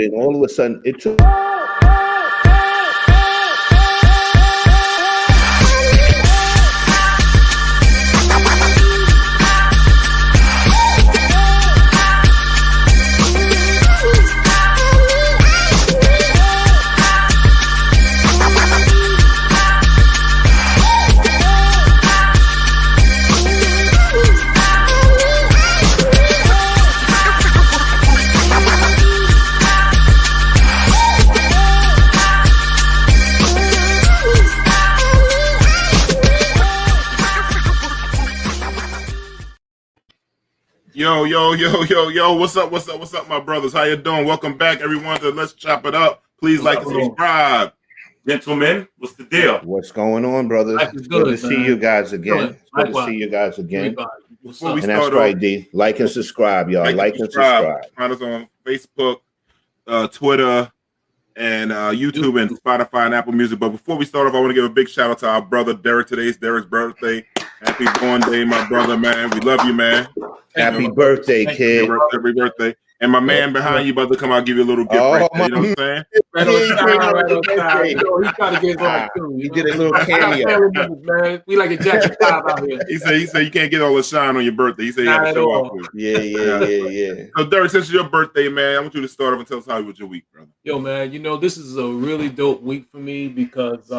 and all of a sudden it took. Yo, what's up, my brothers? How you doing? Welcome back, everyone, to Let's Chop It Up. Please like and subscribe. Gentlemen, what's the deal? What's going on, brothers? Good to see you guys again. Good to see you guys again. And that's right, D. Like and subscribe, y'all. Like and subscribe. Find us on Facebook, Twitter, and YouTube, and Spotify and Apple Music. But before we start off, I want to give a big shout out to our brother Derek. Today's Derek's birthday. Happy born day, my brother, man. We love you, man. Happy birthday, kid. Happy birthday. And my man behind you about to come out and give you a little gift. Right there, you know what I'm saying? Right on time. You know, he's trying to get on too. He did a little cameo. Man. We like a Jackson 5 out here. He said you can't get all the shine on your birthday. He said you have to show off with it. Yeah. So Derek, since it's your birthday, man, I want you to start off and tell us how was your week, brother. Yo, man, you know, this is a really dope week for me because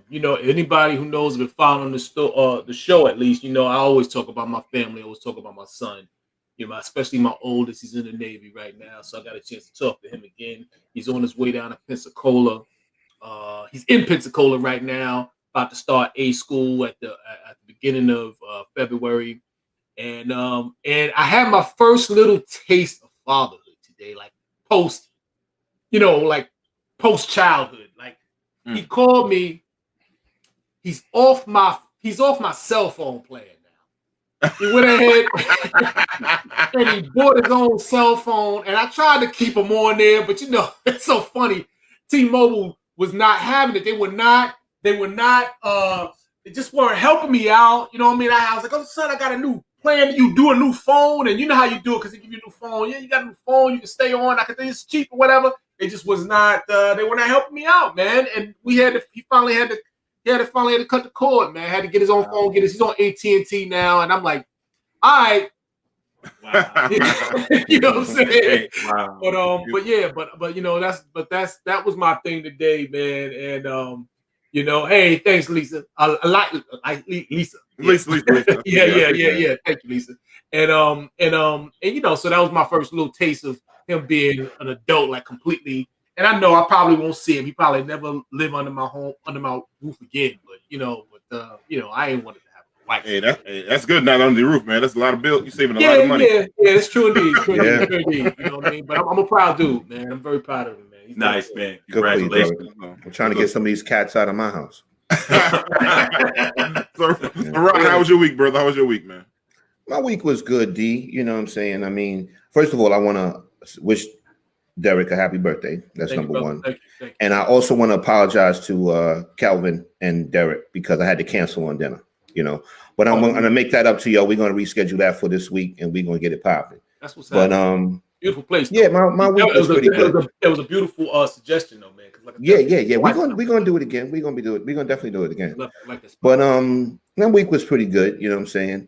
you know, anybody who knows been following the show at least, you know, I always talk about my family, I always talk about my son. You know, especially my oldest, he's in the Navy right now, so I got a chance to talk to him again. He's on his way down to Pensacola. He's in Pensacola right now, about to start A school at the beginning of February, and I had my first little taste of fatherhood today, like post childhood. Like he called me. He's off my cell phone plan. He went ahead and he bought his own cell phone, and I tried to keep him on there, but you know, it's so funny. T-Mobile was not having it. They just weren't helping me out. You know what I mean? I was like, oh, son, I got a new plan. You do a new phone, and you know how you do it because they give you a new phone. Yeah, you got a new phone. You can stay on. I can think it's cheap or whatever. It just was not. They were not helping me out, man. And he finally had to cut the cord, man. Had to get his own phone. He's on AT&T now, and I'm like, all right. Wow. You know what I'm saying? Wow. But you know, that was my thing today, man. And you know, hey, thanks, Lisa. I like Lisa. Lisa. Yeah. Thank you, Lisa. And you know, so that was my first little taste of him being an adult, like completely. And I know I probably won't see him. He probably never live under my roof again. But you know, I ain't wanted to have a wife. Hey, that's good. Not under the roof, man. That's a lot of bills. You saving a lot of money. Yeah, it's true indeed. You know what I mean? But I'm a proud dude, man. I'm very proud of him, man. He's nice, man. Congratulations. I'm trying to get some of these cats out of my house. So, Ryan, how was your week, brother? How was your week, man? My week was good, D. You know what I'm saying? I mean, first of all, I want to wish Derek a happy birthday. That's number one. Thank you. And I also want to apologize to Calvin and Derek because I had to cancel on dinner, you know. But I'm going to make that up to y'all. We're going to reschedule that for this week, and we're going to get it popping. That's what's happening. Beautiful place. Yeah, my week was pretty good. It was a beautiful suggestion, though, man. Like yeah. We're going to do it again. We're going to definitely do it again. But my week was pretty good. You know what I'm saying?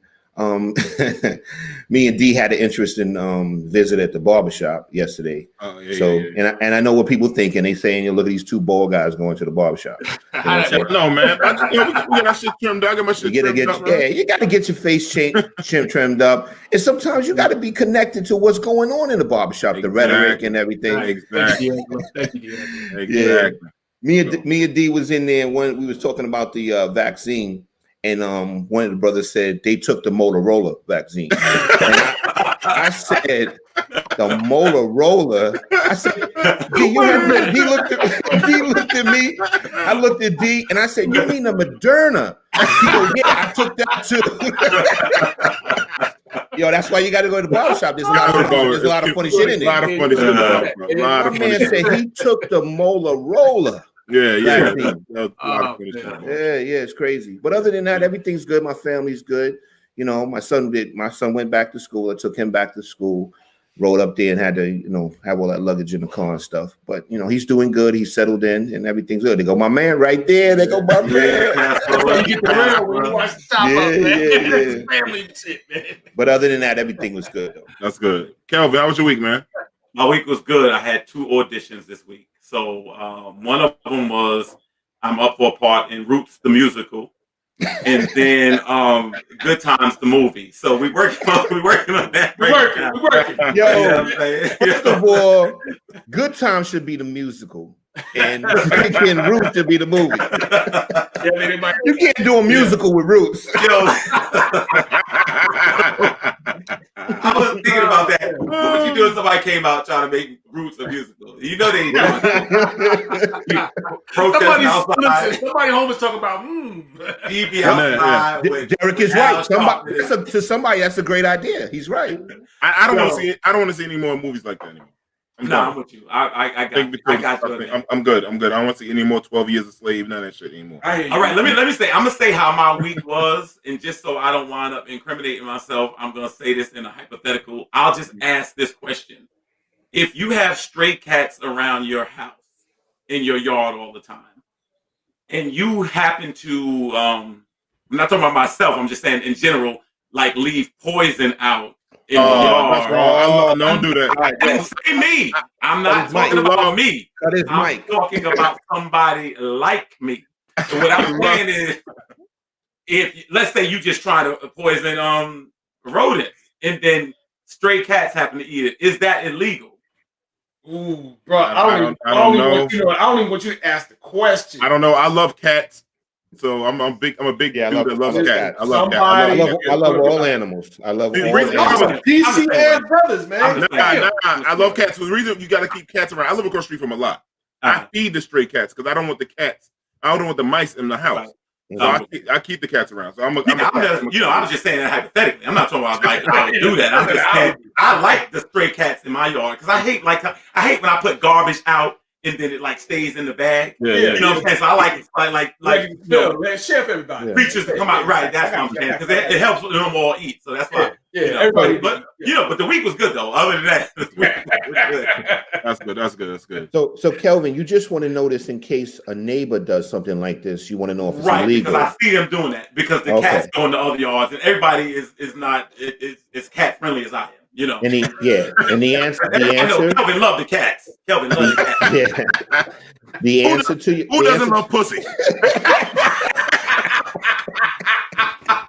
Me and D had an interest in visit at the barbershop yesterday. And I know what people think, and they saying, you look at these two bald guys going to the barbershop. No, man. We got our shit trimmed up. You got to get your face trimmed up. And sometimes you got to be connected to what's going on in the barbershop, the rhetoric and everything. Exactly. Me and D was in there when we was talking about the vaccine. And one of the brothers said they took the Motorola vaccine. And I said, the Motorola? I said, D, you have D looked at me. I looked at D and I said, you mean the Moderna? He goes, yeah, I took that too. Yo, that's why you got to go to the barbershop. There's a lot of funny shit in there. A lot of funny shit. My man said he took the Motorola. Yeah, it's crazy. But other than that, everything's good. My family's good. You know, my son went back to school. I took him back to school. rode up there and had to, have all that luggage in the car and stuff. But he's doing good. He's settled in and everything's good. They go, my man, right there. They go, my man. You get the real when you watch the top up, man. That's family shit, man. But other than that, everything was good though. That's good. Kelvin, how was your week, man? My week was good. I had 2 auditions this week. So one of them was I'm up for a part in Roots the musical. And then Good Times the movie. So we're working on that. We're working. Yo, first of all, Good Times should be the musical, and Roots should be the movie. You can't do a musical with Roots. Yo, I was thinking about that. What would you do if somebody came out trying to make Roots a musical? You know they protesting outside. Somebody home was talking about TV outside. Derek is right. To somebody, that's a great idea. He's right. I don't want to see. I don't want to see any more movies like that anymore. I'm with you. I got you. I'm good. I don't want to see any more 12 Years a Slave. None of that shit anymore. All right, let me say. I'm gonna say how my week was, and just so I don't wind up incriminating myself, I'm gonna say this in a hypothetical. I'll just ask this question: if you have stray cats around your house, in your yard all the time, and you happen to, I'm not talking about myself. I'm just saying in general, like leave poison out. That's wrong. Don't do that. I didn't say me. I'm not talking about me. I'm talking about somebody like me. So what I'm saying is, if let's say you just try to poison rodents and then stray cats happen to eat it, is that illegal? Ooh, bro, I don't even want you to ask the question. I don't know. I love cats. So I'm a big dude that loves cats. I love cats. I love all animals. I love all animals. DC ass brothers, man. I love cats. So the reason you got to keep cats around, I live across the street from a lot. I feed the stray cats because I don't want the cats. I don't want the mice in the house. So I keep the cats around. So I'm just saying that hypothetically. I'm not talking about like I would do that. I'm just saying I like the stray cats in my yard because I hate when I put garbage out and then it like stays in the bag. You know what I'm saying? So I like share for everybody. Creatures that come out right. That's what I'm saying because it helps them all eat. So that's why. Everybody. But the week was good though. Other than that, That's good. So Kelvin, you just want to know this in case a neighbor does something like this. You want to know if it's illegal. Because I see them doing that because the cats go in the other yards and everybody is not as cat friendly as I am. And the answer. I know Kelvin loved the cats. Kelvin loved the cats. Yeah. The answer to you. Who doesn't love pussy?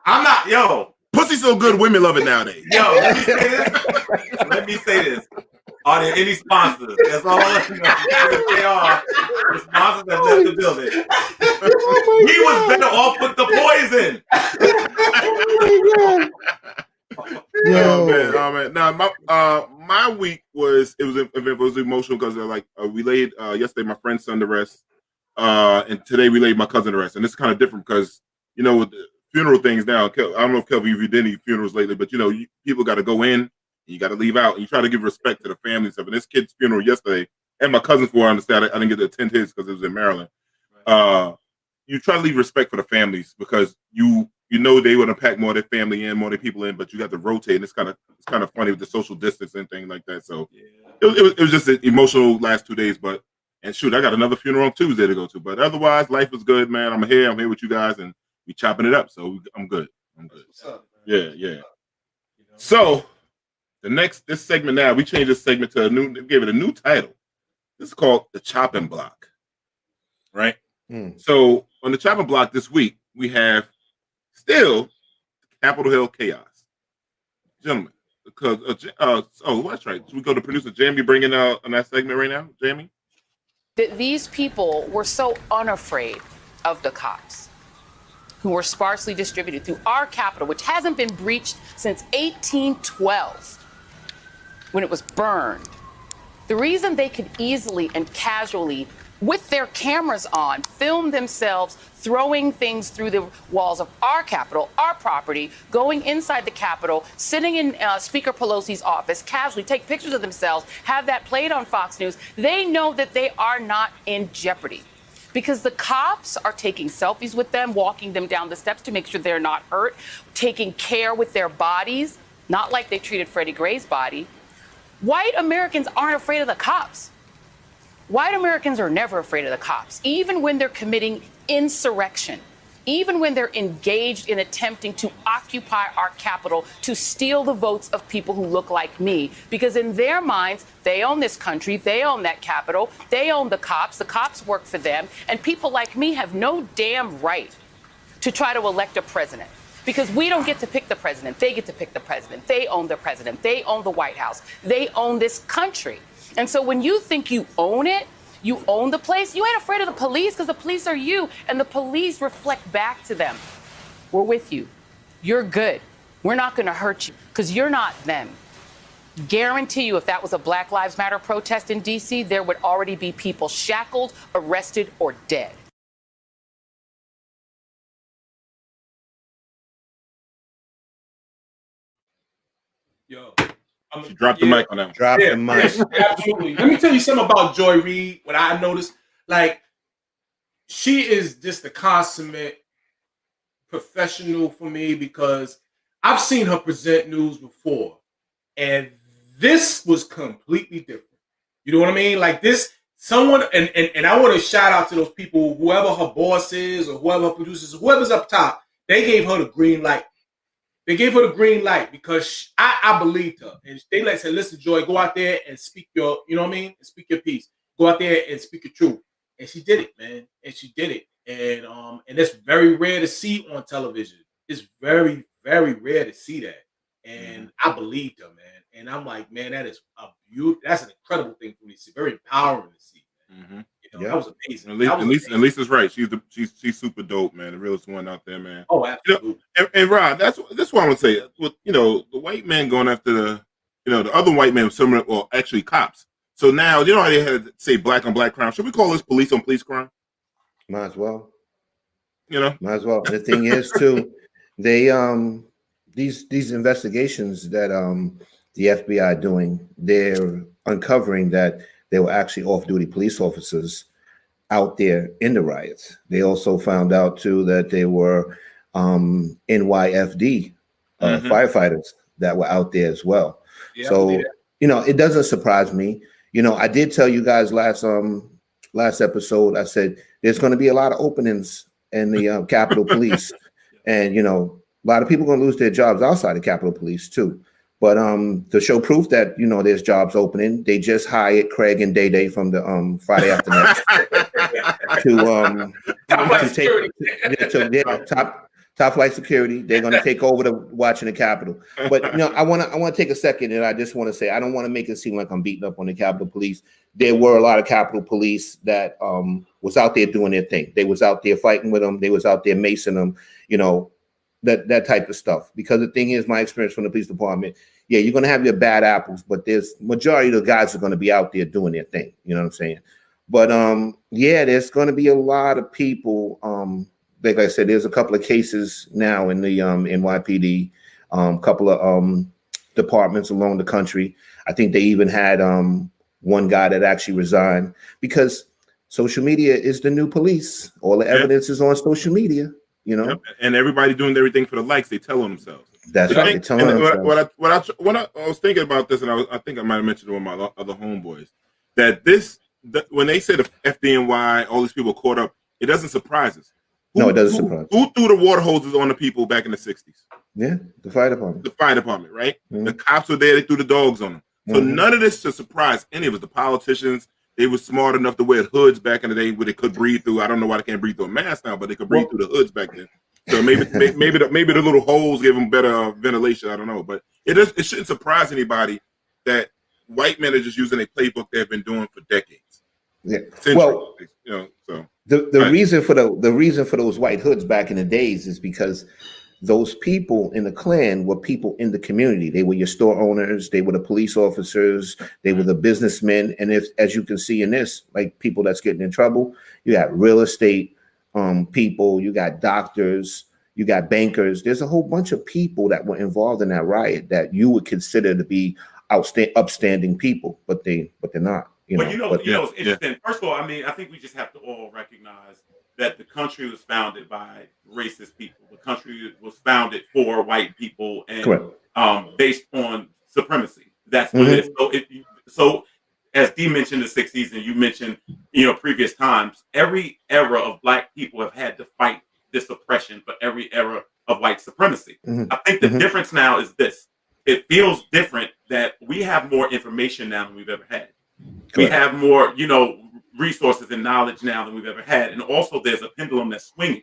I'm not. Yo, pussy's so good. Women love it nowadays. Yo, let me say this. Are there any sponsors? That's all I know. If they are, the sponsors that left the building. He was better off with the poison. Oh man. Now my week was emotional because we laid yesterday my friend's son to rest, and today we laid my cousin to rest, and it's kind of different because with the funeral things now. I don't know if Kelvin, if you did any funerals lately, but people got to go in, and you got to leave out, and you try to give respect to the family and stuff. And this kid's funeral yesterday, and my cousin's funeral, I understand I didn't get to attend his because it was in Maryland. You try to leave respect for the families because they would have packed more of their family in, more of their people in, but you got to rotate, and it's kind of funny with the social distance and thing like that. So it was just an emotional last 2 days. But I got another funeral on Tuesday to go to. But otherwise, life was good, man. I'm here with you guys, and we chopping it up. So I'm good. What's up, yeah. So this segment now, we changed this segment to gave it a new title. This is called the Chopping Block, right? So on the Chopping Block this week, we have still Capitol Hill chaos, gentlemen. Because that's right. So we go to producer Jamie bringing out on that segment right now. Jamie, that these people were so unafraid of the cops, who were sparsely distributed through our Capitol, which hasn't been breached since 1812, when it was burned. The reason they could easily and casually, with their cameras on, film themselves throwing things through the walls of our Capitol, our property, going inside the Capitol, sitting in Speaker Pelosi's office, casually take pictures of themselves, have that played on Fox News, they know that they are not in jeopardy. Because the cops are taking selfies with them, walking them down the steps to make sure they're not hurt, taking care with their bodies, not like they treated Freddie Gray's body. White Americans aren't afraid of the cops. White Americans are never afraid of the cops, even when they're committing insurrection, even when they're engaged in attempting to occupy our capital to steal the votes of people who look like me. Because in their minds, they own this country, they own that capital, they own the cops work for them, and people like me have no damn right to try to elect a president. Because we don't get to pick the president. They get to pick the president. They own the president. They own the White House. They own this country. And so when you think you own it, you own the place, you ain't afraid of the police because the police are you. And the police reflect back to them. We're with you. You're good. We're not going to hurt you because you're not them. Guarantee you if that was a Black Lives Matter protest in D.C., there would already be people shackled, arrested, or dead. Yo, She dropped the mic on that one. Drop the mic. Absolutely. Let me tell you something about Joy Reid. What I noticed, like, she is just the consummate professional for me because I've seen her present news before, and this was completely different. You know what I mean? Like this, someone, and I want to shout out to those people, whoever her boss is or whoever her producers, whoever's up top, they gave her the green light. They gave her the green light because I believed her. And they said, listen, Joy, go out there and speak your, you know what I mean? And speak your piece. Go out there and speak your truth. And she did it, man. And she did it. And it's very rare to see on television. It's very, very rare to see that. And I believed her, man. And I'm like, man, that is that's an incredible thing for me to see. Very empowering to see. Man. You know, that was amazing. At least it's right. She's super dope, man. The realest one out there, man. Oh, absolutely. You know, and Rod, that's what I'm gonna say. With the white man going after the other white man, similar, well, actually cops. So now you know how they had to say black on black crime. Should we call this police on police crime? Might as well. Might as well. And the thing is, too, they these investigations that the FBI doing, they're uncovering that they were actually off-duty police officers out there in the riots. They also found out too that they were NYFD firefighters that were out there as well. Yeah, so it doesn't surprise me. I did tell you guys last episode. I said there's going to be a lot of openings in the Capitol Police, and a lot of people are going to lose their jobs outside of Capitol Police too. But to show proof that there's jobs opening, they just hired Craig and Day Day from the Friday After Next to top flight security. They're going to take over the watching the Capitol. But I want to take a second, and I just want to say I don't want to make it seem like I'm beating up on the Capitol Police. There were a lot of Capitol Police that was out there doing their thing. They was out there fighting with them. They was out there macing them. That type of stuff. Because the thing is, my experience from the police department, you're going to have your bad apples, but there's majority of the guys are going to be out there doing their thing. You know what I'm saying? But there's going to be a lot of people. Like I said, there's a couple of cases now in the NYPD, couple of departments along the country. I think they even had one guy that actually resigned because social media is the new police. All the evidence is on social media. And everybody doing everything for the likes. They tell themselves. That's right. They tell themselves. What I was thinking about this, and I think I might have mentioned it with my other homeboys, that when they said the FDNY, all these people caught up, it doesn't surprise us. It doesn't surprise. Who threw the water hoses on the people back in the 60s? Yeah, the fire department. The fire department, right? Mm-hmm. The cops were there. They threw the dogs on them. So none of this should surprise any of us. The politicians, they were smart enough to wear hoods back in the day where they could breathe through. I don't know why they can't breathe through a mask now, but they could breathe through the hoods back then. So maybe the little holes gave them better ventilation. I don't know, but it shouldn't surprise anybody that white men are just using a playbook they've been doing for decades. Yeah. Centuries, well, so the reason for those white hoods back in the days is because those people in the Klan were people in the community. They were your store owners. They were the police officers. They were the businessmen. And as you can see in this, like people that's getting in trouble, you got real estate people, you got doctors, you got bankers. There's a whole bunch of people that were involved in that riot that you would consider to be upstanding people, but they're not. It's interesting. Yeah. First of all, I think we just have to all recognize that the country was founded by racist people. The country was founded for white people and based on supremacy. That's what it is. So as D mentioned the 60s, and you mentioned, previous times, every era of Black people have had to fight this oppression for every era of white supremacy. I think the difference now is this. It feels different that we have more information now than we've ever had. Correct. We have more, resources and knowledge now than we've ever had. And also there's a pendulum that's swinging.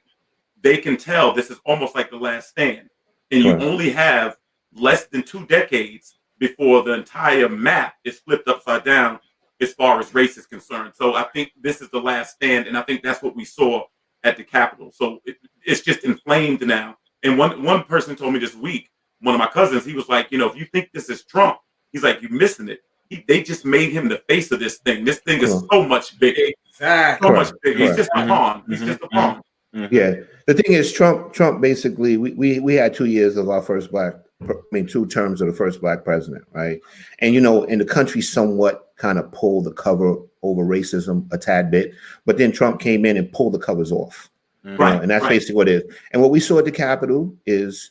They can tell this is almost like the last stand. And you only have less than 2 decades before the entire map is flipped upside down as far as race is concerned. So I think this is the last stand, and I think that's what we saw at the Capitol. So it's just inflamed now. And one person told me this week, one of my cousins, he was like, if you think this is Trump, he's like, you're missing it. They just made him the face of this thing. This thing is so much bigger. Exactly. So much bigger. He's just a pawn. He's just a pawn. Yeah. The thing is, Trump basically, we had 2 years of our first 2 terms of the first Black president, right? And, in the country somewhat kind of pulled the cover over racism a tad bit, but then Trump came in and pulled the covers off. Right. And that's basically what it is. And what we saw at the Capitol is,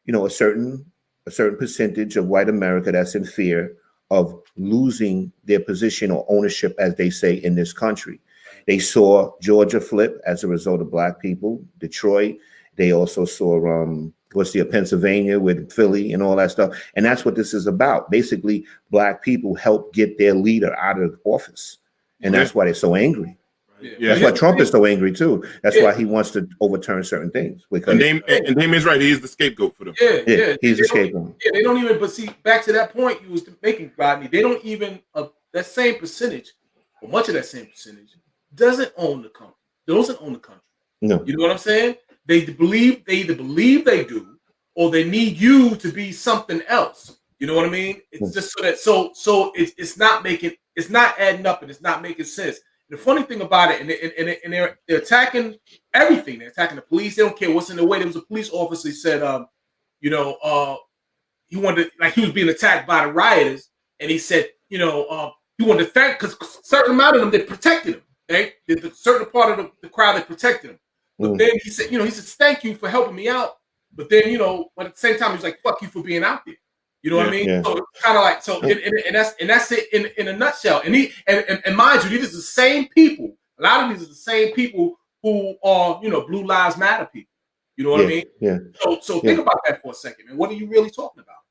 a certain percentage of white America that's in fear of losing their position or ownership, as they say, in this country. They saw Georgia flip as a result of Black people, Detroit. They also saw Pennsylvania with Philly and all that stuff. And that's what this is about. Basically, Black people help get their leader out of office. And that's why they're so angry. Yeah. That's why Trump is so angry too. That's why he wants to overturn certain things. Because and Damien's right. He is the scapegoat for them. He's the scapegoat. Yeah, they don't even. But see, back to that point you was making, Rodney. They don't even that same percentage, or much of that same percentage, doesn't own the country. Doesn't own the country. No, you know what I'm saying? They either believe they do, or they need you to be something else. You know what I mean? It's just so it's not adding up, and it's not making sense. The funny thing about it, and they're attacking everything. They're attacking the police. They don't care what's in the way. There was a police officer. He said, he wanted he was being attacked by the rioters, and he said, he wanted to thank because a certain amount of them they protected him. Okay, the certain part of the crowd they protected him. But then he said, thank you for helping me out. But then, but at the same time, he was like, fuck you for being out there. You know what I mean? Yeah. So it's kind of like and that's it in a nutshell. And mind you, these are the same people. A lot of these are the same people who are Blue Lives Matter people. You know what I mean? Yeah. So think about that for a second, man. What are you really talking about?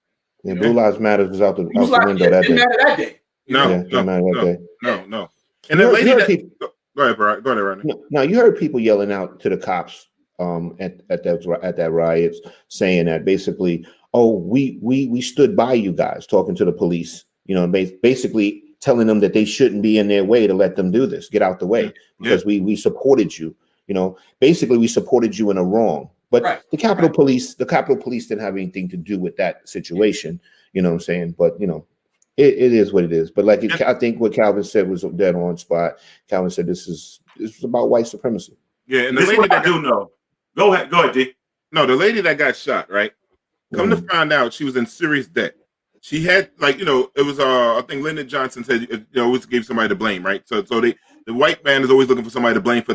Yeah, Blue Lives Matter was out the window that day. No. And the lady go ahead, Rodney. No, you heard people yelling out to the cops at that riots, saying that basically, oh, we stood by you guys, talking to the police, basically telling them that they shouldn't be in their way to let them do this, get out the way, because we supported you, basically we supported you in a wrong. But the Capitol Police didn't have anything to do with that situation, you know what I'm saying? But it is what it is. But I think what Calvin said was dead on spot. Calvin said this is about white supremacy. Yeah, and the this lady that I do know. Go ahead, D. No, the lady that got shot, right? Come to find out, she was in serious debt. She had, it was, I think Lyndon Johnson said, always gave somebody to blame, right? So the white man is always looking for somebody to blame for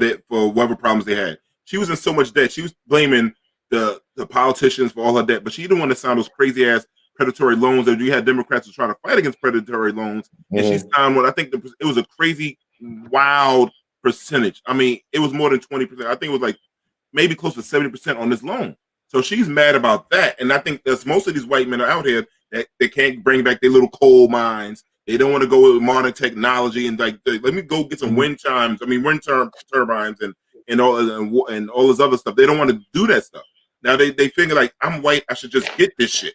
whatever problems they had. She was in so much debt. She was blaming the politicians for all her debt, but she didn't want to sign those crazy ass predatory loans that you had Democrats who try to fight against predatory loans. And she signed one. I think it was a crazy, wild percentage. I mean, it was more than 20%. I think it was like maybe close to 70% on this loan. So she's mad about that. And I think that's most of these white men are out here that they can't bring back their little coal mines. They don't want to go with modern technology and let me go get some wind turbines and all this other stuff. They don't want to do that stuff. Now they figure like, I'm white, I should just get this shit.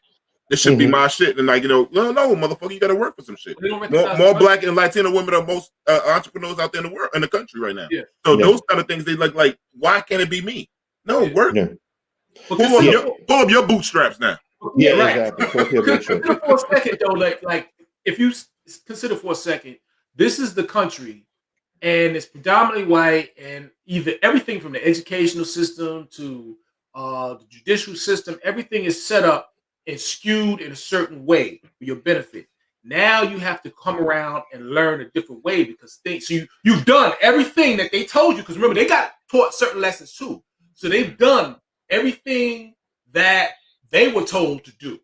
This should be my shit. And no, motherfucker, you got to work for some shit. More Black and Latino women are most entrepreneurs out there in the country right now. Yeah. So those kind of things, they like, why can't it be me? No, work. Yeah. Pull up your bootstraps now. Yeah, exactly. Consider for a second, though, like if you consider for a second, this is the country, and it's predominantly white, and either everything from the educational system to the judicial system, everything is set up and skewed in a certain way for your benefit. Now you have to come around and learn a different way because you've done everything that they told you. Because remember, they got taught certain lessons too. So they've done everything that they were told to do.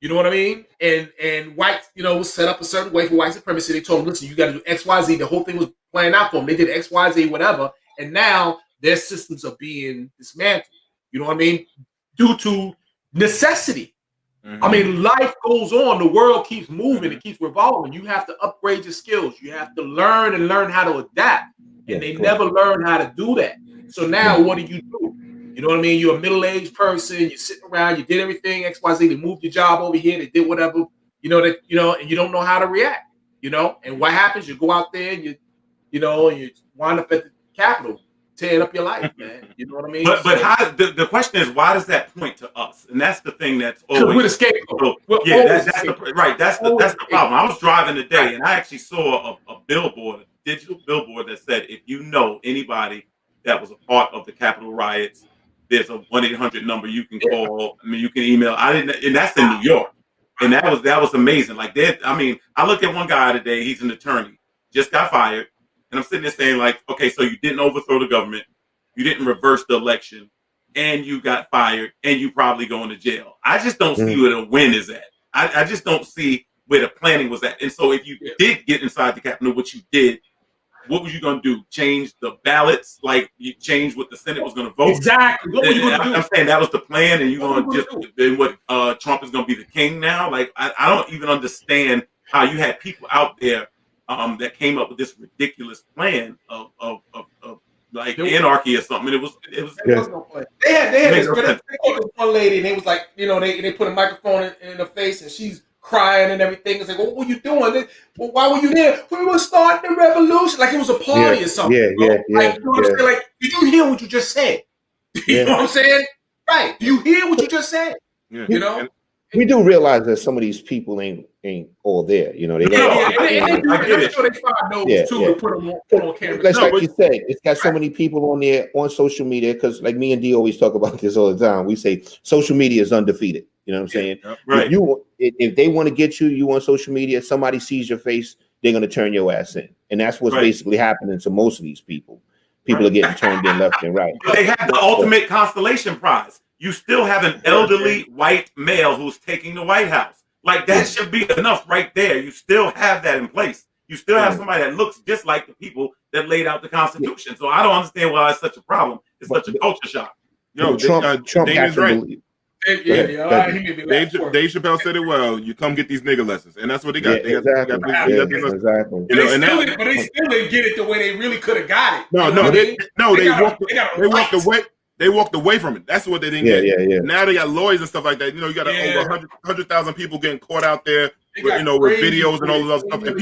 You know what I mean? And whites, was set up a certain way for white supremacy. They told them, listen, you got to do X, Y, Z. The whole thing was planned out for them. They did X, Y, Z, whatever. And now their systems are being dismantled. You know what I mean? Due to necessity. Mm-hmm. I mean, life goes on. The world keeps moving. It keeps revolving. You have to upgrade your skills. You have to learn how to adapt. And they never learn how to do that. So now what do? You know what I mean? You're a middle-aged person. You're sitting around. You did everything X, Y, Z. They moved your job over here. They did whatever. And you don't know how to react. And what happens? You go out there and you wind up at the Capitol, tearing up your life, man. You know what I mean? But how? The question is, why does that point to us? And that's the thing that's always we're the scapegoat. That's the problem. I was driving today and I actually saw a billboard, a digital billboard that said, if you know anybody that was a part of the Capitol riots, there's a 1-800 number you can call. I mean, you can email. And that's in New York. And that was amazing. Like that. I mean, I looked at one guy today. He's an attorney, just got fired, and I'm sitting there saying, like, okay, so you didn't overthrow the government, you didn't reverse the election, and you got fired, and you probably going to jail. I just don't see where the win is at. I just don't see where the planning was at. And so, if you did get inside the Capitol, what you did, what was you going to do? Change the ballots? Like you change what the Senate was going to vote? Exactly. What were you going to do? I'm saying that was the plan, and you're going to just then what? Trump is going to be the king now. Like I don't even understand how you had people out there that came up with this ridiculous plan of like anarchy or something. And it was no plan. They had this one lady, and they was like, they put a microphone in her face, and she's crying and everything. It's like, what were you doing? Well, why were you there? We were starting the revolution. Like it was a party or something. Like, you know what I'm saying? Like, did you hear what you just said? You know what I'm saying? Right. Do you hear what you just said? Yeah. You know? We do realize that some of these people ain't all there. They I get it. Sure they find those too to put on camera. Like you said, it's got so many people on there on social media, because like me and D always talk about this all the time. We say social media is undefeated. You know what I'm saying? Right. If they want to get you on social media, somebody sees your face, they're going to turn your ass in. And that's what's basically happening to most of these people. People are getting turned in left and right. But they have the ultimate consolation prize. You still have an elderly white male who's taking the White House. Like that should be enough right there. You still have that in place. You still have somebody that looks just like the people that laid out the Constitution. So I don't understand why it's such a problem. It's such a culture shock. Trump Damon's right. Dave Chappelle said it well. You come get these nigga lessons, and that's what they got. Exactly. But they still didn't get it the way they really could have got it. They walked away from it. That's what they didn't get. Yeah. Now they got lawyers and stuff like that. You got over 100,000 people getting caught out there, with videos and all of that stuff. And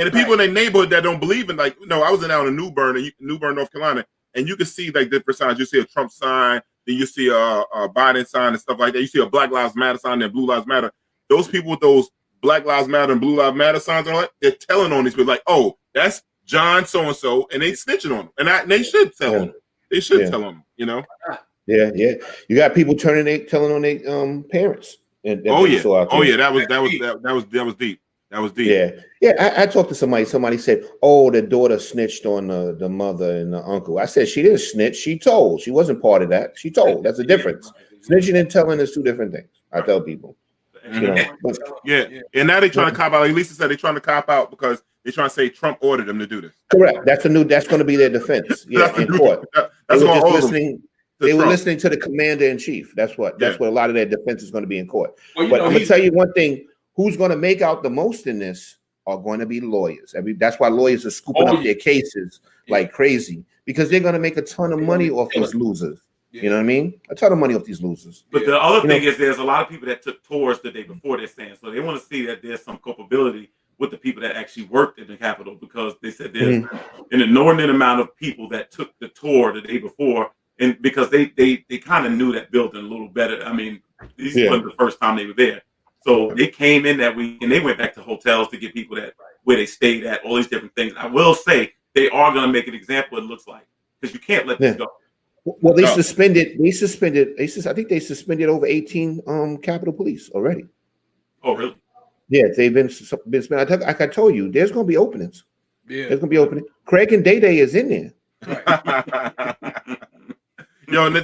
the people in their neighborhood that don't believe in, like, I was down in New Bern, North Carolina, and you can see like different signs. You see a Trump sign, then you see a Biden sign and stuff like that. You see a Black Lives Matter sign and Blue Lives Matter. Those people with those Black Lives Matter and Blue Lives Matter signs and all that, they're telling on these people like, oh, that's John so-and-so, and they snitching on them. And they should tell them. They should tell them, Yeah. You got people telling on their parents. That was deep. That was deep. Yeah. I talked to somebody. Somebody said, "Oh, the daughter snitched on the mother and the uncle." I said, "She didn't snitch. She told. She wasn't part of that. She told. That's a difference. Snitching and telling is two different things." I tell people. And now they're trying to cop out. Like Lisa said, they're trying to cop out because they're trying to say Trump ordered them to do this. Correct. That's going to be their defense. In court. They were listening to the commander in chief. That's what a lot of their defense is going to be in court. But I'm going to tell you one thing: who's going to make out the most in this are going to be lawyers. That's why lawyers are scooping up their cases like crazy, because they're going to make a ton of money off these losers. You know what I mean? A ton of money off these losers. But the other thing is, there's a lot of people that took tours the day before, they're saying, so they want to see that there's some culpability with the people that actually worked in the Capitol, because they said there's an inordinate amount of people that took the tour the day before, and because they kind of knew that building a little better. I mean, this wasn't the first time they were there. So they came in that week and they went back to hotels to get people where they stayed at, all these different things. I will say they are going to make an example, it looks like, because you can't let this go. Well, they suspended. I think they suspended over 18 Capitol Police already. Oh, really? Yeah, they've been suspended. Like I told you, there's going to be openings. Yeah, there's going to be openings. Craig and Day Day is in there. And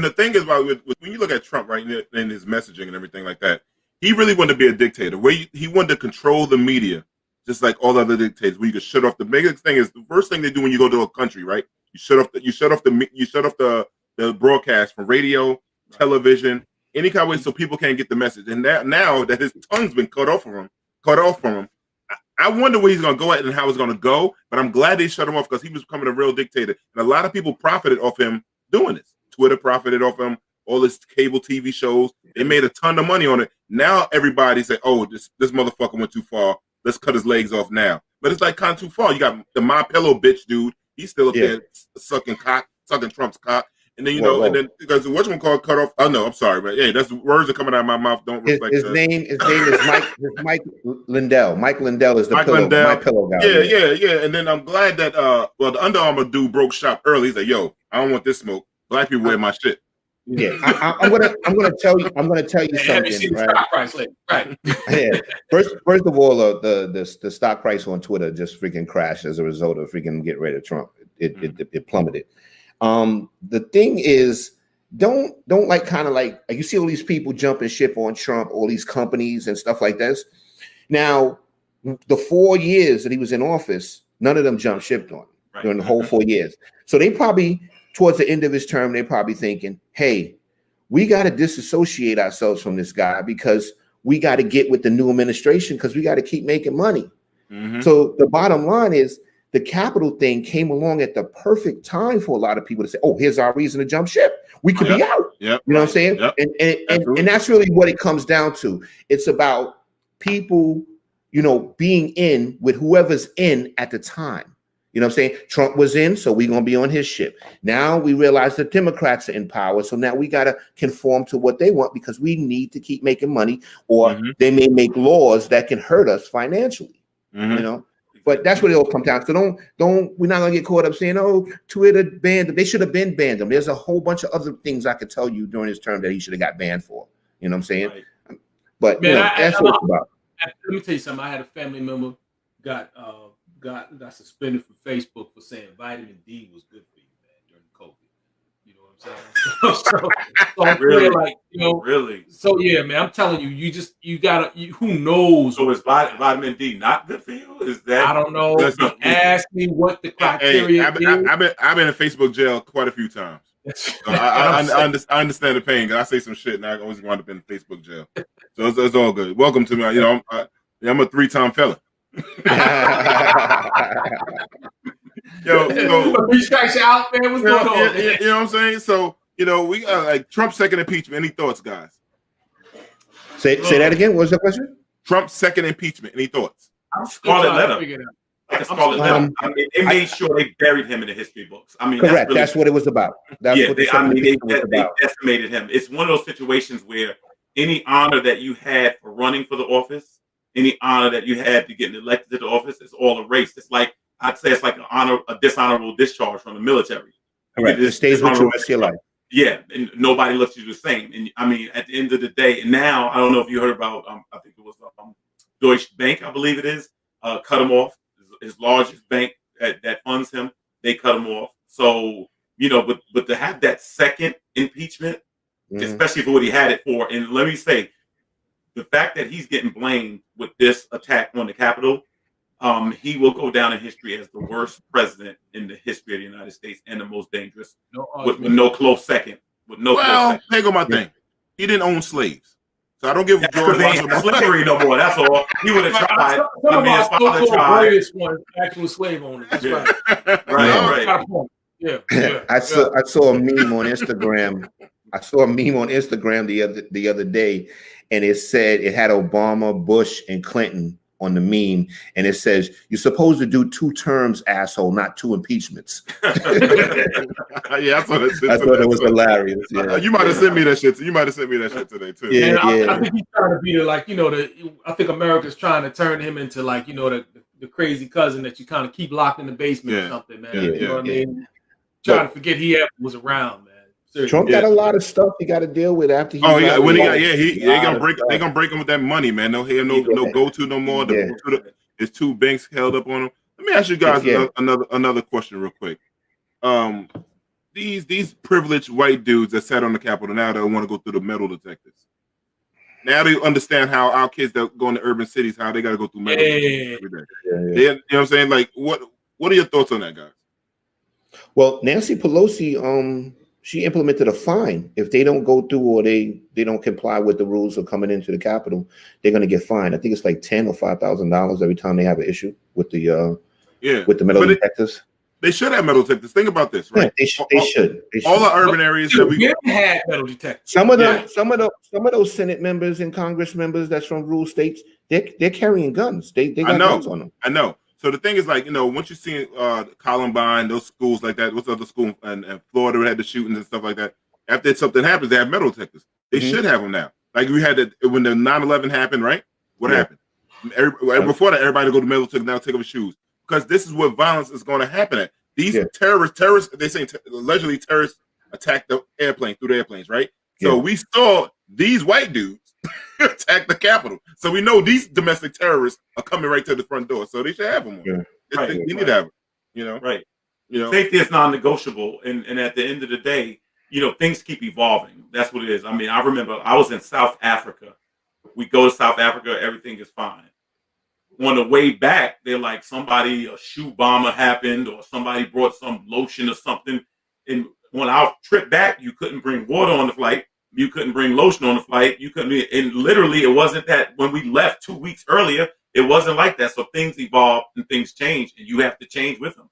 the thing is, about when you look at Trump, right, and his messaging and everything like that, he really wanted to be a dictator. He wanted to control the media, just like all other dictators. Where you could shut off. The biggest thing is the first thing they do when you go to a country, right? You shut off the broadcast from radio, television, any kind of way, so people can't get the message. And now that his tongue's been cut off from him, I wonder where he's going to go at and how it's going to go. But I'm glad they shut him off because he was becoming a real dictator, and a lot of people profited off him doing this. Twitter profited off him. All his cable TV shows, they made a ton of money on it. Now everybody say, "Oh, this motherfucker went too far. Let's cut his legs off now." But it's like kind of too far. You got the My Pillow bitch dude. He's still up there sucking Trump's cock. And then and then because the whatchamacallit cut off. Oh no, I'm sorry, but yeah, that's the words are coming out of my mouth. Don't reflect. His name is Mike Lindell. Mike Lindell is the My Pillow guy. Yeah. And then I'm glad that the Under Armour dude broke shop early. He's like, "Yo, I don't want this smoke. Black people wear my shit." Yeah, I'm gonna tell you something, right? Yeah. First of all, the stock price on Twitter just freaking crashed as a result of freaking get rid of Trump. It plummeted. The thing is, don't like kind of like you see all these people jumping ship on Trump, all these companies and stuff like this. Now, the 4 years that he was in office, none of them jumped ship on him during the whole 4 years. So they probably, towards the end of his term, they're probably thinking, hey, we got to disassociate ourselves from this guy because we got to get with the new administration because we got to keep making money. Mm-hmm. So the bottom line is the Capitol thing came along at the perfect time for a lot of people to say, oh, here's our reason to jump ship. We could be out. Yep. You know what I'm saying? Yep. And that's really what it comes down to. It's about people, being in with whoever's in at the time. You know what I'm saying? Trump was in, so we're going to be on his ship. Now we realize the Democrats are in power, so now we got to conform to what they want because we need to keep making money, or they may make laws that can hurt us financially. But that's what it all comes down to. So we're not going to get caught up saying, oh, Twitter banned them. They should have been banned them. There's a whole bunch of other things I could tell you during his term that he should have got banned for. You know what I'm saying? Right. But that's what it's about. Let me tell you something. I had a family member got suspended from Facebook for saying vitamin D was good for you, man, during COVID. You know what I'm saying? So really? Really? So yeah, man, I'm telling you, you gotta. Who knows? So is vitamin D not good for you? Is that? I don't know. Ask me what the criteria is. I've been in Facebook jail quite a few times. So I understand the pain. I say some shit, and I always wind up in Facebook jail. So it's all good. Welcome to me. I'm a 3-time felon. Yo, so strikes you out, man. What's going on? You know what I'm saying? So we got like Trump's second impeachment. Any thoughts, guys? Say that again. What was the question? Trump's second impeachment. Any thoughts? Scarlet letter. Like a scarlet letter. I mean, they made sure they buried him in the history books. I mean, correct. That's what it was about. They decimated him. It's one of those situations where any honor that you had for running for the office, any honor that you had to get elected to the office, is all erased. It's like I'd say it's like a dishonorable discharge from the military. Correct. It stays with you the rest of your life. Yeah, and nobody looks at you the same. And I mean, at the end of the day, and now I don't know if you heard about. I think it was Deutsche Bank, I believe it is. Cut him off. His largest bank that funds him, they cut him off. So but to have that second impeachment, especially for what he had it for, and let me say, the fact that he's getting blamed with this attack on the Capitol, he will go down in history as the worst president in the history of the United States and the most dangerous, with no close second. There go my thing. He didn't own slaves. So I don't give George Washington slavery no more. That's all. He would have tried. Some of our so-called ones actual slave owners. That's right. Right. Yeah. I saw a meme on Instagram. The other day, and it said it had Obama, Bush, and Clinton on the meme, and it says, "You're supposed to do 2 terms, asshole, not 2 impeachments." Yeah, I thought it was hilarious. Yeah. You might have sent me that shit. You might have sent me that shit today too. Yeah, I think he's trying to be I think America's trying to turn him into the crazy cousin that you kind of keep locked in the basement or something, man. You know what I mean? Trying to forget he ever was around, man. Seriously. Trump got a lot of stuff he got to deal with after he. They're gonna break him with that money, man. No go to no more. His 2 banks held up on him. Let me ask you guys another question real quick. These privileged white dudes that sat on the Capitol now that want to go through the metal detectors. Now they understand how our kids that go into urban cities, how they got to go through metal every day. They, you know what I'm saying? Like, what are your thoughts on that, guys? Well, Nancy Pelosi, she implemented a fine if they don't go through or they don't comply with the rules of coming into the Capitol. They're going to get fined. I think it's like $10,000 or $5,000 every time they have an issue with the metal detectors. They should have metal detectors. Think about this, right? Yeah, they should. All the urban areas that we had metal detectors. Some of those Senate members and Congress members that's from rural states, they're carrying guns. They got guns on them. I know. So the thing is, like, once you see Columbine, those schools like that, what's the other school in Florida had the shootings and stuff like that. After something happens, they have metal detectors. They should have them now. Like we had when the 9/11 happened, right? What happened? Before that, everybody go to metal detectors now, take off shoes, because this is what violence is going to happen at. These terrorists, they say allegedly terrorists attacked the airplane through the airplanes, right? So we saw these white dudes attack the Capitol. So we know these domestic terrorists are coming right to the front door. So they should have them. Right. We need to have them. Right. Safety is non-negotiable, and at the end of the day, things keep evolving. That's what it is. I mean, I remember I was in South Africa. We go to South Africa, everything is fine. On the way back, they're like a shoe bomber happened, or somebody brought some lotion or something. And on our trip back, you couldn't bring water on the flight. You couldn't bring lotion on the flight. You couldn't. And literally, it wasn't that when we left 2 weeks earlier, it wasn't like that. So things evolve and things change, and you have to change with them.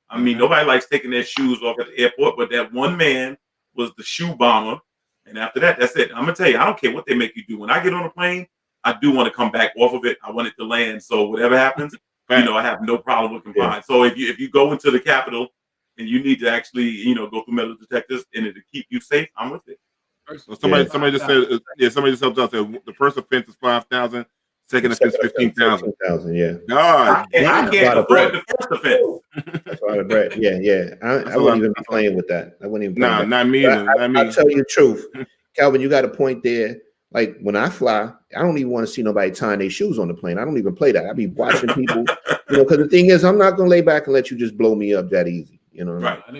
I mean, nobody likes taking their shoes off at the airport, but that one man was the shoe bomber. And after that, that's it. I'm going to tell you, I don't care what they make you do. When I get on a plane, I do want to come back off of it. I want it to land. So whatever happens, I have no problem with complying. So if you go into the Capitol and you need to actually, go through metal detectors and to keep you safe, I'm with it. So somebody just said, somebody just helped out. Said the first offense is $5,000. Second offense, 15,000. God, I can't afford the first offense. That's a lot of bread. Yeah. I wouldn't even be playing with that. I wouldn't even. Not me. I'll tell you the truth, Calvin. You got a point there. Like when I fly, I don't even want to see nobody tying their shoes on the plane. I don't even play that. I be watching people, because the thing is, I'm not gonna lay back and let you just blow me up that easy. Right. I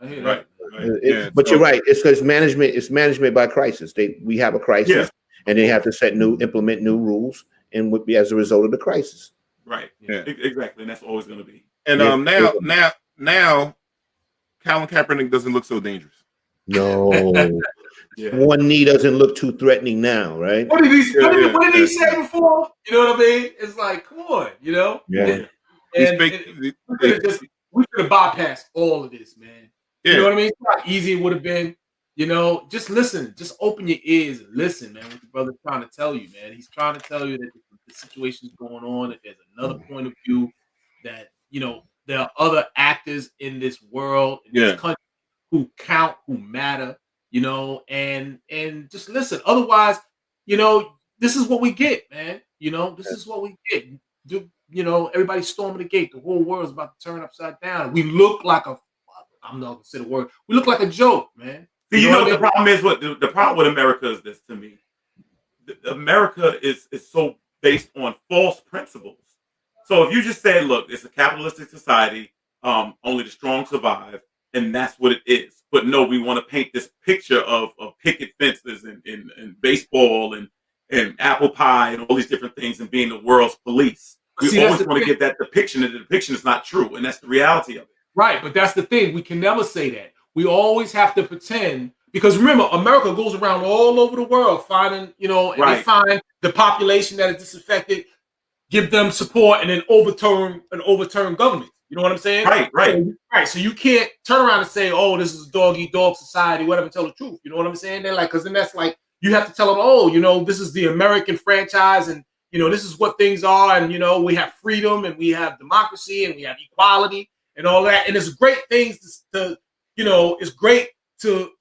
hear that. Right. But you're right. It's because management. It's management by crisis. We have a crisis, and they have to implement new rules, and would be as a result of the crisis. Right. Yeah. Exactly. And that's always going to be. And now, Colin Kaepernick doesn't look so dangerous. No. One knee doesn't look too threatening now, right? What did he say before? You know what I mean? It's like, come on, Yeah. And we could have bypassed all of this, man. Yeah. You know what I mean? It's not easy. It would have been, just listen. Just open your ears and listen, man, what your brother's trying to tell you, man. He's trying to tell you that the situation's going on, that there's another point of view, that, there are other actors in this world, in this country, who count, who matter, and just listen. Otherwise, this is what we get, man. This is what we get. Everybody storming the gate. The whole world's about to turn upside down. We look like I'm not gonna say the word. We look like a joke, man. See, what the problem is? What the problem with America is this to me. America is so based on false principles. So if you just say, look, it's a capitalistic society, only the strong survive, and that's what it is. But no, we want to paint this picture of picket fences and baseball and apple pie and all these different things and being the world's police. We always want to get that depiction, and the depiction is not true, and that's the reality of it. Right, but that's the thing. We can never say that. We always have to pretend, because remember, America goes around all over the world finding, and they find the population that is disaffected, give them support, and then overturn government. You know what I'm saying? Right. So you can't turn around and say, "Oh, this is a dog-eat-dog society," whatever. Tell the truth. You know what I'm saying? They're like, because then that's like you have to tell them, "Oh, this is the American franchise, and this is what things are, and we have freedom, and we have democracy, and we have equality, and all that, and it's great things to it's great to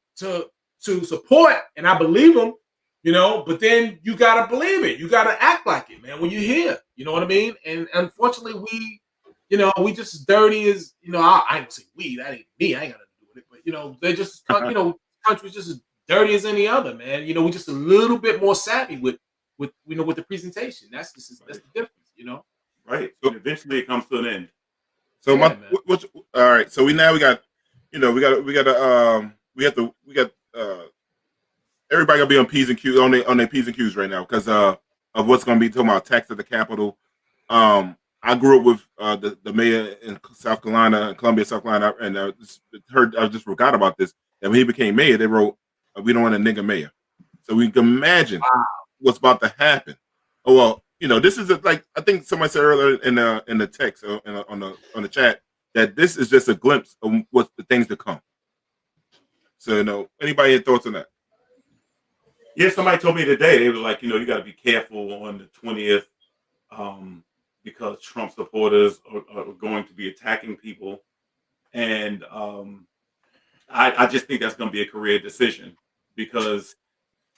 support, and I believe them, but then you gotta believe it. You gotta act like it, man, when you're here. You know what I mean? And unfortunately, we just as dirty as, I ain't gonna say we, that ain't me, I ain't got nothing to do with it, but they're just, country's just as dirty as any other, man. We just a little bit more savvy with the presentation. That's the difference, Right. So eventually it comes to an end. So all right. So we got everybody gonna be on P's and Q's on their P's and Q's right now because of what's gonna be talking about attacks at the Capitol. I grew up with the mayor in South Carolina, in Columbia, South Carolina, and I just forgot about this. And when he became mayor, they wrote, "We don't want a nigga mayor." So we can imagine what's about to happen. Oh well, you know, this is like I think somebody said earlier in the text on the chat that this is just a glimpse of what's the things to come. So you know, anybody have thoughts on that? Yeah, somebody told me today they were like, you know, you got to be careful on the 20th because Trump supporters are going to be attacking people, and I just think that's going to be a career decision because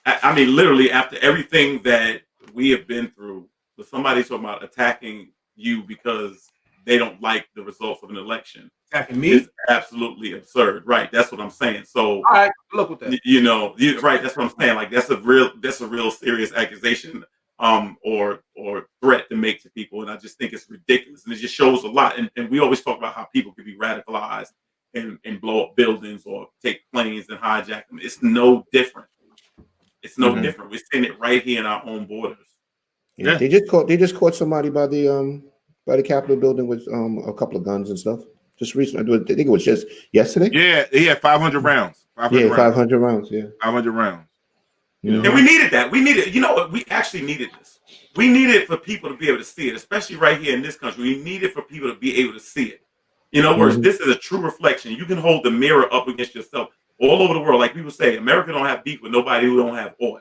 I mean, literally after everything that we have been through, with somebody talking about attacking you because they don't like the results of an election. Attacking me? It's absolutely absurd. Right. That's what I'm saying. So all right, look with that. You know, right, that's what I'm saying. Like that's a real serious accusation or threat to make to people. And I just think it's ridiculous. And it just shows a lot. And we always talk about how people can be radicalized and blow up buildings or take planes and hijack them. It's no different. It's no different. We're seeing it right here in our own borders. Yeah. They just caught somebody by the Capitol building with a couple of guns and stuff. Just recently, I think it was just yesterday. Yeah, he had 500 rounds. 500 rounds. Yeah, 500 rounds. You know? And we needed that. We needed, you know what? We actually needed this. We needed for people to be able to see it, especially right here in this country. We needed for people to be able to see it. In other words, this is a true reflection. You can hold the mirror up against yourself all over the world. Like people say, America don't have beef with nobody who don't have oil.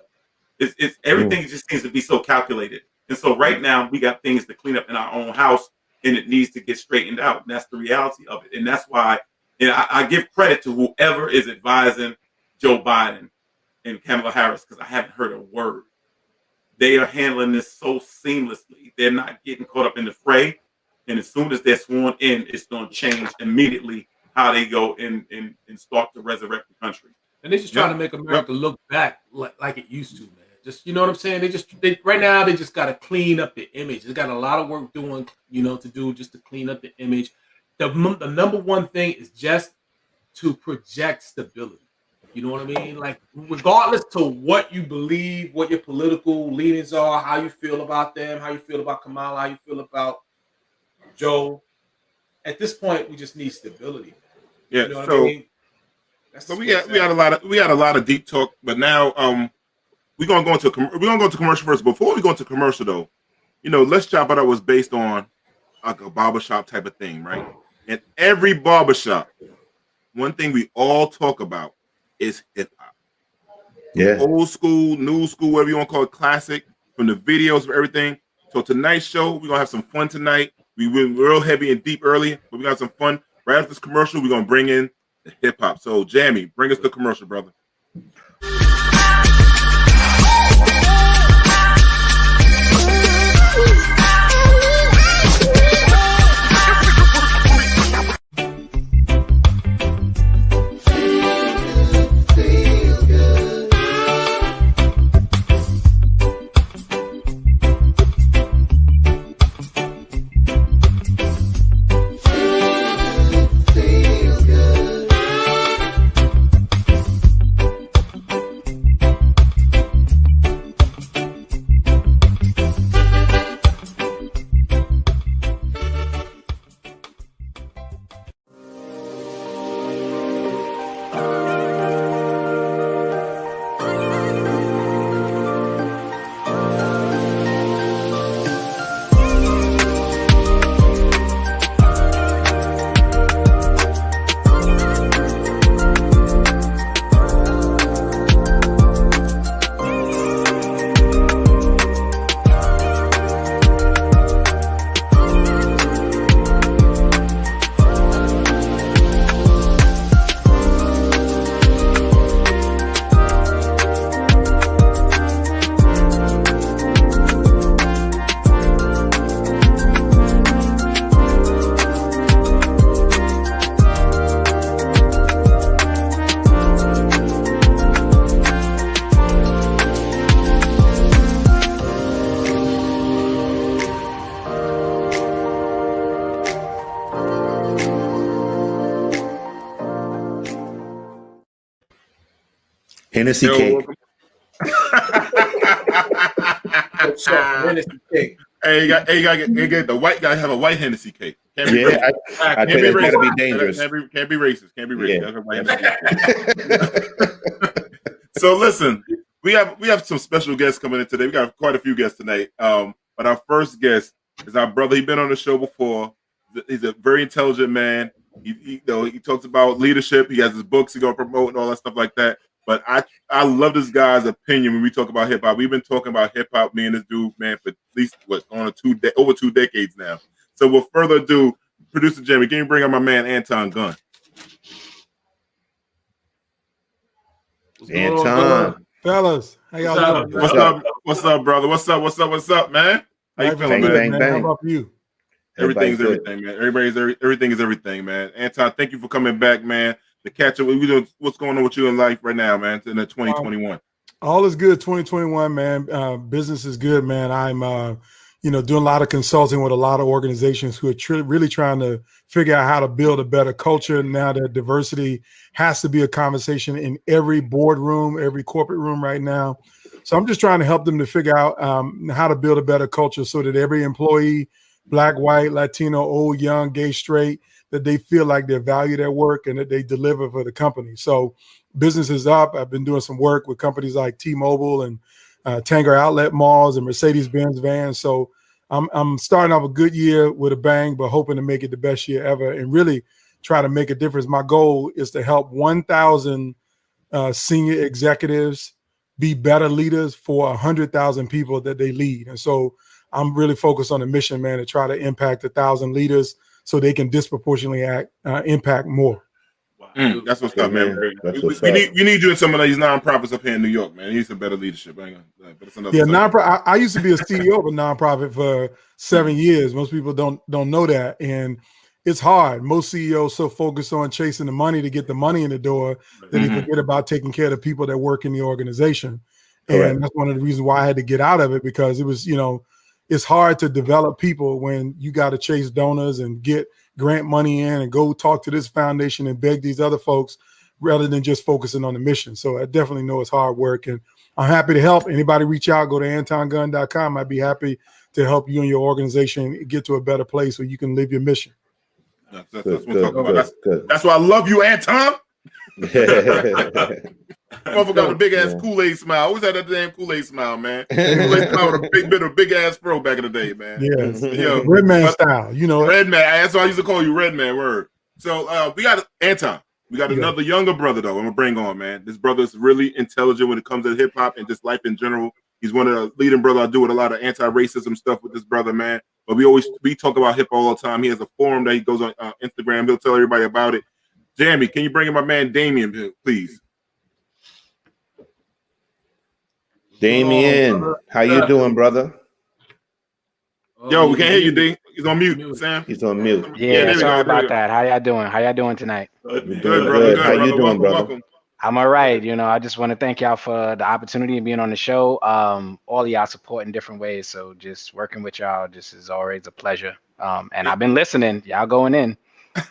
It's everything just seems to be so calculated. And so right now we got things to clean up in our own house, and it needs to get straightened out. And that's the reality of it. And that's why I give credit to whoever is advising Joe Biden and Kamala Harris, because I haven't heard a word. They are handling this so seamlessly. They're not getting caught up in the fray. And as soon as they're sworn in, it's going to change immediately how they go and start to resurrect the country. And they're just trying to make America look back like it used to, man. Just, you know what I'm saying? Right now they just got to clean up the image. They got a lot of work doing, to do just to clean up the image. The number one thing is just to project stability. You know what I mean? Like, regardless to what you believe, what your political leanings are, how you feel about them, how you feel about Kamala, how you feel about Joe. At this point, we just need stability. Yeah. You know what I mean? So we had a lot of deep talk, but now we're gonna go into commercial first. Before we go into commercial, though, Let's Chop It Up was based on like a barbershop type of thing, right? And every barbershop, one thing we all talk about is hip hop. Yeah. Old school, new school, whatever you want to call it, classic, from the videos of everything. So tonight's show, we're gonna have some fun tonight. We went real heavy and deep early, but we got some fun. Right after this commercial, we're gonna bring in the hip hop. So Jamie, bring us the commercial, brother. Hennessy cake. Hennessy cake. Hey, you got the white guy have a white Hennessy cake. Can't be Yeah, racist. I tell you, that's gotta be dangerous. Can't be racist. Can't be racist. Yeah. That's a white Hennessy cake. So listen, we have some special guests coming in today. We got quite a few guests tonight. But our first guest is our brother. He's been on the show before. He's a very intelligent man. He talks about leadership. He has his books he gonna promote and all that stuff like that. But I love this guy's opinion when we talk about hip hop. We've been talking about hip hop, me and this dude, man, for at least over 2 decades now. So with further ado, producer Jamie, can you bring up my man Anton Gunn? Anton, fellas, how y'all doing? What's up, brother? What's up, man? How you feeling, man? How about you? Everything is everything, man. Everything is everything, man. Anton, thank you for coming back, man. To catch up, what's going on with you in life right now, man? In the 2021. All is good. 2021, man. Business is good, man. I'm, doing a lot of consulting with a lot of organizations who are really trying to figure out how to build a better culture. Now that diversity has to be a conversation in every boardroom, every corporate room right now. So I'm just trying to help them to figure out how to build a better culture so that every employee, Black, white, Latino, old, young, gay, straight, that they feel like they're valued at work and that they deliver for the company. So business is up. I've been doing some work with companies like T-Mobile and Tanger Outlet Malls and Mercedes-Benz vans. So I'm starting off a good year with a bang, but hoping to make it the best year ever and really try to make a difference. My goal is to help 1,000 senior executives be better leaders for 100,000 people that they lead. And so I'm really focused on the mission, man, to try to impact 1,000 leaders so they can disproportionately impact more. That's what's up, man. We need you in some of these nonprofits up here in New York, man. You need some better leadership. But it's another nonprofit. I used to be a CEO of a nonprofit for 7 years. Most people don't know that, and it's hard. Most CEOs so focused on chasing the money to get the money in the door that they forget about taking care of the people that work in the organization. Correct. And that's one of the reasons why I had to get out of it, because it was, it's hard to develop people when you got to chase donors and get grant money in and go talk to this foundation and beg these other folks rather than just focusing on the mission. So I definitely know it's hard work, and I'm happy to help. Anybody reach out, go to AntonGunn.com. I'd be happy to help you and your organization get to a better place where you can live your mission. That's what I'm talking about. That's why I love you, Anton. Motherfucker got a big ass Kool-Aid smile. Always had that damn Kool-Aid smile, man. Kool-Aid smile with a big ass fro back in the day, man. Yes. Red man style, Red man. That's why I used to call you Red Man. Word. So we got Anton. We got another younger brother though. I'm gonna bring on, man. This brother's really intelligent when it comes to hip hop and just life in general. He's one of the leading brother. I do with a lot of anti-racism stuff with this brother, man. But we talk about hip hop all the time. He has a forum that he goes on Instagram. He'll tell everybody about it. Jamie, can you bring in my man Damien, please? Damien, how you doing, brother? Yo, we can't hear you, D. He's on mute, Sam. He's on mute. Yeah, sorry about that. How y'all doing? How y'all doing tonight? Good, brother. How you doing, brother? Welcome. I'm all right. I just want to thank y'all for the opportunity of being on the show. All of y'all support in different ways. So just working with y'all just is always a pleasure. And I've been listening. Y'all going in.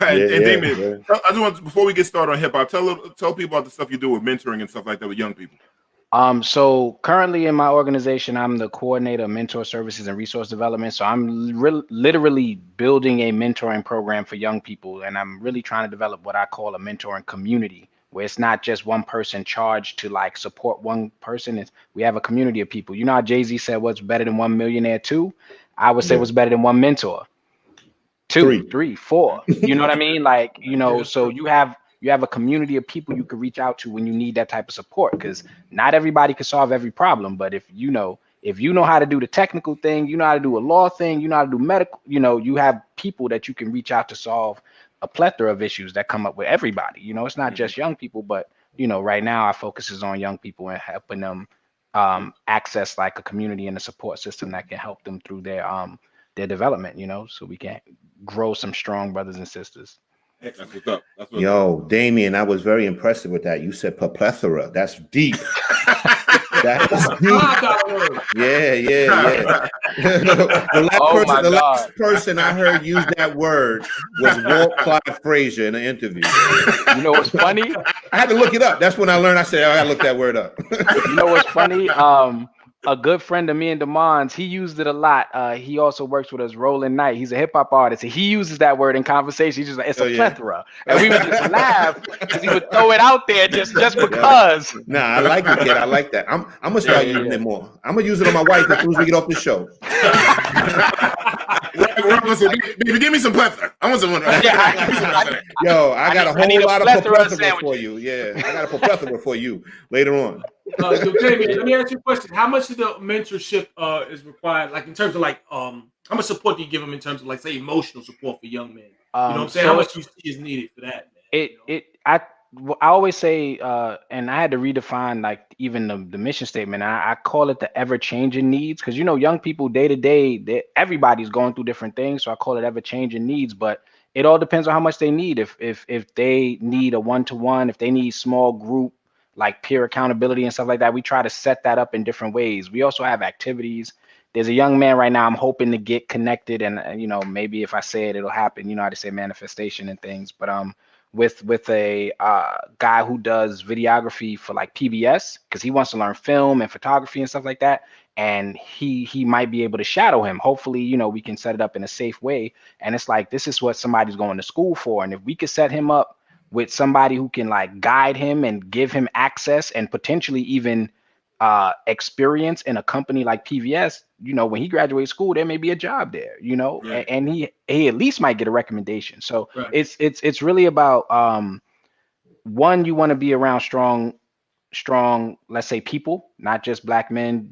Damien, I just want, before we get started on hip hop, tell people about the stuff you do with mentoring and stuff like that with young people. So currently in my organization, I'm the coordinator of mentor services and resource development. So I'm literally building a mentoring program for young people. And I'm really trying to develop what I call a mentoring community, where it's not just one person charged to like support one person. We have a community of people. You know how Jay-Z said, what's better than one millionaire? 2? I would say what's better than one mentor? 2, 3, 4. You know what I mean? Like, so you have a community of people you could reach out to when you need that type of support, because not everybody can solve every problem. But if you know how to do the technical thing, you know how to do a law thing, you know how to do medical, you have people that you can reach out to solve a plethora of issues that come up with everybody. It's not just young people, but right now our focus is on young people and helping them access like a community and a support system that can help them through their development, so we can grow some strong brothers and sisters. That's what's up. Yo, Damien, I was very impressed with that. You said plethora. That's deep. That's deep. Yeah. The last person I heard use that word was Walt Clyde Frazier in an interview. You know what's funny? I had to look it up. That's when I learned. I said, I gotta look that word up. You know what's funny? a good friend of me and Damon's, he used it a lot. He also works with us, Roland Knight. He's a hip hop artist. And he uses that word in conversation. He's just like, it's a plethora. And we would just laugh because he would throw it out there just because. Nah, I like it, kid. I like that. I'm gonna start using it more. I'm gonna use it on my wife as soon as we get off the show. Baby, give me some plethora. I want some. Yo, I got a whole lot of plethora for you. Yeah, I got a plethora for you later on. Jamie, let me ask you a question. How much of the mentorship is required, like in terms of like how much support do you give them in terms of like say emotional support for young men? You know what I'm saying? How much is needed for that? Man? I always say, and I had to redefine like even the mission statement. I call it the ever-changing needs because young people day to day, everybody's going through different things. So I call it ever-changing needs, but it all depends on how much they need. If they need a one-to-one, if they need small group, like peer accountability and stuff like that, we try to set that up in different ways. We also have activities. There's a young man right now I'm hoping to get connected, and maybe if I say it, it'll happen. How to say manifestation and things, but with a guy who does videography for like PBS because he wants to learn film and photography and stuff like that, and he might be able to shadow him. Hopefully, we can set it up in a safe way. And it's like this is what somebody's going to school for, and if we could set him up with somebody who can like guide him and give him access and potentially even experience in a company like PVS, when he graduates school, there may be a job there, right. and he at least might get a recommendation. So right. it's really about one, you want to be around strong, let's say people, not just black men,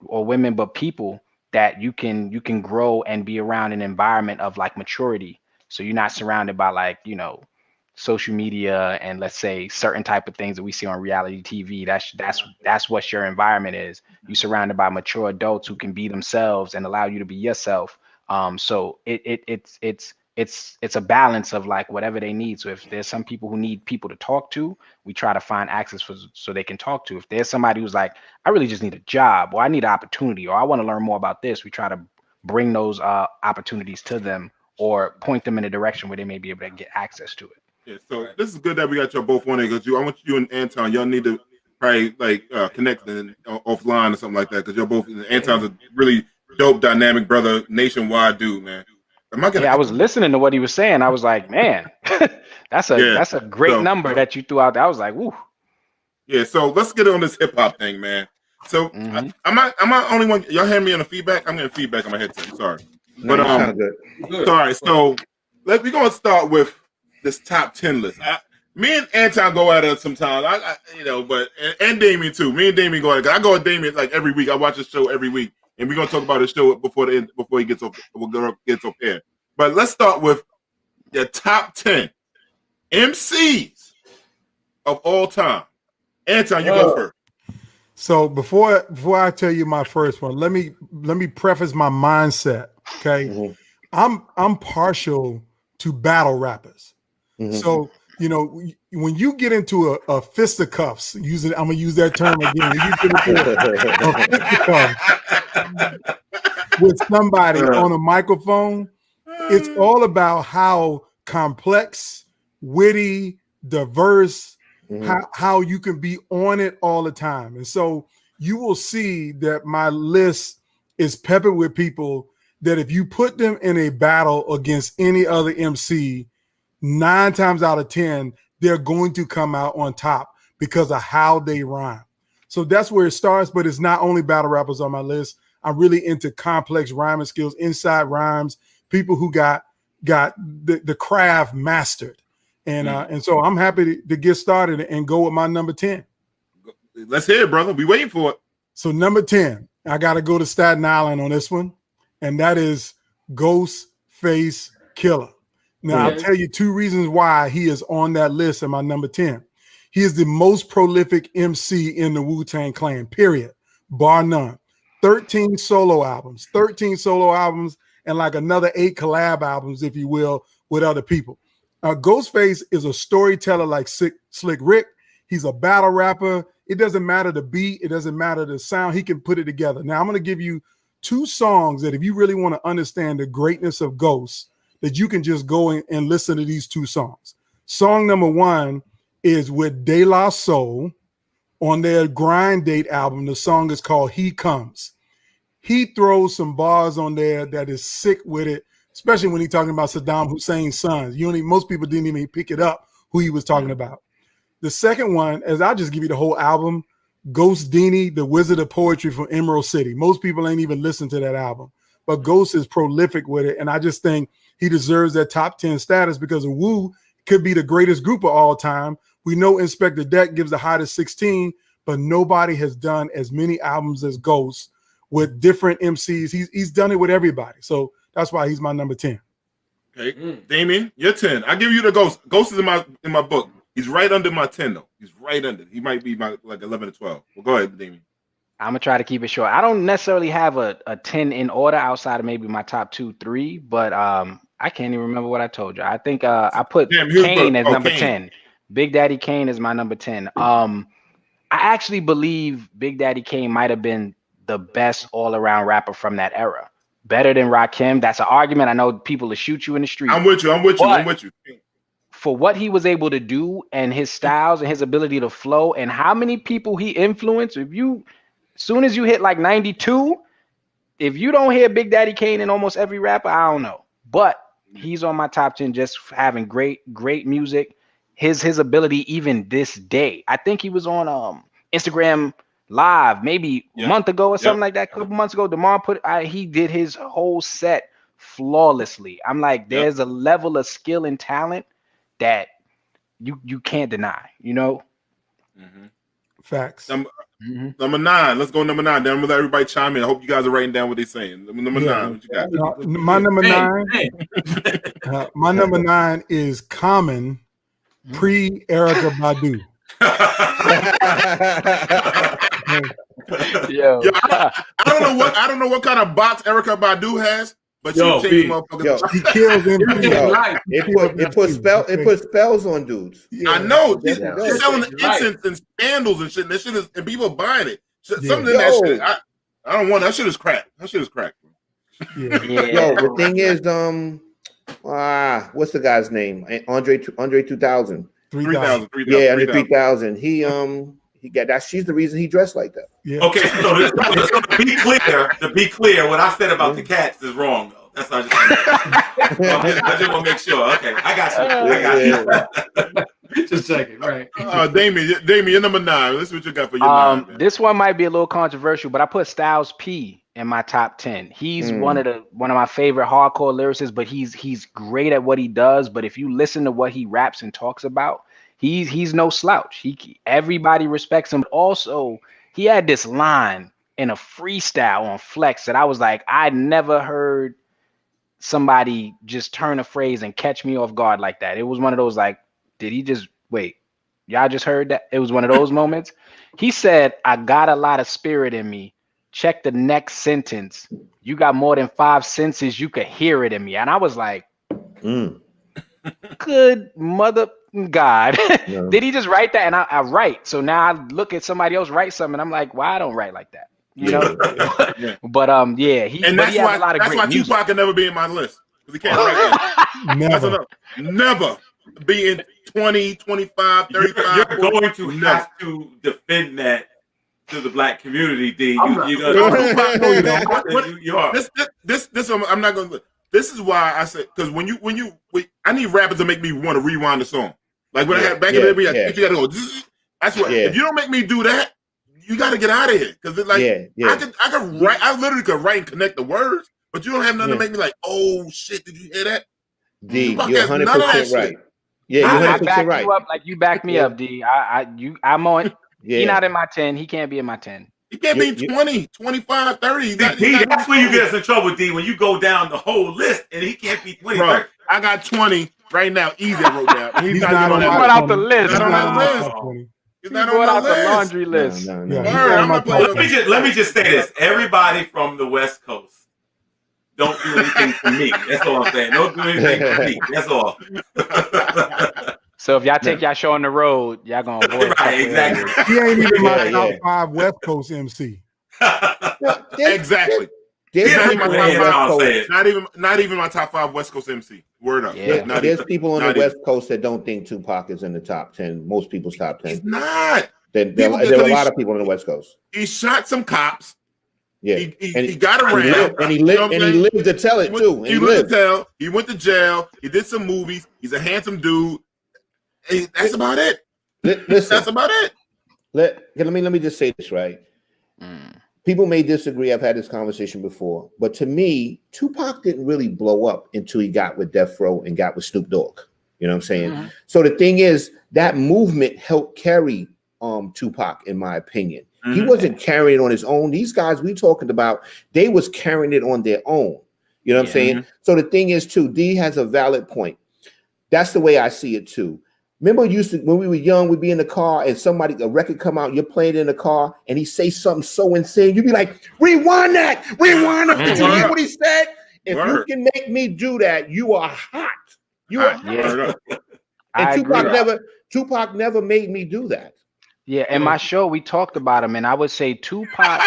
or women, but people that you can grow and be around an environment of like maturity. So you're not surrounded by like, social media and let's say certain type of things that we see on reality TV. That's what your environment is. You're surrounded by mature adults who can be themselves and allow you to be yourself. So it's a balance of like whatever they need. So if there's some people who need people to talk to, we try to find access so they can talk to. If there's somebody who's like, I really just need a job, or I need an opportunity, or I want to learn more about this, we try to bring those opportunities to them or point them in a direction where they may be able to get access to it. Yeah, so this is good that we got y'all both on there because I want you and Anton, y'all need to probably like connect offline or something like that because you're both. Anton's a really dope, dynamic brother, nationwide dude, man. I was listening to what he was saying. I was like, man, that's a great number that you threw out there. I was like, woo. Yeah, so let's get on this hip hop thing, man. So am I only one? Y'all hear me on the feedback? I'm getting feedback on my headset. I'm sorry, but good. Sorry. So we're gonna start with this top 10 list. Me and Anton go at it sometimes. And Damien too. Me and Damien go at it. I go with Damien like every week. I watch the show every week, and we're gonna talk about the show before he gets off air. But let's start with the top 10 MCs of all time. Anton, you go first. So before I tell you my first one, let me preface my mindset. Okay, I'm partial to battle rappers. So, when you get into a fisticuffs, I'm going to use that term again. You get into a fisticuffs with somebody on a microphone, it's all about how complex, witty, diverse, how you can be on it all the time. And so you will see that my list is peppered with people that if you put them in a battle against any other MC, 9 times out of 10, they're going to come out on top because of how they rhyme. So that's where it starts, but it's not only battle rappers on my list. I'm really into complex rhyming skills, inside rhymes, people who got the craft mastered. And so I'm happy to get started and go with my number 10. Let's hear it, brother. We waiting for it. So number 10, I got to go to Staten Island on this one, and that is Ghostface Killah. Now, I'll tell you 2 reasons why he is on that list at my number 10. He is the most prolific MC in the Wu-Tang Clan, period, bar none. 13 solo albums, and like another 8 collab albums, if you will, with other people. Ghostface is a storyteller like Slick Rick. He's a battle rapper. It doesn't matter the beat. It doesn't matter the sound. He can put it together. Now, I'm going to give you 2 songs that if you really want to understand the greatness of Ghost, that you can just go and listen to these 2 songs. Song number 1 is with De La Soul On their Grind Date album, the song is called He Comes. He throws some bars on there that is sick with it, especially when he's talking about Saddam Hussein's sons. Most people didn't even pick it up who he was talking about. The second one, as I'll just give you the whole album, Ghost Dini, the Wizard of Poetry from Emerald City. Most people ain't even listened to that album, but Ghost is prolific with it, and I just think he deserves that top 10 status because of Wu could be the greatest group of all time. We know Inspector Deck gives the hottest 16, but nobody has done as many albums as Ghost with different MCs. He's done it with everybody, so that's why he's my number 10. Okay, Damien, you're 10. I give you the Ghost. Ghost is in my book. He's right under my 10 though. He's right under. He might be my like 11 or 12. Well, go ahead, Damien. I'm gonna try to keep it short. I don't necessarily have a 10 in order outside of maybe my top 2, 3, but I can't even remember what I told you. I think I put Kane as number 10. Big Daddy Kane is my number 10. I actually believe Big Daddy Kane might have been the best all-around rapper from that era. Better than Rakim. That's an argument. I know people will shoot you in the street. I'm with you. I'm with you. For what he was able to do and his styles and his ability to flow and how many people he influenced, as soon as you hit like 92, if you don't hear Big Daddy Kane in almost every rapper, I don't know. But he's on my top 10 just having great music. His ability even this day. I think he was on Instagram Live maybe a month ago or something like that, a couple months ago. DeMar he did his whole set flawlessly. I'm like, there's a level of skill and talent that you can't deny, Facts. Number 9. Let's go number 9. Then I'm gonna let everybody chime in. I hope you guys are writing down what they're saying. Number 9. What you got? My number 9. My number 9 is Common pre-Erykah Badu. Yo, I don't know what kind of box Erykah Badu has. But she kills him. It put spells on dudes. I know. She's selling incense and candles and shit. And that shit is, and people are buying it. Something in that shit. I don't want that shit is crack. That shit is crack. Yo, the thing is, what's the guy's name? Andre 2000. 3000. Yeah, Andre 3000. He got that. She's the reason he dressed like that. Yeah. Okay, so to be clear, what I said about the cats is wrong though. That's not I just want to make sure. Okay, I got you. Just checking, right? Damien, you're number 9. Let's see what you got for your 9. Man. This one might be a little controversial, but I put Styles P in my top 10. He's one of my favorite hardcore lyricists, but he's great at what he does. But if you listen to what he raps and talks about, he's no slouch. Everybody respects him. Also, he had this line in a freestyle on Flex that I was like, I never heard somebody just turn a phrase and catch me off guard like that. It was one of those like, did he just wait? Y'all just heard that? It was one of those moments. He said, I got a lot of spirit in me. Check the next sentence. You got more than 5 senses. You could hear it in me. And I was like, good mother God. Yeah. Did he just write that? And I write. So now I look at somebody else write something. And I'm like, why I don't write like that? Yeah. But that's why Tupac can never be in my list. Because he can't write. Never be in 20, 25, 35. You're going to have to defend that to the black community, D. I'm not going to. This is why I said, because I need rappers to make me want to rewind the song. Like when I had back in the day, you got to go. That's what. If you don't make me do that, you got to get out of here. Because it's like I could write. I literally could write and connect the words, but you don't have nothing to make me like, oh shit, did you hear that? D, you're 100% right. Yeah, you're 100% right. You up like you back me up, D. I'm on. He's not in my 10. He can't be in my 10. He can't be 20, 25, 30. D, that's where you get us in trouble, D, when you go down the whole list and he can't be 20. Bro, I got 20 right now. Easy wrote down. He's not on that list. Out the list. He's not on that list. He's not on the laundry list. Let me just say this. Everybody from the West Coast, don't do anything for me. That's all I'm saying. Don't do anything for me. That's all. So if y'all take y'all show on the road, y'all gonna avoid right, exactly. He ain't even my top 5 West Coast MC. Exactly. Not even my top 5 West Coast MC. Word up. Yeah. There's people on the West Coast that don't think Tupac is in the top 10. Most people's top 10. He's not. There were a lot of people on the West Coast. He shot some cops. Yeah, he got around, and he lived to tell it too. He lived to tell. He went to jail. He did some movies. He's a handsome dude. That's about it. Listen, that's about it. Let me just say this, right? People may disagree. I've had this conversation before, but to me, Tupac didn't really blow up until he got with Death Row and got with Snoop Dogg. You know what I'm saying? So the thing is, that movement helped carry Tupac, in my opinion. He wasn't carrying it on his own. These guys we talking about, they was carrying it on their own. You know what I'm saying? So the thing is, too, D has a valid point. That's the way I see it too. Remember, when we were young, we'd be in the car and a record come out, you're playing in the car, and he say something so insane, you'd be like, rewind that. Did you hear what he said? If you can make me do that, you are hot. You are hot. And Tupac never made me do that. Yeah, in my show, we talked about him, and I would say Tupac,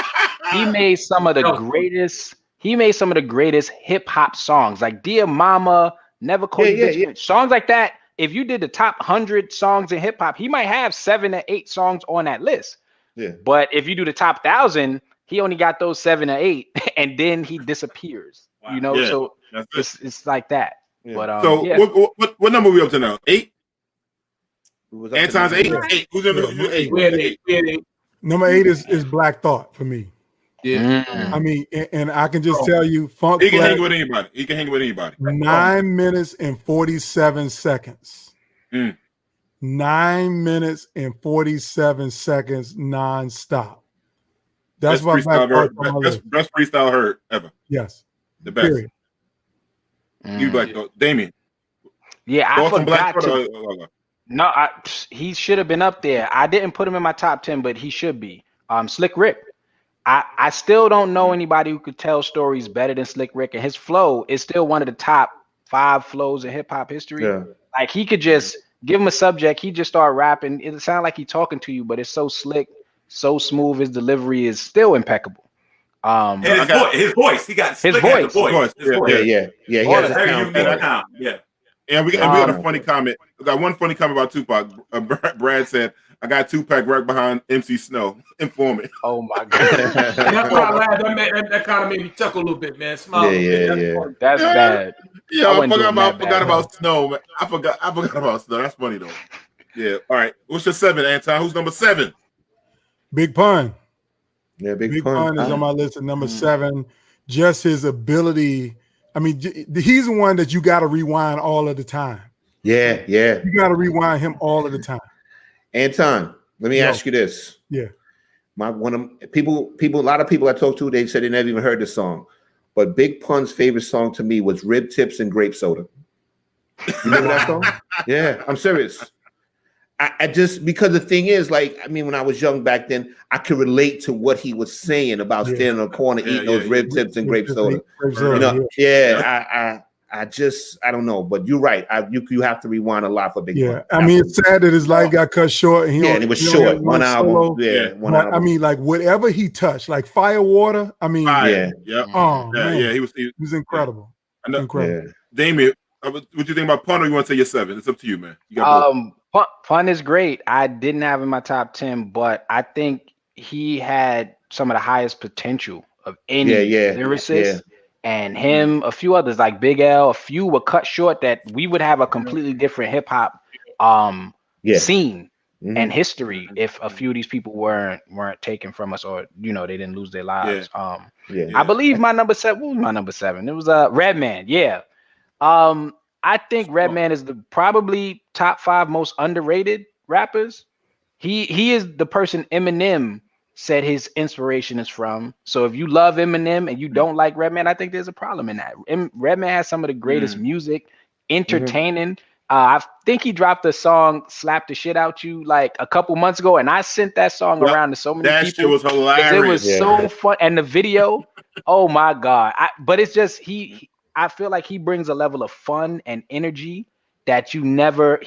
he made some of the greatest hip hop songs, like Dear Mama, Never Call You Bitch, songs like that. If you did the top 100 songs in hip hop, he might have 7 or 8 songs on that list. Yeah. But if you do the top 1,000, he only got those 7 or 8, and then he disappears. Wow. You know, so it's like that. Yeah. But what number are we up to now? 8? Anton's 8. Who's in 8? Number 8 is Black Thought for me. Yeah. I mean, and I can just tell you, Funk he can hang with anybody. 9 minutes and 47 seconds. 9 minutes and 47 seconds nonstop. That's why best freestyle heard ever. Yes. The best. Period. You like Damien. Yeah, I forgot to. No, he should have been up there. I didn't put him in my top 10, but he should be. Slick Rick. I still don't know anybody who could tell stories better than Slick Rick, and his flow is still one of the top 5 flows in hip hop history. Yeah. Like, he could just give him a subject, he just start rapping. It sounds like he's talking to you, but it's so slick, so smooth. His delivery is still impeccable. And his voice, he got his voice. Yeah. He has a sound. Yeah. And we got a funny comment. We got one funny comment about Tupac. Brad said, I got Tupac right behind MC Snow. Informant. Oh my God. That's why I laughed. That kind of made me chuckle a little bit, man. Smile. That's bad. Yeah, I forgot about Snow, man. I forgot about Snow. That's funny though. Yeah. All right. What's your 7, Anton? Who's number 7? Big Pun. Yeah, Big Pun is on my list at number 7. Just his ability. I mean, he's the one that you got to rewind all of the time. Yeah. You got to rewind him all of the time. Anton, let me ask you this. Yeah. A lot of people I talked to, they said they never even heard the song. But Big Pun's favorite song to me was Rib Tips and Grape Soda. You remember that song? Yeah, I'm serious. I just, because the thing is, like, I mean, when I was young back then, I could relate to what he was saying about standing on the corner eating those rib tips and grape soda. You know, I don't know, but you're right. You have to rewind a lot for Big Pun. I mean, it's sad that his life got cut short. And it was short. One album. One album. I mean, like, whatever he touched, like Fire Water. I mean, man, he was incredible. Incredible. Damien, what you think about Pun, or you want to say your 7? It's up to you, man. You got Pun is great. I didn't have him in my top 10, but I think he had some of the highest potential of any lyricist. And him, a few others like Big L, a few were cut short that we would have a completely different hip hop scene and history if a few of these people weren't taken from us, or they didn't lose their lives. I believe my number 7. What was my number 7? It was Redman. Yeah. I think Redman is the probably top 5 most underrated rappers. He is the person Eminem said his inspiration is from. So if you love Eminem and you don't like Redman, I think there's a problem in that. Redman has some of the greatest music, entertaining. I think he dropped a song "Slap the Shit Out You" like a couple months ago, and I sent that song around to so many people. That shit was hilarious. It was so fun, and the video, oh my God! But it's just I feel like he brings a level of fun and energy that he never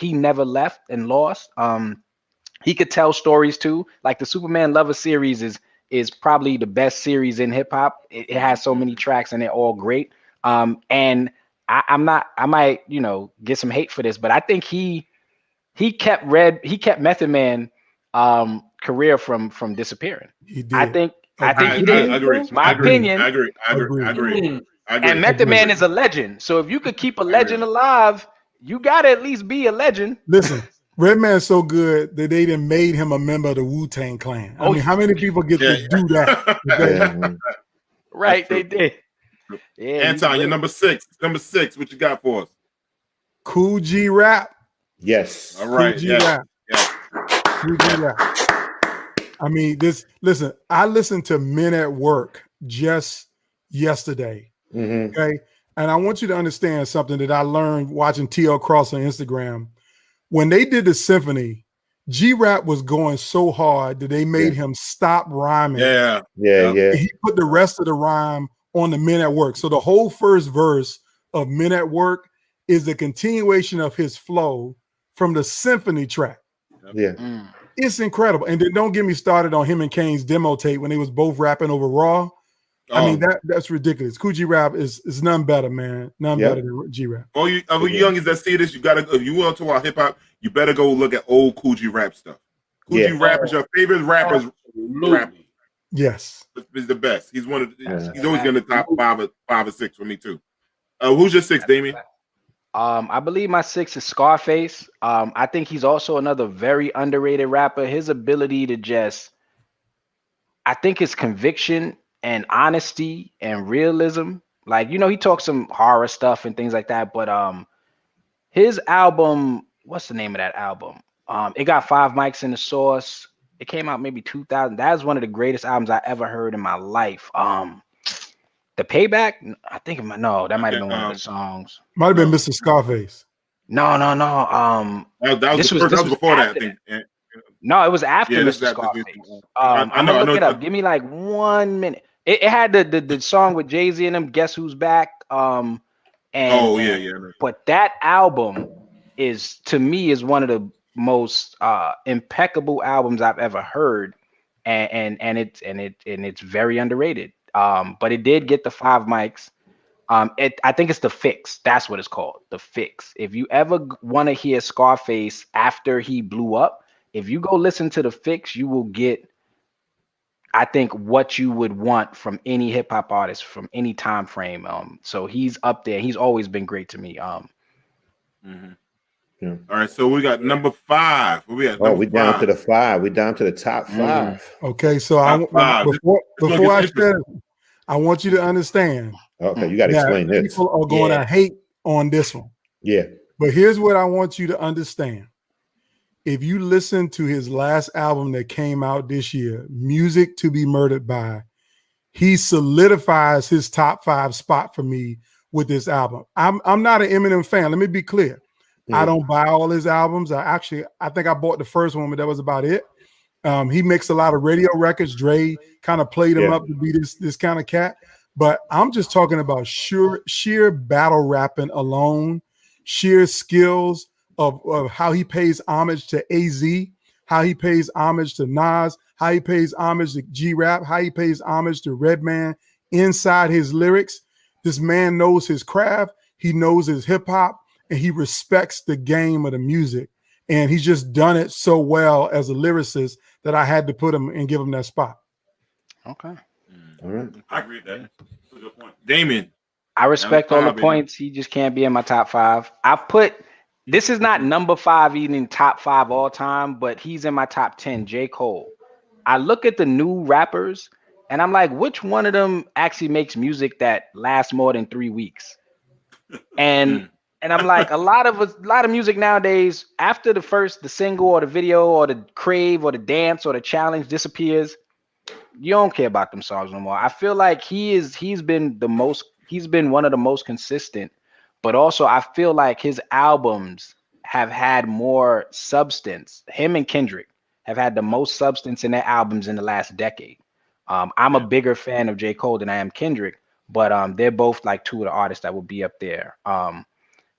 left and lost. He could tell stories too. Like the Superman Lover series is probably the best series in hip hop. It has so many tracks and they're all great. And I might get some hate for this, but I think he kept Method Man career from disappearing. He did. I think he I did. agree. It's my I agree. opinion. I agree. And Method Man is a legend. So if you could keep a legend alive, you gotta at least be a legend. Listen, Redman's so good that they done made him a member of the Wu-Tang Clan. I mean, how many people get to do that? Yeah. Right, they did. Yeah, Anton, you're number 6. Number 6, what you got for us? Cool G Rap. Yes. All right. Cool G Rap. Cool G Rap. I mean, listen, I listened to Men at Work just yesterday. Okay. And I want you to understand something that I learned watching TL Cross on Instagram. When they did the symphony, G-Rap was going so hard that they made him stop rhyming. Yeah. He put the rest of the rhyme on the Men at Work. So the whole first verse of Men at Work is the continuation of his flow from the symphony track. Yeah. It's incredible. And then don't get me started on him and Kane's demo tape when they was both rapping over Raw. I mean, that's ridiculous. Cool G-Rap is none better, man. None better than G-Rap. All you youngins that see this, you gotta, if you want to talk about hip hop, you better go look at old Cool G-Rap stuff. Cool G-Rap is your favorite rapper's rap. Yes. Is the best. He's one of he's always in the top 5 or 6 for me too. Who's your 6, Damien? I believe my 6 is Scarface. I think he's also another very underrated rapper. His ability to I think his conviction and honesty and realism. Like, he talks some horror stuff and things like that, but his album, what's the name of that album? It got 5 mics in the source. It came out maybe 2000. That is one of the greatest albums I ever heard in my life. The Payback, I think that might have been one of the songs. Might have been Mr. Scarface. No. This was before that, I think. No, it was after Mr. Scarface. I'm gonna look it up. Give me like 1 minute. It had the song with Jay-Z and them, Guess Who's Back? But that album to me is one of the most impeccable albums I've ever heard, and it's very underrated. But it did get the 5 mics. I think it's The Fix. That's what it's called, The Fix. If you ever want to hear Scarface after he blew up, if you go listen to The Fix, you will get, I think, what you would want from any hip hop artist from any time frame. So he's up there. He's always been great to me. All right, so we got number 5. Where we at? Oh, we down to the 5. We down to the top 5. Okay, so before I share, I want you to understand. Okay, you got to explain this. People are going to hate on this one. Yeah. But here's what I want you to understand. If you listen to his last album that came out this year, Music to Be Murdered By, he solidifies his top 5 spot for me with this album. I'm not an Eminem fan. Let me be clear. I don't buy all his albums. I think I bought the first one, but that was about it. He makes a lot of radio records. Dre kind of played him up to be this kind of cat. But I'm just talking about sheer battle rapping alone, sheer skills of how he pays homage to AZ, how he pays homage to Nas, how he pays homage to G-Rap, how he pays homage to Redman inside his lyrics. This man knows his craft. He knows his hip hop, and he respects the game of the music. And he's just done it so well as a lyricist that I had to put him and give him that spot. Okay. All right. I agree with that. That's a good point. Damien. I respect all the points. He just can't be in my top 5. This is not number 5 even in top 5 all time, but he's in my top 10, J. Cole. I look at the new rappers and I'm like, which one of them actually makes music that lasts more than 3 weeks? And I'm like, a lot of music nowadays, after the single or the video or the crave or the dance or the challenge disappears, you don't care about them songs no more. I feel like he's been one of the most consistent, but also I feel like his albums have had more substance. Him and Kendrick have had the most substance in their albums in the last decade. I'm a bigger fan of J. Cole than I am Kendrick, but they're both like 2 of the artists that would be up there. So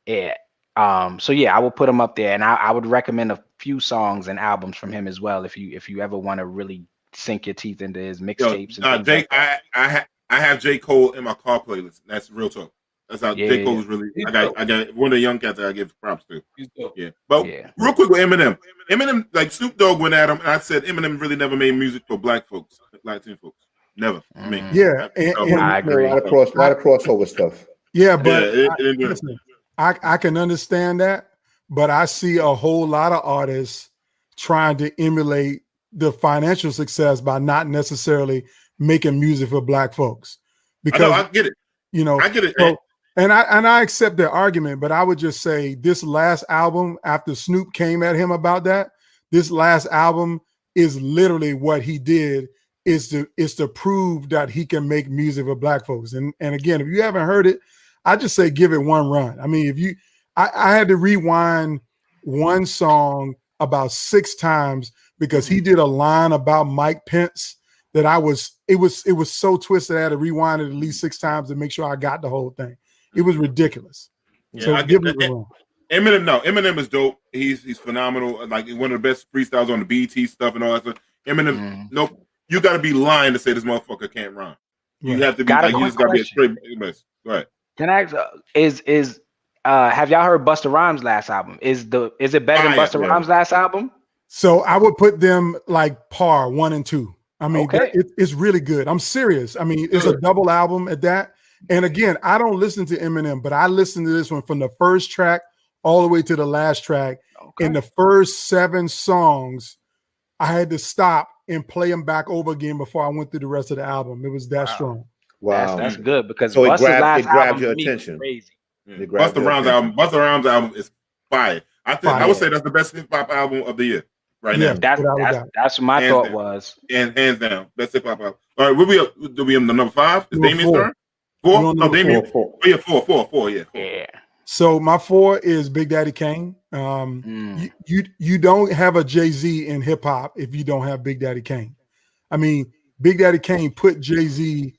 yeah, I will put them up there, and I would recommend a few songs and albums from him as well if you ever want to really sink your teeth into his mixtapes. I have J. Cole in my car playlist. That's real talk. That's how Yeah, J. Cole is really. He's I dope. got one of the young cats that I give props to. He's dope. Yeah, but Yeah. real quick with Eminem. Eminem, like Snoop Dogg went at him, and I said Eminem really never made music for black folks, Latin folks. Never. I mean, Yeah, and I agree. A lot of crossover stuff. yeah, but yeah, listen, I can understand that, but I see a whole lot of artists trying to emulate the financial success by not necessarily making music for black folks. Because I get it. You know, I get it. So, and I accept their argument, but I would just say this last album, after Snoop came at him about that, this last album is literally what he did is to prove that he can make music for black folks. And again, if you haven't heard it, I just say give it one run. I mean, I had to rewind one song about 6 times because he did a line about Mike Pence that it was so twisted. I had to rewind it at least 6 times to make sure I got the whole thing. It was ridiculous. Yeah, so give it a run. Eminem is dope. He's phenomenal. Like one of the best freestyles on the BET stuff and all that stuff. Eminem, nope. You got to be lying to say this motherfucker can't rhyme. You have to be like, you just got to be a straight mess. Go ahead. Can I ask, have y'all heard Busta Rhymes' last album? Is it better than Busta Rhymes' last album? So I would put them like par 1 and 2. I mean, it's really good. I'm serious. I mean, it's a double album at that. And again, I don't listen to Eminem, but I listened to this one from the first track all the way to the last track. In the first 7 songs, I had to stop and play them back over again before I went through the rest of the album. It was that strong. Wow, that's good because so Busta's last grabbed album your to me was attention. crazy. Busta Rhymes album is fire. I would say that's the best hip hop album of the year right now. That's what my thought was. And hands down, best hip hop album. All right, do we on the number 5? Is Damien's turn? 4? No, Damien. 4. Oh, yeah, 4. Yeah. So my 4 is Big Daddy Kane. You don't have a Jay-Z in hip hop if you don't have Big Daddy Kane. I mean, Big Daddy Kane put Jay-Z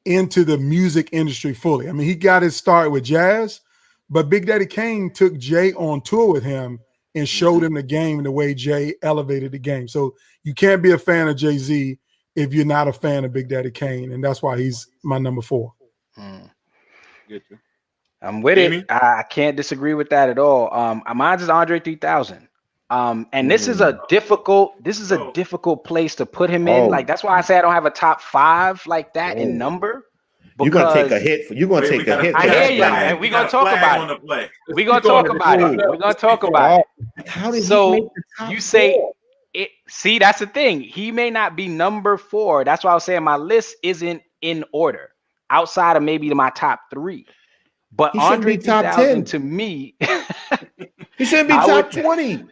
into the music industry fully. I mean, he got his start with jazz, but Big Daddy Kane took Jay on tour with him and showed him the game the way Jay elevated the game. So you can't be a fan of Jay-Z if you're not a fan of Big Daddy Kane, and that's why he's my number 4. Get you. I'm with it. I can't disagree with that at all. Mine is Andre 3000. And this is a difficult place to put him in. Like that's why I say I don't have a top 5 like that in number. You're gonna take a hit. You're gonna take a hit. I hear you, and we're gonna talk about it. We're gonna talk about it. We're gonna talk about it. How did so he make the top you say 4? it? See, that's the thing. He may not be number 4. That's why I was saying my list isn't in order outside of maybe my top 3. But He Andre shouldn't be top 3000 10. to me, He shouldn't be top 20.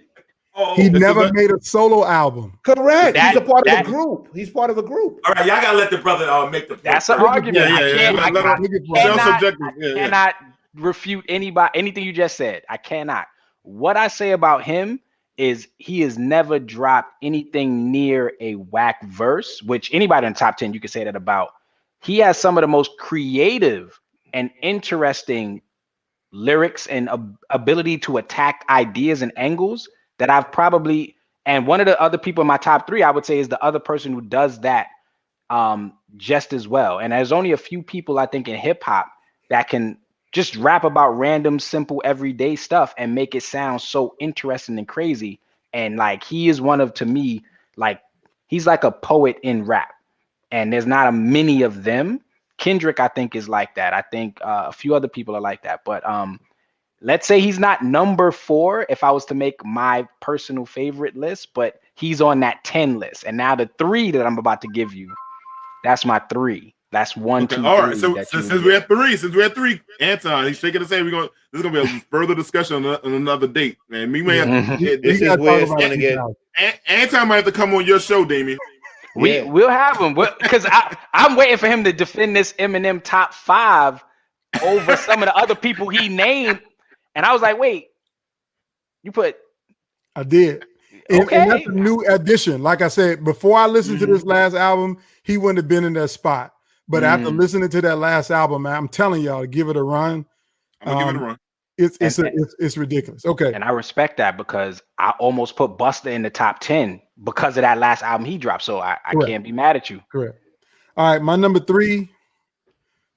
He never made a solo album. Correct. He's a part of a group. He's part of a group. All right, y'all gotta let the brother make the. That's an argument. I cannot refute anything you just said. I cannot. What I say about him is he has never dropped anything near a whack verse, which anybody in the top 10 you can say that about. He has some of the most creative and interesting lyrics and ability to attack ideas and angles that I've probably, and one of the other people in my top 3, I would say is the other person who does that just as well. And there's only a few people I think in hip hop that can just rap about random, simple, everyday stuff and make it sound so interesting and crazy. And like, he is one of, to me, like, he's like a poet in rap, and there's not a many of them. Kendrick, I think, is like that. I think a few other people are like that. But let's say he's not number 4 if I was to make my personal favorite list, but he's on that 10 list. And now the 3 that I'm about to give you, that's my 3. That's 1, 2, 3. All right. So since we're at 3, Anton, he's shaking his head. This is gonna be a further discussion on another date, man. We may have this is where it's gonna get. Anton might have to come on your show, Damien. We'll have him because I'm waiting for him to defend this Eminem top 5 over some of the other people he named, and I was like, wait, you put? I did. And that's a new addition. Like I said, before I listened to this last album, he wouldn't have been in that spot. But after listening to that last album, man, I'm telling y'all to give it a run. I'm gonna give it a run. It's ridiculous. Okay. And I respect that because I almost put Busta in the top 10 because of that last album he dropped. So I can't be mad at you. Correct. All right. My number 3,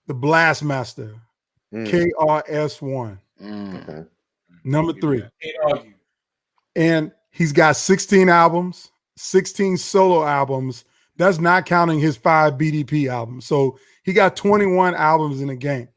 the Blast Master, KRS-One. Okay. Number 3. Can't argue. And he's got 16 albums, 16 solo albums. That's not counting his 5 BDP albums. So he got 21 albums in the game.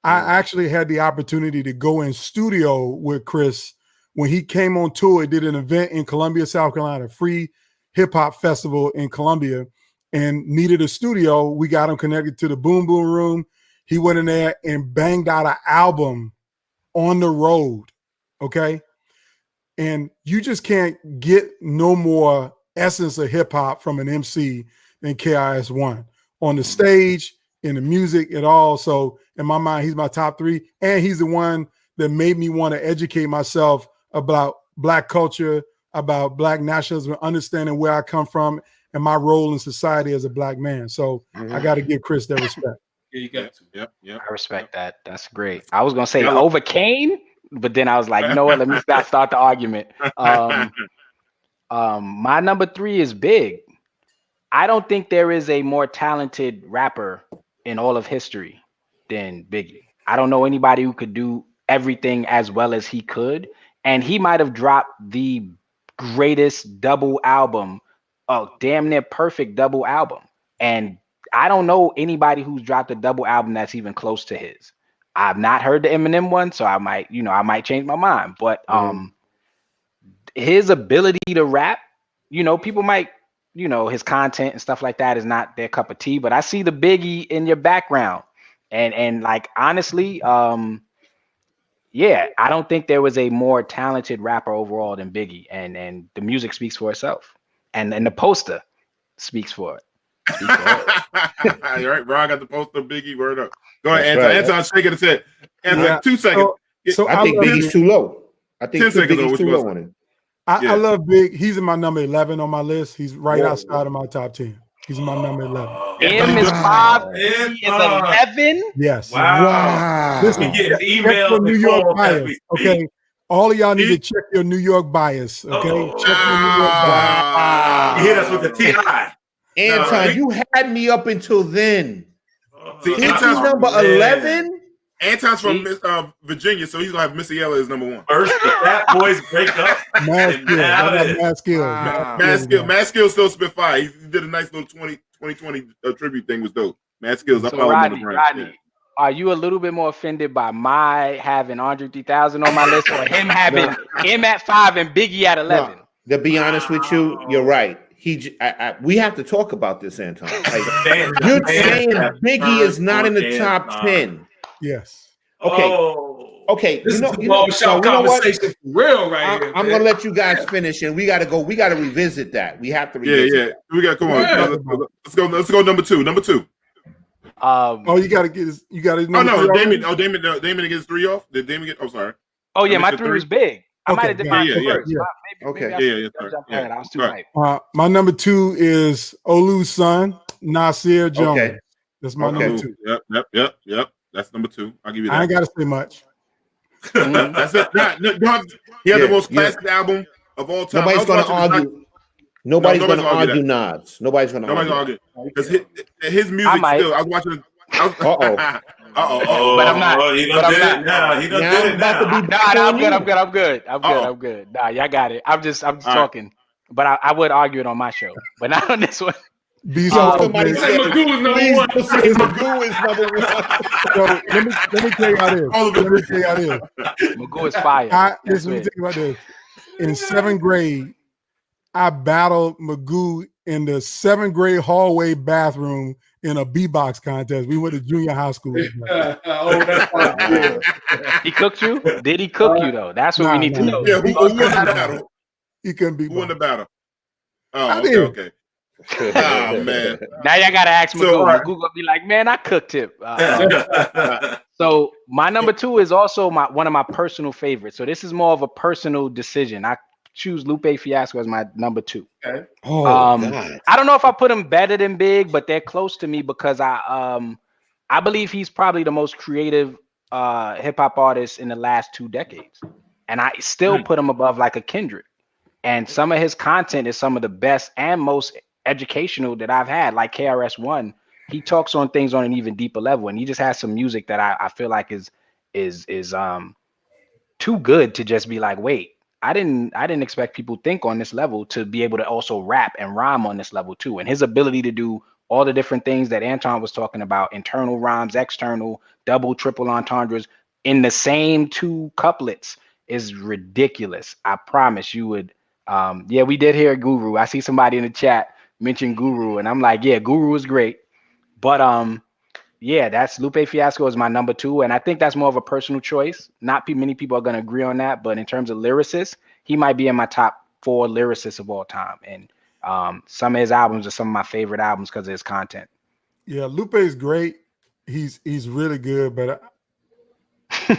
I actually had the opportunity to go in studio with Chris when he came on tour. He did an event in Columbia, South Carolina, free hip hop festival in Columbia, and needed a studio. We got him connected to the Boom Boom Room. He went in there and banged out an album on the road. Okay. And you just can't get no more essence of hip hop from an MC than KRS-One on the stage, in the music, at all. So in my mind, he's my top 3. And he's the one that made me want to educate myself about Black culture, about Black nationalism, understanding where I come from and my role in society as a Black man. So I got to give Chris that respect. Yeah, you got to. Yep. I respect that. That's great. I was gonna say over Kane, but then I was like, you know what? Let me not start the argument. My number 3 is Big. I don't think there is a more talented rapper in all of history than Biggie. I don't know anybody who could do everything as well as he could. And he might have dropped the greatest double album, a damn near perfect double album. And I don't know anybody who's dropped a double album that's even close to his. I've not heard the Eminem one, so I might change my mind. But his ability to rap, people might, his content and stuff like that is not their cup of tea. But I see the Biggie in your background, and like honestly, I don't think there was a more talented rapper overall than Biggie, and the music speaks for itself, and the poster speaks for it. All right, Ron got the poster of Biggie. Word up. Go ahead, Anton. Right. Anton shaking his head. Anton, 2 seconds. So I think Biggie's too low. I think 10 seconds Biggie's too low on it. I love Big. He's in my number 11 on my list. He's right outside of my top 10. He's in my number 11. M is 5. E is 11. Yes. Wow. Listen, email New York bias. Okay. All of y'all need to check your New York bias. Okay. Check your New York bias. You hit us with the T.I. Anton, you had me up until then. See, Anton's number 11. Anton's from Virginia, so he's gonna have Missy Ella as number 1. First, the Fat Boys break up. Mad Skills still spit fire. He did a nice little 2020 tribute thing. Was dope. Mad Skills. So Rodney, are you a little bit more offended by my having Andre 3000 on my list, or him having him at 5 and Biggie at 11? No, to be honest with you, you're right. We have to talk about this, Anton. Like, you're saying Biggie is not in the top 10. Yes. Okay. This is a barbershop conversation for real, right here. I'm gonna let you guys finish, and we gotta go. We gotta revisit that. We have to revisit. Yeah. We got. Come on. Yeah. Let's go. Number two. You gotta get his. You gotta. Oh no, Damien. Damien gets 3 off. Did Damien get? Oh, sorry. Oh yeah, my 3 was Big. I might have did mine first. Okay. I was too hype. My number 2 is Olu's son, Nasir Jones. Okay. That's my number 2. Yep. That's number 2. I'll give you that. I ain't gotta say much. That's it. He had the most classic album of all time. Nobody's gonna argue. Nobody's gonna argue Nas. Nobody's gonna argue. Because his music still. I was watching. But I'm not. He done did it now. He done did it now. I'm good. Nah, y'all got it. I'm just talking. But I would argue it on my show, but not on this one. Somebody say Magoo is number 1. Magoo is number 1. So let me tell you how it is. Magoo is fire. Let me tell you about this. In 7th grade, I battled Magoo in the 7th grade hallway bathroom in a beatbox contest. We went to junior high school. He cooked you? Did he cook you though? That's what we need to know. Yeah, who won the battle? He couldn't be. Who won the battle? Oh, okay. Oh man! Now y'all gotta ask Magoo. Magoo gonna be like, man, I cooked him. So my number 2 is also one of my personal favorites. So this is more of a personal decision. I choose Lupe Fiasco as my number 2. Okay. God. I don't know if I put him better than Big, but they're close to me because I believe he's probably the most creative hip hop artist in the last 2 decades, and I still put him above like a Kendrick. And some of his content is some of the best and most educational that I've had. Like KRS-One he talks on things on an even deeper level, and he just has some music that I feel like is too good to just be like, wait, I didn't expect people to think on this level to be able to also rap and rhyme on this level too. And his ability to do all the different things that Anton was talking about, internal rhymes, external, double, triple entendres in the same 2 couplets is ridiculous. I promise you would. Yeah, we did hear Guru. I see somebody in the chat mention Guru, and I'm like, yeah, Guru is great. But yeah, that's Lupe Fiasco is my number 2, and I think that's more of a personal choice. Not many people are going to agree on that, but in terms of lyricists, he might be in my top 4 lyricists of all time. And some of his albums are some of my favorite albums because of his content. Yeah, Lupe is great. He's really good, but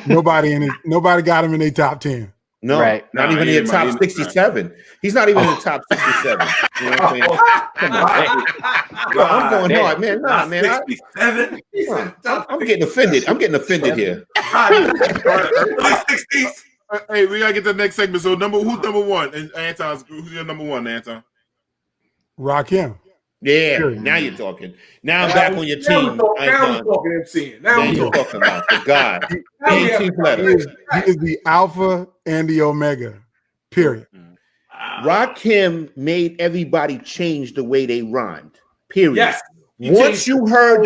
nobody got him in their top 10. No, right. Not even in the top 67. He's not even in the top 67. You know what I'm saying? Come on. Yo, I'm going hard, man. Nah, man. 67? I'm getting offended. I'm getting offended here. Hey, we gotta get to the next segment. So who's number 1? And Anton's who's your number 1, Anton? Rakim. Yeah, now you're talking. Now I'm back on your team. Now we're talking MC. Now you're talking about the God. He is the alpha and the omega. Period. Rakim made everybody change the way they rhymed. Period. Yes. Once you heard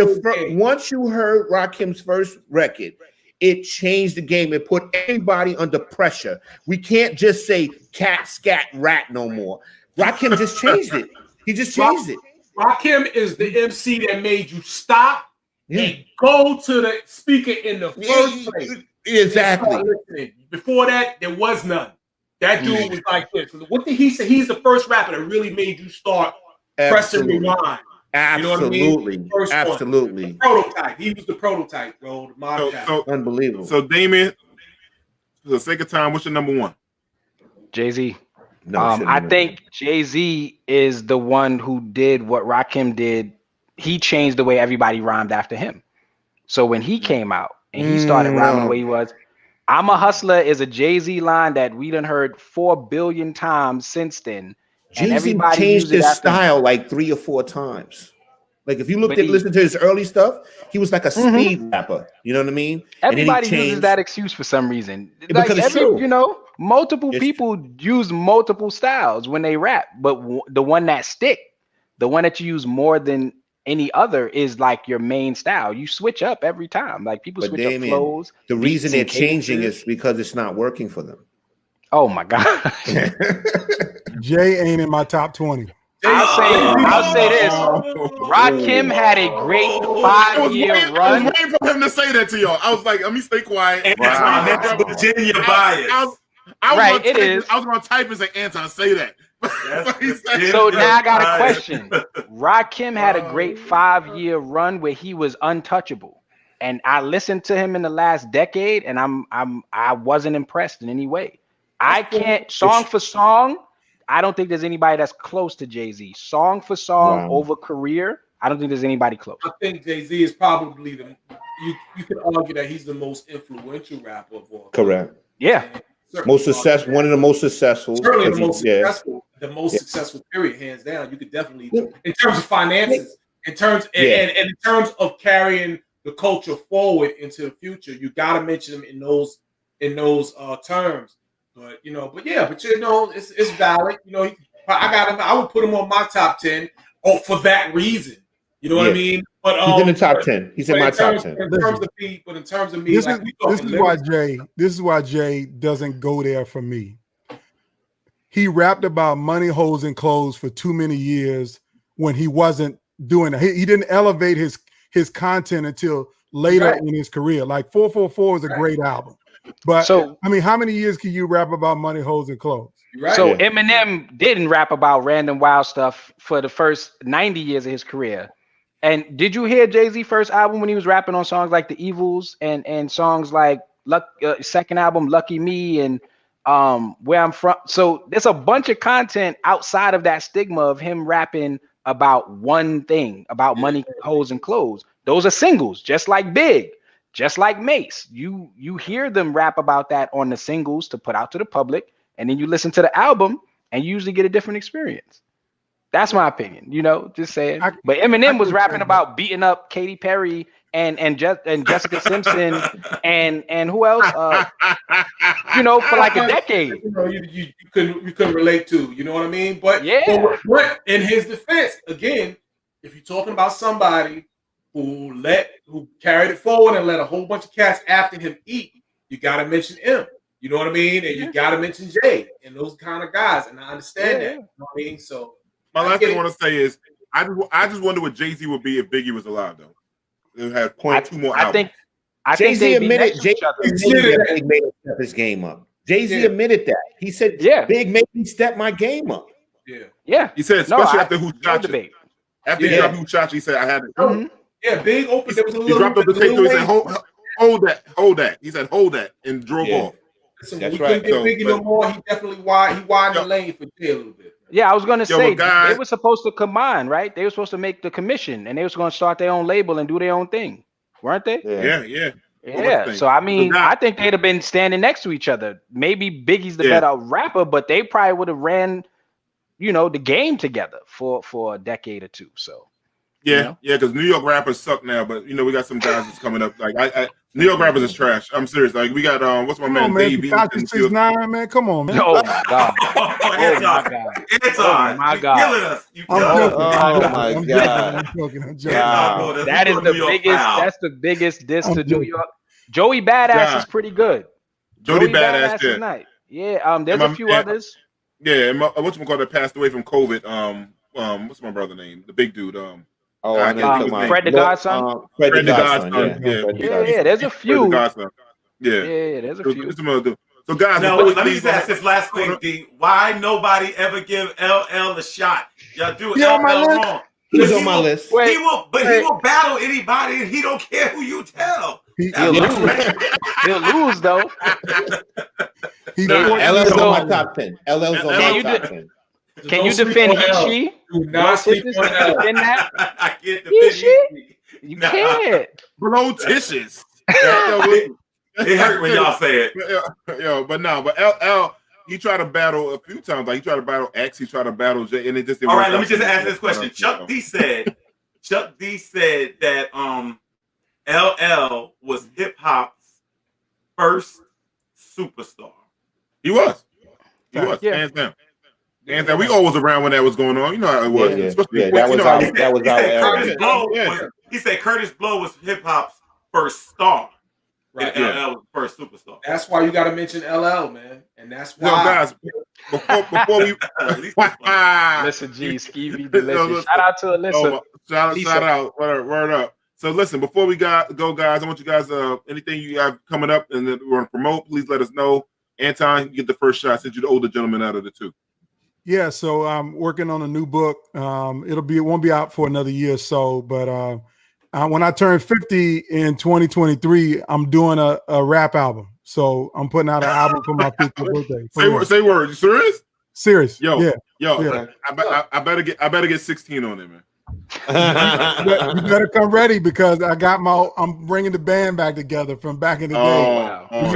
Rakim's first record, it changed the game. It put everybody under pressure. We can't just say cat, scat, rat no more. Rakim just changed it. He just changed it. Rakim is the MC that made you stop and go to the speaker in the first place. Exactly. Before that, there was none. That dude was like this. What did he say? He's the first rapper that really made you start pressing rewind. Absolutely. You know what I mean? Absolutely. The prototype. He was the prototype, bro. The modern guy. Unbelievable. So Damien, for the sake of time, what's your number 1? Jay-Z. I think Jay-Z is the one who did what Rakim did. He changed the way everybody rhymed after him. So when he came out and he started rhyming the way he was, I'm a hustler is a Jay-Z line that we done heard 4 billion times since then. Jay-Z changed his style like 3 or 4 times. Like if you listen to his early stuff, he was like a speed rapper. You know what I mean? Everybody uses that excuse for some reason. Because it's true. You know, multiple people use multiple styles when they rap, but the one that stick, the one that you use more than any other is like your main style. You switch up every time. Like people switch up flows. The reason they're changing is because it's not working for them. Oh my God. Jay ain't in my top 20. I'll say this. Rakim had a great 5-year run. I was waiting for him to say that to y'all. I was like, let me stay quiet. That's Virginia bias. I was going to type and say, Anton, say that. So now I got a question. Rakim had a great 5-year run where he was untouchable. And I listened to him in the last decade, and I wasn't impressed in any way. I can't song for song. I don't think there's anybody that's close to Jay-Z. Song for song over career, I don't think there's anybody close. I think Jay-Z is probably you could argue that he's the most influential rapper of all. Correct. Yeah. Most successful, one of the most successful. Certainly the most successful. The most successful period, hands down. You could definitely, in terms of finances, in terms and in terms of carrying the culture forward into the future, you gotta mention them in those terms. But it's valid. You know, I got him. I would put him on my top 10 for that reason. You know what I mean? But he's in the top 10. He's in my top 10. In terms of me, this is why Jay doesn't go there for me. He rapped about money, hoes, and clothes for too many years when he wasn't doing it. He didn't elevate his content until later in his career. Like 444 is a great album. But I mean, how many years can you rap about money, hoes, and clothes? So Eminem didn't rap about random wild stuff for the first 90 years of his career. And did you hear Jay-Z first album when he was rapping on songs like The Evils and songs like second album Lucky Me and Where I'm From? So there's a bunch of content outside of that stigma of him rapping about one thing, about money, hoes, and clothes. Those are singles, just like Big. Just like Mace, you hear them rap about that on the singles to put out to the public, and then you listen to the album and you usually get a different experience. That's my opinion. You know, just saying. But Eminem was rapping about beating up Katy Perry and Jessica Simpson and who else? You know, for like a decade. You know, you couldn't relate to. You know what I mean? But yeah. But in his defense, again, if you're talking about somebody who carried it forward and let a whole bunch of cats after him eat, you got to mention him. You know what I mean? And you got to mention Jay and those kind of guys. And I understand that. You know what I mean? So my last thing I want to say is I just wonder what Jay-Z would be if Biggie was alive, though. It had two more albums. I think Jay-Z admitted Big made him step his game up. Jay-Z admitted that. He said, Big made me step my game up. Yeah. He said, especially after Who Shot You. After he dropped Who Shot You, he said, I had it. Yeah, Big opened. There was a little. He dropped up the tape. He said, hold that. He said, hold that, and drove off. Listen, that's right. Couldn't get Biggie no more. He definitely widened the lane for Jay a little bit. Yeah, I was going to say, they were supposed to combine, right? They were supposed to make the commission, and they was going to start their own label and do their own thing, weren't they? Yeah. So, I mean, I think they'd have been standing next to each other. Maybe Biggie's the better rapper, but they probably would have ran, you know, the game together for a decade or two. So, because New York rappers suck now, but, you know, we got some guys that's coming up. Like, New York rappers is trash. I'm serious. Like, we got, what's my man, Dave? 6ix9ine, man. Come on, man. Oh, my God. Oh, my God. Anton, my God. Killing us. Oh, my God. I'm joking. That is the biggest. That's the biggest diss to New York. Joey Badass is pretty good. Joey Badass tonight. Yeah. There's a few others. Yeah. And whatchamacallit that passed away from COVID. What's my brother name? The big dude. Fred the Godson. Fred the Godson. Yeah. There's a few. Yeah. There's a few. So guys, now let me just ask this last thing, D. Why nobody ever give LL a shot? Y'all do LL wrong. He's on my list. He will battle anybody, and he don't care who you tell. He'll lose though. LL's on my top 10. LL's on my top 10. Can you defend He? Do not sleep on defend that. I can't defend He. You can't. Blow tissues. It hurt when y'all say it. But LL, he tried to battle a few times. Like he tried to battle X, he tried to battle J, and it just didn't All work right, let me out. just ask this question. Chuck D said that LL was hip hop's first superstar. He was. Hands down. And we always around when that was going on. You know how it was. That was our era. He said Curtis Blow was hip hop's first star. Right. LL was the first superstar. That's why you got to mention LL, man. And that's why. No, guys, before we listen, G, Skeevy, delicious. Shout out to Alyssa. Shout out. Word up. So listen, before we go, guys, I want you guys anything you have coming up and that we want to promote, please let us know. Anton, you get the first shot since you're the older gentleman out of the two. Yeah, so I'm working on a new book. It won't be out for another year or so, but when I turn 50 in 2023, I'm doing a rap album. So I'm putting out an album for my 50th birthday. Say word. You serious? Serious. Yo. Yeah. I better get 16 on it, man. You better come ready because I'm bringing the band back together from back in the day. You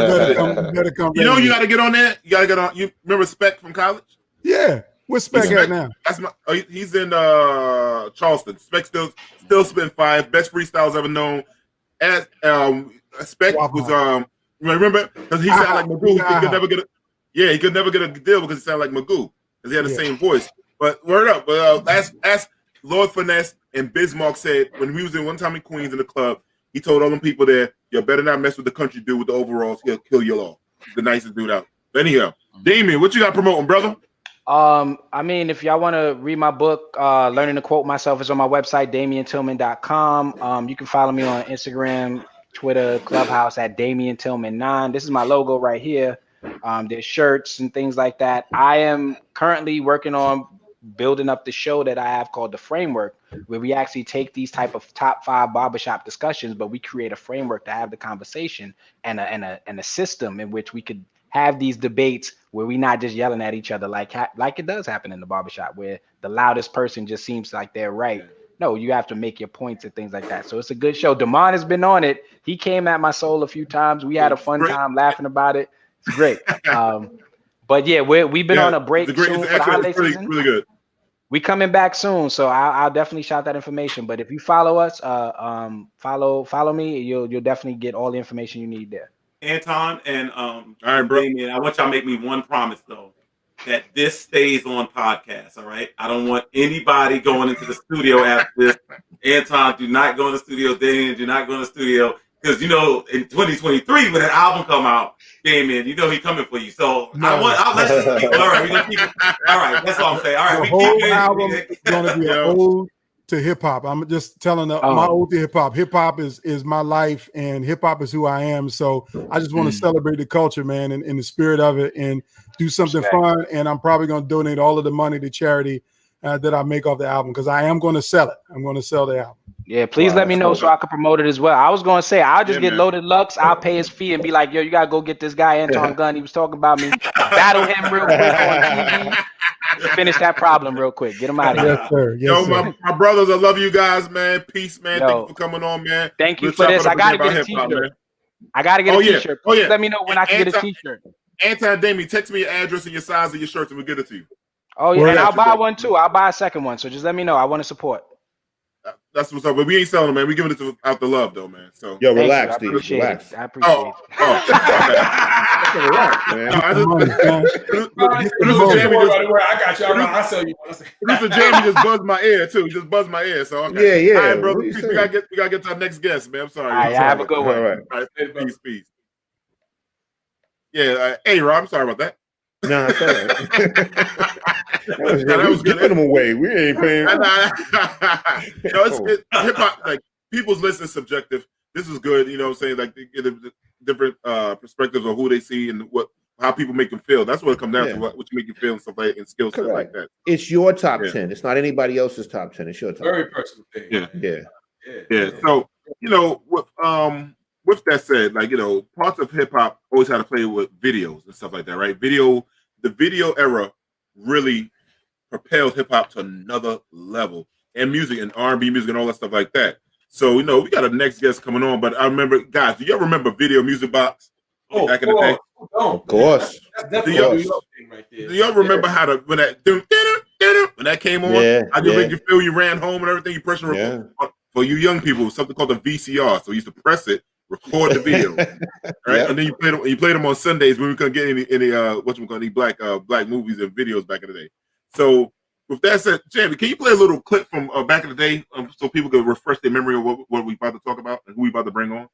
better come ready. You know you got to get on that. You got to get on. You remember Spec from college? Yeah. Where's Spec at now? He's in Charleston. Spec still spitting five. Best freestyles ever known. As Spec was remember because he sounded like Magoo. He could never get a deal because he sounded like Magoo because he had the same voice. But word up. But ask Lord Finesse and Bismarck said when we was in one time in Queens in the club, he told all them people there, you better not mess with the country dude with the overalls. He'll kill you all. He's the nicest dude out. But anyhow, Damien, what you got promoting, brother? I mean, if y'all want to read my book, Learning to Quote Myself, is on my website, DamienTillman.com. You can follow me on Instagram, Twitter, Clubhouse at DamienTillman9. This is my logo right here. There's shirts and things like that. I am currently working on building up the show that I have called The Framework, where we actually take these type of top 5 barbershop discussions, but we create a framework to have the conversation and a system in which we could have these debates where we're not just yelling at each other like it does happen in the barbershop, where the loudest person just seems like they're right. No, you have to make your points and things like that. So it's a good show. Damon has been on it. He came at my soul a few times. We had a fun time laughing about it. It's great. But yeah, we've been on a break soon for the holiday season. Really good. We coming back soon, so I'll definitely shout that information. But if you follow us, follow me, you'll definitely get all the information you need there. Anton and all right, bro. Damien, I want y'all to make me one promise though, that this stays on podcast. All right, I don't want anybody going into the studio after this. Anton, do not go in the studio. Damien, do not go in the studio, because you know in 2023 when that album come out, Damien, you know he coming for you. So I'll let you speak. All right, we're gonna keep it. All right, that's all I'm saying. All right, the we whole keep album is gonna be an ode to hip hop. I'm just telling my ode to hip hop. Hip hop is my life, and hip hop is who I am. So I just want to celebrate the culture, man, and in the spirit of it, and do something fun. And I'm probably gonna donate all of the money to charity that I make off the album, because I am going to sell it. I'm going to sell the album. Yeah, please let me know so I can promote it as well. I was going to say, I'll just get Loaded Lux. I'll pay his fee and be like, yo, you got to go get this guy, Anton Gunn. He was talking about me. Battle him real quick on TV. Finish that problem real quick. Get him out of here. Yes, sir. Yes, sir. My brothers, I love you guys, man. Peace, man. Thank you for coming on, man. Thank you for this. I got to get a t-shirt. I got to get a t-shirt. Please let me know when I can get a t-shirt. Anton, Damien, text me your address and your size of your shirts and we'll get it to you. Oh, yeah, and I'll buy one too. I'll buy a second one. So just let me know. I want to support. That's what's up. But we ain't selling them, man. We giving it out the love, though, man. So yo, relax, Steve. Relax. I appreciate it. Relax, man. Producer Jamie just buzzed my ear too. He just buzzed my ear. So okay. Yeah. All right, brother. We gotta get to our next guest, man. I'm sorry. All right, have a good one. All right. Peace. Yeah. Hey, Rob. I'm sorry about that. No, it's all right. that was giving them away. We ain't paying. Hip hop, like people's list is subjective. This is good, you know what I'm saying? Like they get the different perspectives of who they see and how people make them feel. That's what it comes down to, what you make you feel and stuff like and skill set like that. It's your top 10. It's not anybody else's top 10. It's your top 10. Very personal thing. Yeah. So, you know, with that said, like, you know, parts of hip hop always had to play with videos and stuff like that, right? The video era really propelled hip hop to another level, and music and R&B music and all that stuff like that. So, you know, we got a next guest coming on, but I remember, guys, do y'all remember Video Music Box back in the day? Of course. Do y'all remember how when that came on? How you make you feel you ran home and everything? You press record. For you young people, something called the VCR. So you used to press it, record the video, right? And then you played them on Sundays when we couldn't get any black movies and videos back in the day. So with that said, Jamie, can you play a little clip from back in the day so people can refresh their memory of what we about to talk about and who we about to bring on?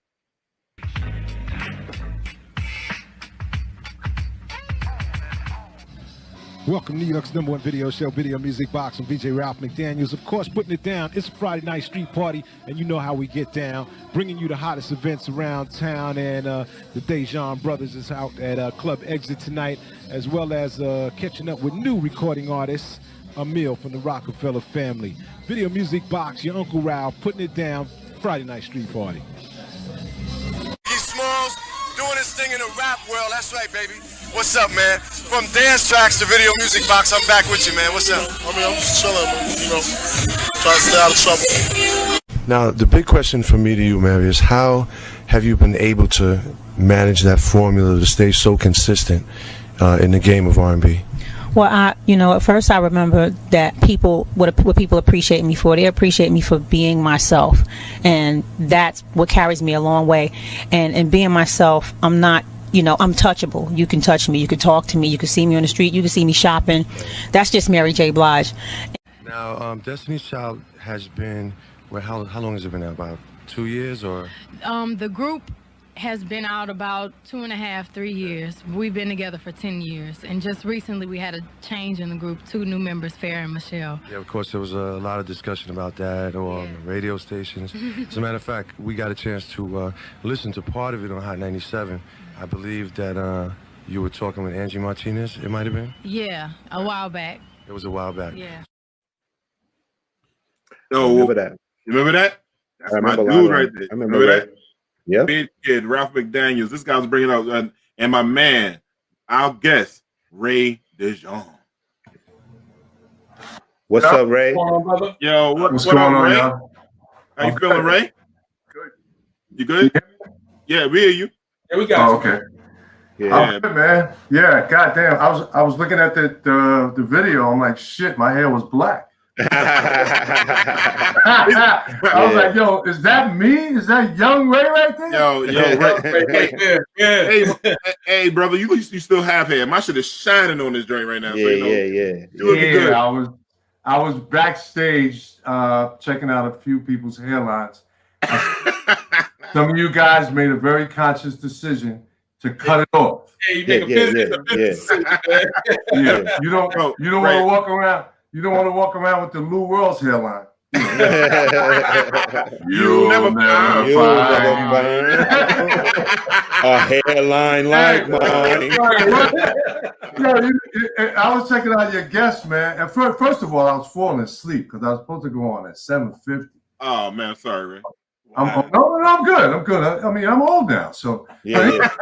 Welcome to New York's #1 video show, Video Music Box. I'm VJ Ralph McDaniels. Of course, putting it down. It's a Friday night street party, and you know how we get down. Bringing you the hottest events around town, and the Dejan Brothers is out at Club Exit tonight, as well as catching up with new recording artists, Emil from the Rockefeller family. Video Music Box, your Uncle Ralph, putting it down. Friday night street party. Smalls doing his thing in the rap world. That's right, baby. What's up, man? From dance tracks to Video Music Box, I'm back with you, man. What's up? I mean, I'm just chilling, man. You know, trying to stay out of trouble. Now, the big question for me to you, Mary, is how have you been able to manage that formula to stay so consistent in the game of R&B? Well, at first I remember that what people appreciate me for. They appreciate me for being myself, and that's what carries me a long way. And in being myself, I'm not, I'm touchable. You can touch me. You can talk to me. You can see me on the street. You can see me shopping. That's just Mary J. Blige. Now, Destiny's Child has been, how long has it been now? About 2 years or? The group has been out about 2.5, 3 years. We've been together for 10 years. And just recently we had a change in the group, 2 new members, Farrah and Michelle. Yeah, of course, there was a lot of discussion about that on the radio stations. As a matter of fact, we got a chance to listen to part of it on Hot 97. I believe that you were talking with Angie Martinez, it might have been? Yeah, a while back. It was a while back. Yeah. So, remember that. You remember that? That's my dude right there. I remember that. Yeah. Big Kid, Ralph McDaniels. This guy's bringing up, and my man, our guest, Ray Dejan. What's up, Ray? Yo, what's going up, on, Ray? y'all? How you feeling, Ray? Good. You good? Yeah, we hear you. Yeah, we got you. Okay. Yeah, man. Yeah, goddamn. I was looking at the video. I'm like, shit, my hair was black. I was like, yo, is that me? Is that young Ray right there? Hey, brother, you still have hair. My shit is shining on this joint right now. You looking good. I was backstage checking out a few people's hairlines. Some of you guys made a very conscious decision to cut it off. Hey, you make a business decision, man. You don't want to walk around. You don't want to walk around with the Lou World's hairline. You'll never find a hairline like mine. I was checking out your guests, man. And first of all, I was falling asleep because I was supposed to go on at 7:50. Oh man, I'm sorry, Ray. I'm good. I'm good. I mean, I'm old now, so I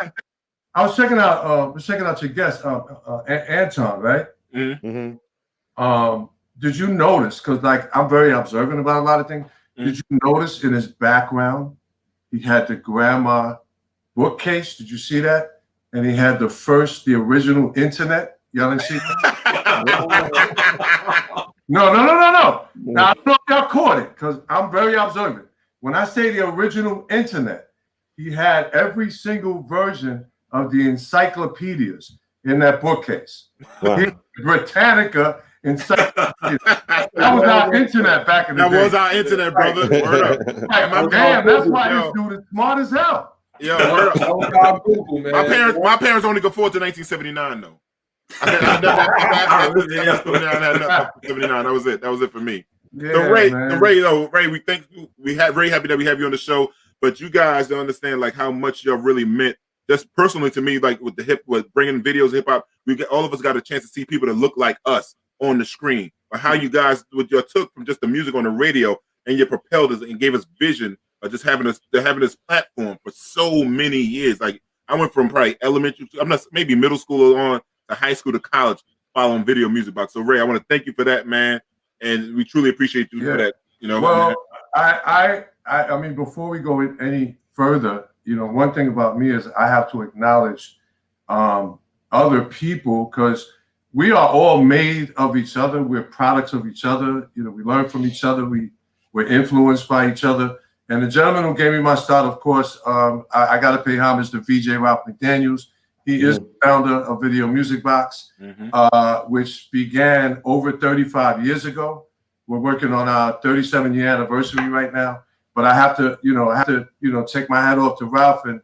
was checking out your guest, Anton, right? Mm-hmm. Did you notice? Because like I'm very observant about a lot of things. Mm-hmm. Did you notice in his background he had the grandma bookcase? Did you see that? And he had the original internet. Y'all didn't see that? No. Now I don't know if y'all caught it because I'm very observant. When I say the original internet, he had every single version of the encyclopedias in that bookcase. Wow. Britannica encyclopedia. That was our internet back in the day. That was our internet, brother. Word up. Right, damn, that's why this dude is smart as hell. Yo, word up. Google, man. My parents only go forward to 1979 though. That was it. That was it for me. Yeah, so Ray, we had Ray happy that we have you on the show, but you guys don't understand like how much y'all really meant just personally to me, like with bringing videos of hip hop. All of us got a chance to see people that look like us on the screen, or how you guys took from just the music on the radio and you propelled us and gave us vision of just having this platform for so many years. Like I went from probably elementary, maybe middle school on to high school to college following Video Music Box. So Ray, I want to thank you for that, man. And we truly appreciate you for that. You know, well, I mean, before we go any further, you know, one thing about me is I have to acknowledge other people because we are all made of each other. We're products of each other. You know, we learn from each other. We're influenced by each other. And the gentleman who gave me my start, of course, I got to pay homage to VJ Ralph McDaniels. He is the founder of Video Music Box, which began over 35 years ago. We're working on our 37-year anniversary right now. But I have to take my hat off to Ralph and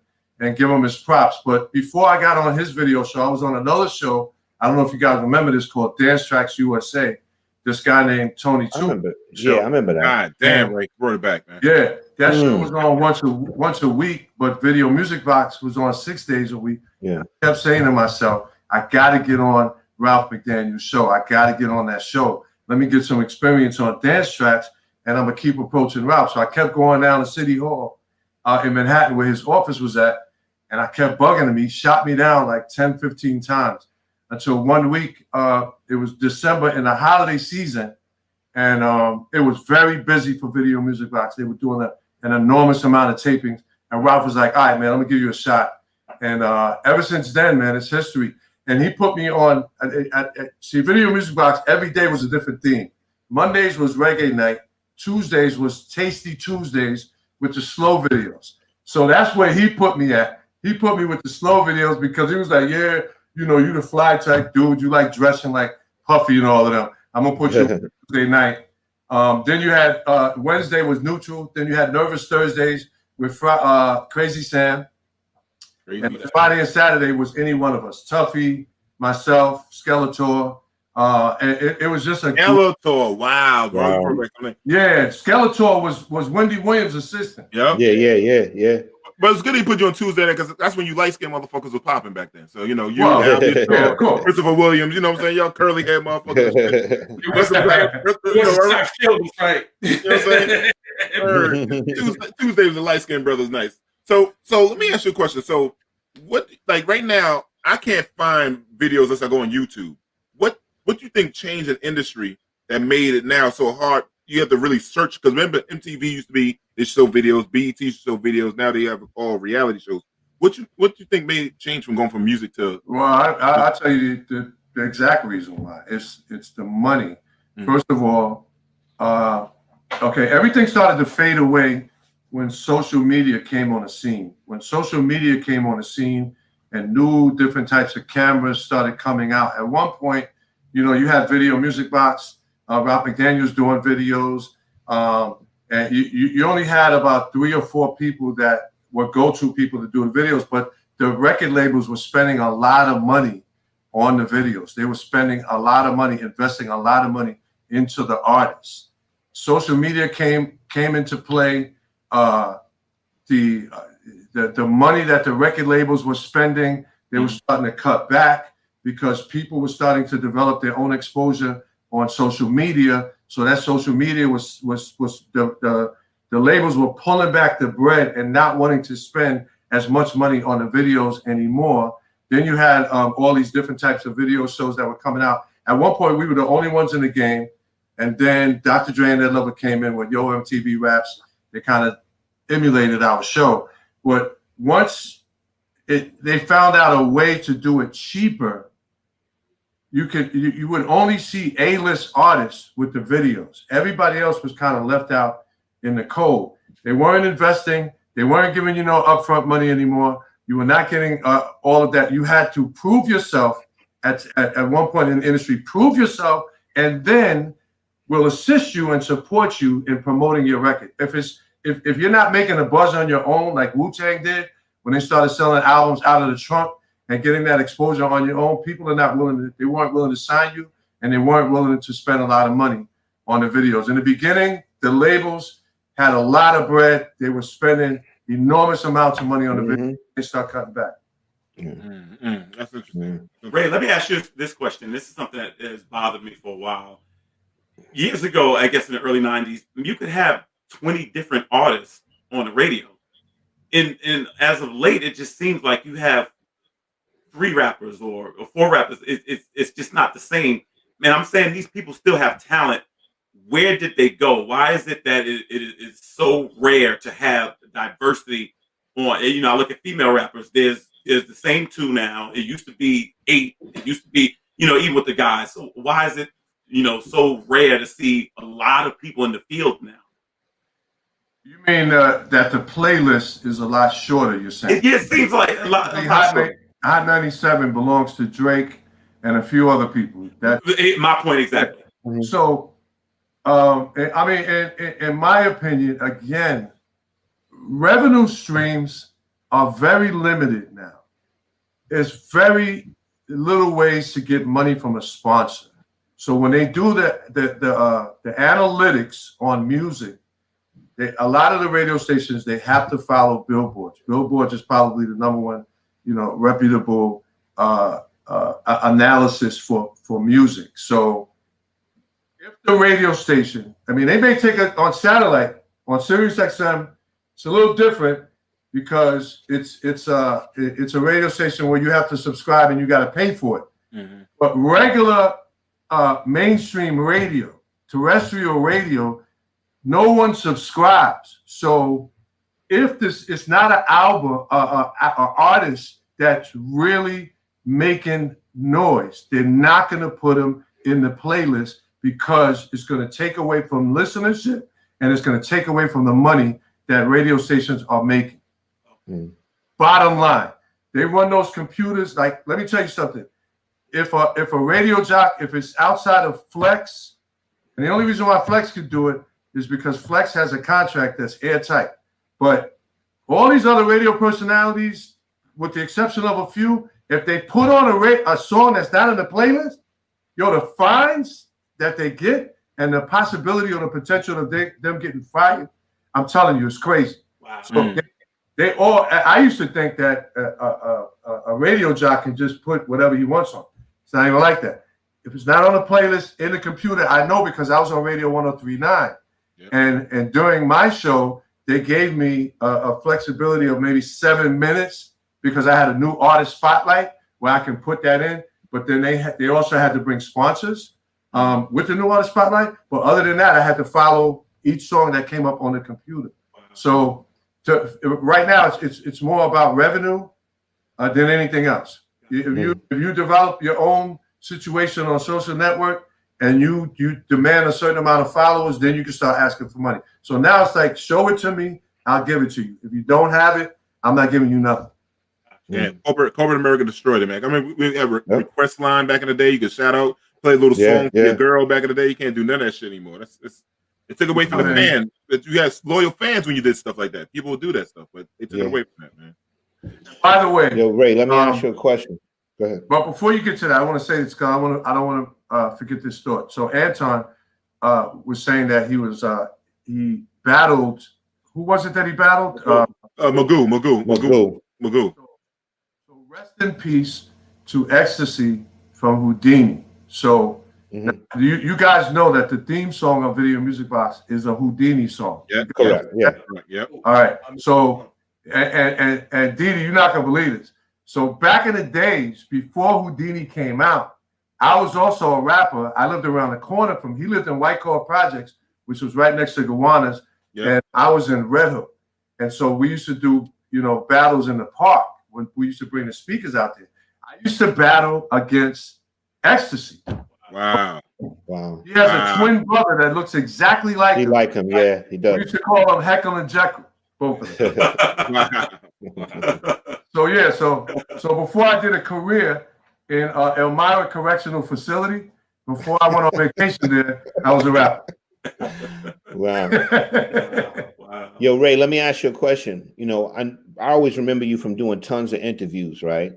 give him his props. But before I got on his video show, I was on another show. I don't know if you guys remember this, called Dance Tracks USA. This guy named Tony Tupac. I remember that. God damn, Ray, brought it back, man. Yeah, that show was on once a week, but Video Music Box was on 6 days a week. Yeah, I kept saying to myself, I got to get on Ralph McDaniel's show. I got to get on that show. Let me get some experience on Dance Tracks, and I'm gonna keep approaching Ralph. So I kept going down to City Hall in Manhattan, where his office was at, and I kept bugging him. He shot me down like 10, 15 times. Until one week, it was December in the holiday season, and it was very busy for Video Music Box. They were doing an enormous amount of tapings, and Ralph was like, all right, man, I'm gonna give you a shot. And ever since then, man, it's history. And he put me on, see, Video Music Box, every day was a different theme. Mondays was reggae night. Tuesdays was Tasty Tuesdays with the slow videos. So that's where he put me at. He put me with the slow videos because he was like, yeah, you know, you the fly type dude. You like dressing like Puffy and all of them. I'm going to put you on Tuesday night. Then you had Wednesday was neutral. Then you had Nervous Thursdays with Crazy Sam. And Friday and Saturday was any one of us. Tuffy, myself, Skeletor. And it was just a Skeletor. Wow. Yeah, Skeletor was Wendy Williams' assistant. Yep. Yeah. But it's good he put you on Tuesday because that's when you light-skinned motherfuckers was popping back then. So, you know, of course. Christopher Williams, you know what I'm saying? Y'all curly hair motherfuckers. You know what I'm saying? Tuesday was the light-skinned brothers nice. So let me ask you a question. So what, like right now, I can't find videos unless I go on YouTube. What do you think changed an industry that made it now so hard? You have to really search, because remember MTV used to be, they show videos, BET used to show videos, now they have all reality shows. What you think made change from going from music to? Well, I'll tell you the exact reason why. It's the money. First of all, okay, everything started to fade away when social media came on the scene. When social media came on the scene and new different types of cameras started coming out. At one point, you know, you had Video Music Box, Ralph McDaniels doing videos, and you only had about 3 or 4 people that were go-to people to do the videos, but the record labels were spending a lot of money on the videos. They were spending a lot of money, investing a lot of money into the artists. Social media came into play. The money that the record labels were spending, they were starting to cut back because people were starting to develop their own exposure on social media. So that social media was the labels were pulling back the bread and not wanting to spend as much money on the videos anymore. Then you had all these different types of video shows that were coming out. At one point, we were the only ones in the game. And then Dr. Dre and Ed Lover came in with Yo MTV Raps. They kind of emulated our show. But once they found out a way to do it cheaper, you would only see A-list artists with the videos. Everybody else was kind of left out in the cold. They weren't investing. They weren't giving you no upfront money anymore. You were not getting all of that. You had to prove yourself at one point in the industry. Prove yourself, and then we'll assist you and support you in promoting your record. If you're not making a buzz on your own, like Wu-Tang did when they started selling albums out of the trunk and getting that exposure on your own, people are not willing. They weren't willing to sign you, and they weren't willing to spend a lot of money on the videos. In the beginning, the labels had a lot of bread. They were spending enormous amounts of money on the video. They start cutting back. That's interesting. Ray, let me ask you this question. This is something that has bothered me for a while. Years ago, I guess in the early 90s, you could have 20 different artists on the radio. And as of late, it just seems like you have 3 rappers or 4 rappers. It's just not the same. Man, I'm saying these people still have talent. Where did they go? Why is it that it is so rare to have diversity on? You know, I look at female rappers. There's the same 2 now. It used to be 8. It used to be, you know, even with the guys. So why is it, you know, so rare to see a lot of people in the field now? You mean that the playlist is a lot shorter, you're saying? It seems like a lot shorter. Hot 97 belongs to Drake and a few other people. My point exactly. So, I mean, in my opinion, again, revenue streams are very limited now. There's very little ways to get money from a sponsor. So when they do the analytics on music, a lot of the radio stations, they have to follow billboards. Billboards is probably the #1, you know, reputable analysis for music. So if the radio station, I mean, they may take it on satellite, on Sirius XM, it's a little different because it's a radio station where you have to subscribe and you got to pay for it. But regular mainstream radio, terrestrial radio, no one subscribes. So if it's not an album, an artist that's really making noise, they're not going to put them in the playlist because it's going to take away from listenership and it's going to take away from the money that radio stations are making. Bottom line, they run those computers. Like, let me tell you something. If a radio jock, if it's outside of Flex, and the only reason why Flex could do it is because Flex has a contract that's airtight. But all these other radio personalities, with the exception of a few, if they put on a song that's not in the playlist, the fines that they get and the possibility or the potential of them getting fired, I'm telling you, it's crazy. Wow. So they all. I used to think that a radio jock can just put whatever he wants on. It's not even like that. If it's not on the playlist in the computer, I know because I was on Radio 103.9. And during my show, they gave me a flexibility of maybe 7 minutes because I had a new artist spotlight where I can put that in. But then they also had to bring sponsors with the new artist spotlight. But other than that, I had to follow each song that came up on the computer. So right now, it's more about revenue than anything else. If you develop your own situation on a social network and you demand a certain amount of followers, then you can start asking for money. So now it's like, show it to me, I'll give it to you. If you don't have it, I'm not giving you nothing. Yeah, corporate America destroyed it, man. I mean, we have a request line back in the day. You could shout out, play a little song for your girl back in the day. You can't do none of that shit anymore. It took away from the fans. You had loyal fans when you did stuff like that. People would do that stuff, but they took it away from that, man. By the way, yo, Ray, let me ask you a question. Go ahead. But before you get to that, I want to say this because I don't want to forget this thought. So Anton was saying that he battled. Who was it that he battled? Magoo. So rest in peace to Ecstasy from Houdini. So you guys know that the theme song of Video Music Box is a Houdini song. Yeah, correct. Yeah. All right. So and Didi, you're not gonna believe this. So back in the days before Houdini came out, I was also a rapper. I lived around the corner from. He lived in White Claw Projects, which was right next to Gowanus, and I was in Red Hook. And so we used to do, battles in the park when we used to bring the speakers out there. I used to battle against Ecstasy. Wow. He has a twin brother that looks exactly like him. Like him, yeah, he does. We used to call him Heckle and Jekyll, both of them. So before I did a career in Elmira Correctional Facility, before I went on vacation there, I was a rapper. Wow. Yo, Ray, let me ask you a question. I always remember you from doing tons of interviews, right?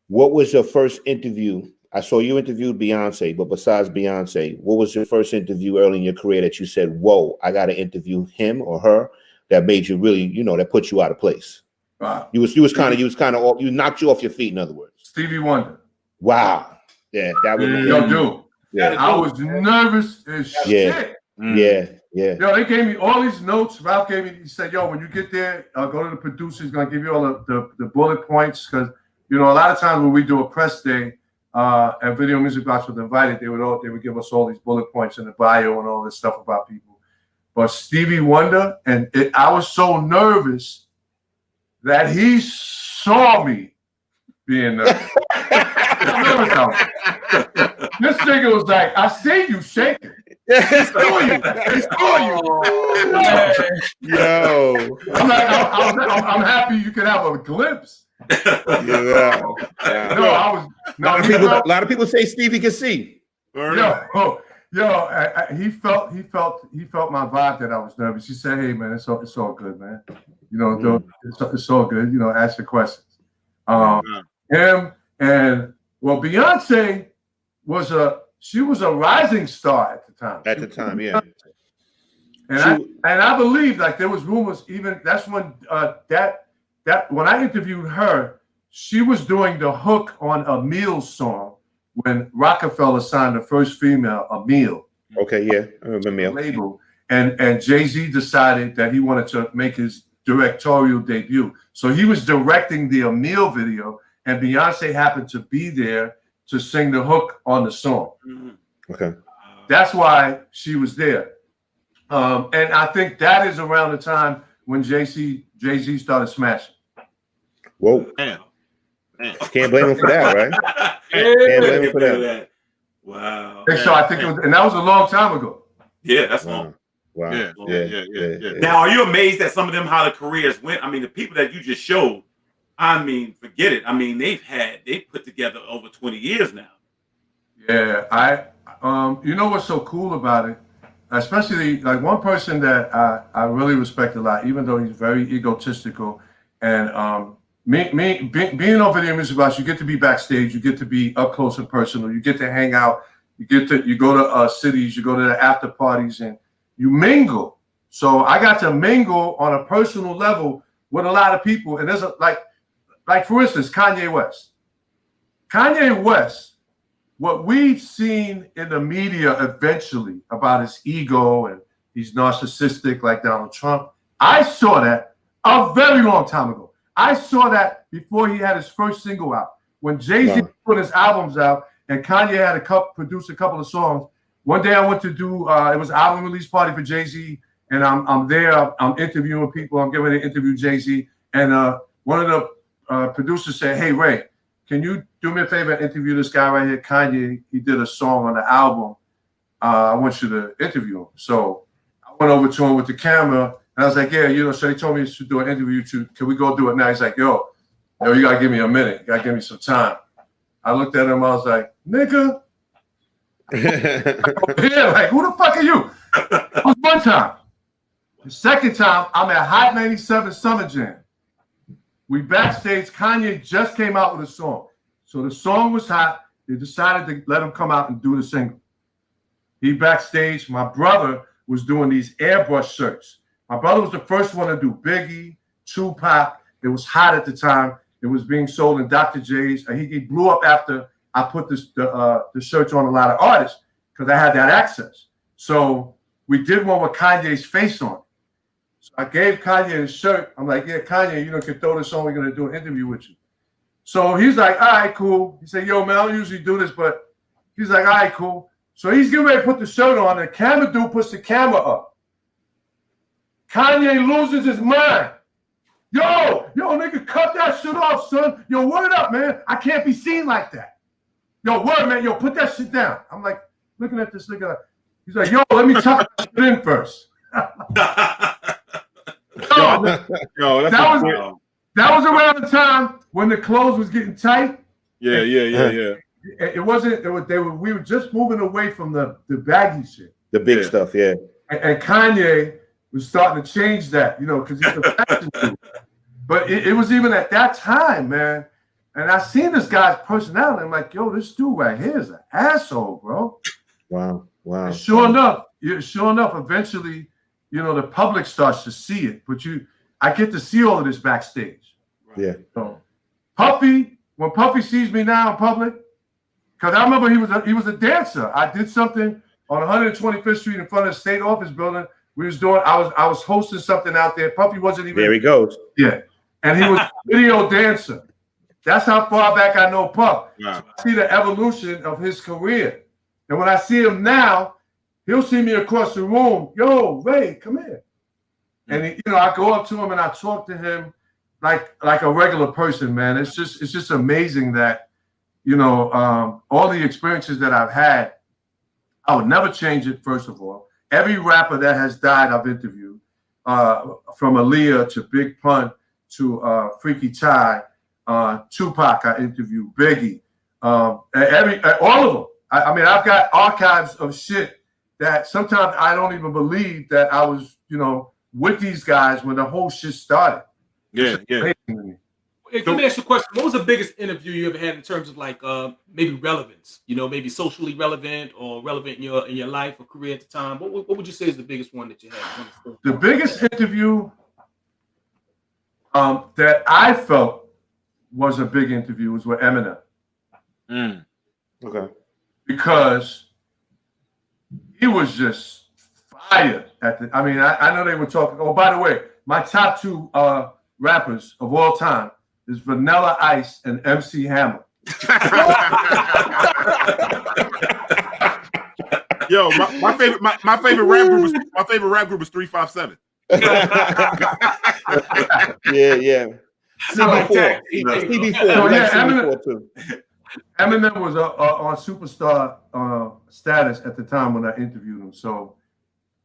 What was your first interview? I saw you interviewed Beyonce, but besides Beyonce, what was your first interview early in your career that you said, whoa, I got to interview him or her, that made you really, that put you out of place? Wow. You knocked you off your feet, in other words. Stevie Wonder. Wow. Yeah, that was dude. Yeah. I was nervous as shit. Yeah. Yo, they gave me all these notes. Ralph gave me. He said, "Yo, when you get there, go to the producer. He's gonna give you all the bullet points because a lot of times when we do a press day and Video Music Box was invited, they would give us all these bullet points in the bio and all this stuff about people. But Stevie Wonder, I was so nervous that he saw me being nervous. This nigga was like, I see you shaking. He saw you. Yo. I'm happy you could have a glimpse. Yeah. A lot of people say Stevie can see. He felt my vibe that I was nervous. He said, "Hey man, it's all good, man. It's all good. Ask your questions." Him and Beyonce was a rising star at the time. At the time, yeah. And I believe like there was rumors even that's when when I interviewed her, she was doing the hook on Emil's song when Rockefeller signed the first female, Emil. Okay, yeah, I remember Emil. Label, and Jay-Z decided that he wanted to make his directorial debut, so he was directing the Emil video, and Beyonce happened to be there to sing the hook on the song. Okay, that's why she was there, and I think that is around the time when Jay-Z started smashing. Whoa. Damn. Can't blame him for that, right? Can't blame him for that. Wow. And so I think it was, and that was a long time ago. Yeah, that's long. Wow. Yeah. Now, are you amazed at some of them how the careers went? I mean, the people that you just showed, I mean, forget it. I mean, they've put together over 20 years now. Yeah, you know what's so cool about it? Especially like one person that I really respect a lot, even though he's very egotistical, and being on Video Music Box, you get to be backstage, you get to be up close and personal, you get to hang out, you go to cities, you go to the after parties, and you mingle. So I got to mingle on a personal level with a lot of people, and there's like for instance, Kanye West. Kanye West, what we've seen in the media eventually about his ego and he's narcissistic like Donald Trump, I saw that a very long time ago. I saw that before he had his first single out. When Jay-Z put his albums out and Kanye had produced a couple of songs. One day I went to do, it was an album release party for Jay-Z and I'm there. I'm interviewing people. I'm getting ready to interview Jay-Z, and one of the producers said, "Hey, Ray, can you do me a favor and interview this guy right here, Kanye? He did a song on the album. I want you to interview him." So I went over to him with the camera, and I was like, "Yeah, so they told me to do an interview. Can we go do it now?" He's like, "Yo, you gotta give me a minute. You gotta give me some time." I looked at him. I was like, "Nigga." Yeah, like, who the fuck are you? That was one time. The second time, I'm at Hot 97 Summer Jam. We backstage. Kanye just came out with a song. So the song was hot. They decided to let him come out and do the single. He backstage. My brother was doing these airbrush shirts. My brother was the first one to do Biggie, Tupac. It was hot at the time. It was being sold in Dr. J's. He blew up after I put the shirts on a lot of artists because I had that access. So we did one with Kanye's face on it. So I gave Kanye the shirt. I'm like, "Yeah, Kanye, can throw this on. We're going to do an interview with you." So he's like, "All right, cool." He said, "Yo, man, I don't usually do this," but he's like, "All right, cool." So he's getting ready to put the shirt on, and the camera dude puts the camera up. Kanye loses his mind. Yo, nigga, cut that shit off, son. Yo, word up, man. I can't be seen like that. Yo, word, man. Yo, put that shit down. I'm like, looking at this nigga. He's like, "Yo, let me tuck that shit in first." That was around the time when the clothes was getting tight. Yeah. It wasn't. We were just moving away from the baggy shit, the big stuff. Yeah. And Kanye was starting to change that, because he's a fashion dude. But it was even at that time, man. And I seen this guy's personality. I'm like, "Yo, this dude right here is an asshole, bro." Wow. And sure enough, eventually, the public starts to see it. But I get to see all of this backstage. Yeah. So when Puffy sees me now in public, because I remember he was a dancer. I did something on 125th Street in front of the state office building. I was hosting something out there. Puffy wasn't even. There he goes. Yeah, and he was a video dancer. That's how far back I know Puff. Wow. I see the evolution of his career, and when I see him now, he'll see me across the room. "Yo, Ray, come here," and I go up to him and I talk to him like a regular person, man. It's just amazing that all the experiences that I've had, I would never change it. First of all, every rapper that has died, I've interviewed, from Aaliyah to Big Pun to Freaky Ty, Tupac. I interviewed Biggie, all of them. I mean, I've got archives of shit that sometimes I don't even believe that I was, with these guys when the whole shit started. Yeah. Hey, let me ask you a question. What was the biggest interview you ever had in terms of like maybe relevance? Maybe socially relevant or relevant in your life or career at the time. What would you say is the biggest one that you had? The biggest interview that I felt was a big interview was with Eminem. Okay. Because he was just fire I know they were talking. Oh, by the way, my top two rappers of all time is Vanilla Ice and MC Hammer. Yo, my favorite rap group is 357. Yeah. CB4. CB4 too. Eminem was on superstar status at the time when I interviewed him. So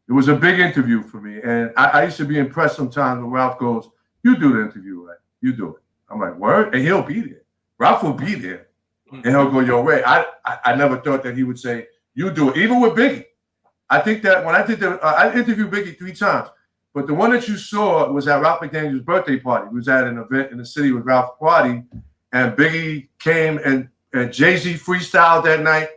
it was a big interview for me. And I used to be impressed sometimes when Ralph goes, "You do the interview, right? You do it." I'm like, "Word?" And he'll be there. Ralph will be there. And he'll go, "Yo, Ray." I never thought that he would say, "You do it." Even with Biggie. I think that when I did I interviewed Biggie 3 times. But the one that you saw was at Ralph McDaniel's birthday party. We was at an event in the city with Ralph party. And Biggie came and Jay-Z freestyled that night.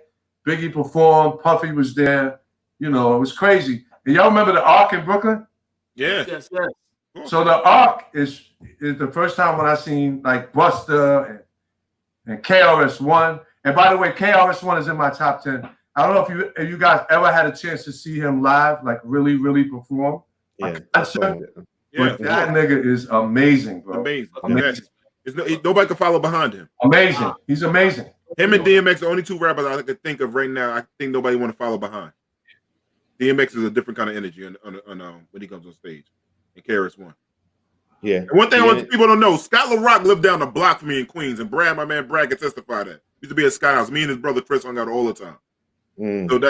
Biggie performed. Puffy was there. It was crazy. And y'all remember the Ark in Brooklyn? Yeah. Yes. So the Ark is the first time when I seen like Busta and KRS-One. And by the way, KRS-One is in my top 10. I don't know if you guys ever had a chance to see him live, like really, really perform. Yeah. But that nigga is amazing, bro. Amazing. Nobody can follow behind him. Amazing. He's amazing. Him and DMX are the only 2 rappers I could think of right now. I think nobody want to follow behind. DMX is a different kind of energy on when he comes on stage. And KRS-One. Yeah. And one thing I want people to know, Scott LaRock lived down the block from me in Queens, and Brad, my man Brad, can testify that. He used to be at Scott House. Me and his brother Chris hung out all the time.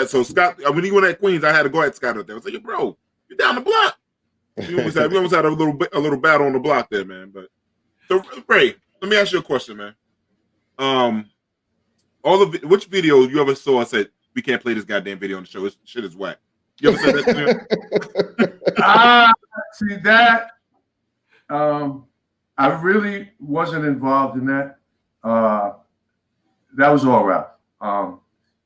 So Scott, when he went at Queens, I had to go at Scott out there. I was like, yo, bro, you're down the block. We almost had a little battle on the block there, man. But so Ray, let me ask you a question, man. Which video you ever saw and said we can't play this goddamn video on the show? This shit is whack. You ever said that to him? See that. I really wasn't involved in that. That was all Ralph.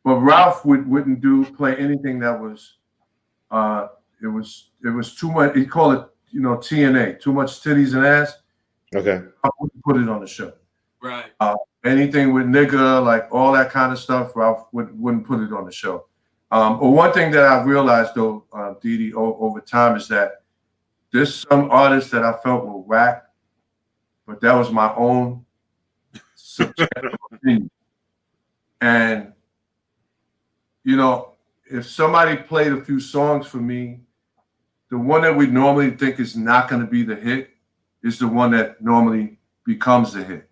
But Ralph wouldn't play anything that was. It was too much. He called it, TNA, too much titties and ass. Okay. I wouldn't put it on the show. Right. Anything with nigga, like all that kind of stuff, Ralph wouldn't put it on the show. But one thing that I realized though, Didi, over time is that there's some artists that I felt were whack, but that was my own subjective opinion. And, if somebody played a few songs for me, the one that we normally think is not going to be the hit is the one that normally becomes the hit.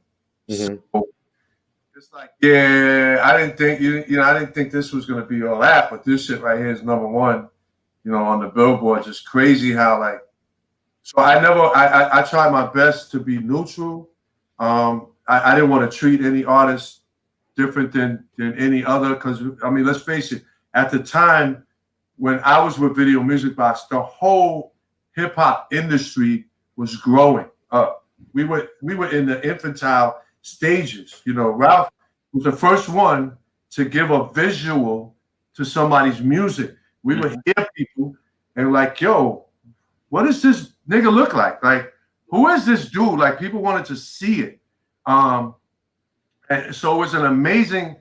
So it's like, yeah, I didn't think this was going to be all that, but this shit right here is number one, on the billboards. It's crazy how so I tried my best to be neutral. I didn't want to treat any artist different than any other, because let's face it, at the time when I was with Video Music Box, the whole hip hop industry was growing up. We were in the infantile stages. Ralph was the first one to give a visual to somebody's music. We would hear people and like, yo, what does this nigga look like? Like, who is this dude? Like, people wanted to see it. And so it was an amazing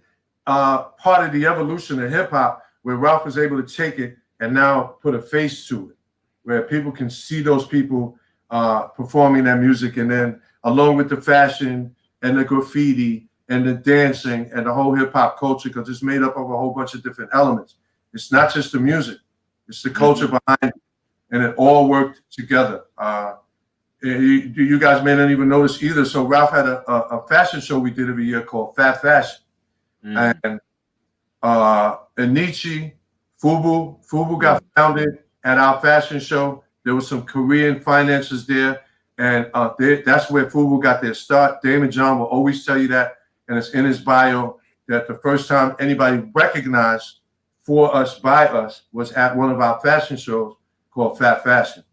part of the evolution of hip hop, where Ralph was able to take it and now put a face to it, where people can see those people performing their music, and then along with the fashion and the graffiti and the dancing and the whole hip hop culture, because it's made up of a whole bunch of different elements. It's not just the music, it's the culture behind it, and it all worked together. You guys may not even notice either. So Ralph had a fashion show we did every year called Fat Fashion. And Anichi, Fubu got founded at our fashion show. There was some Korean financiers there, and that's where Fubu got their start. Damon John will always tell you that, and it's in his bio, that the first time anybody recognized for us by us was at one of our fashion shows called Fat Fashion.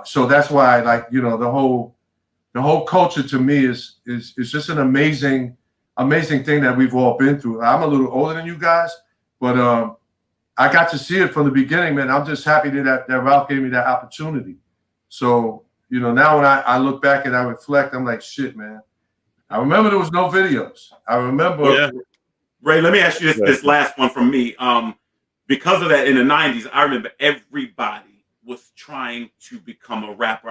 So that's why, the whole culture to me is just an amazing thing that we've all been through. I'm a little older than you guys, but I got to see it from the beginning, man. I'm just happy that Ralph gave me that opportunity. So, now when I look back and I reflect, I'm like, shit, man. I remember there was no videos. I remember. Yeah. Ray, let me ask you this last one from me. Because of that, in the 90s, I remember everybody was trying to become a rapper.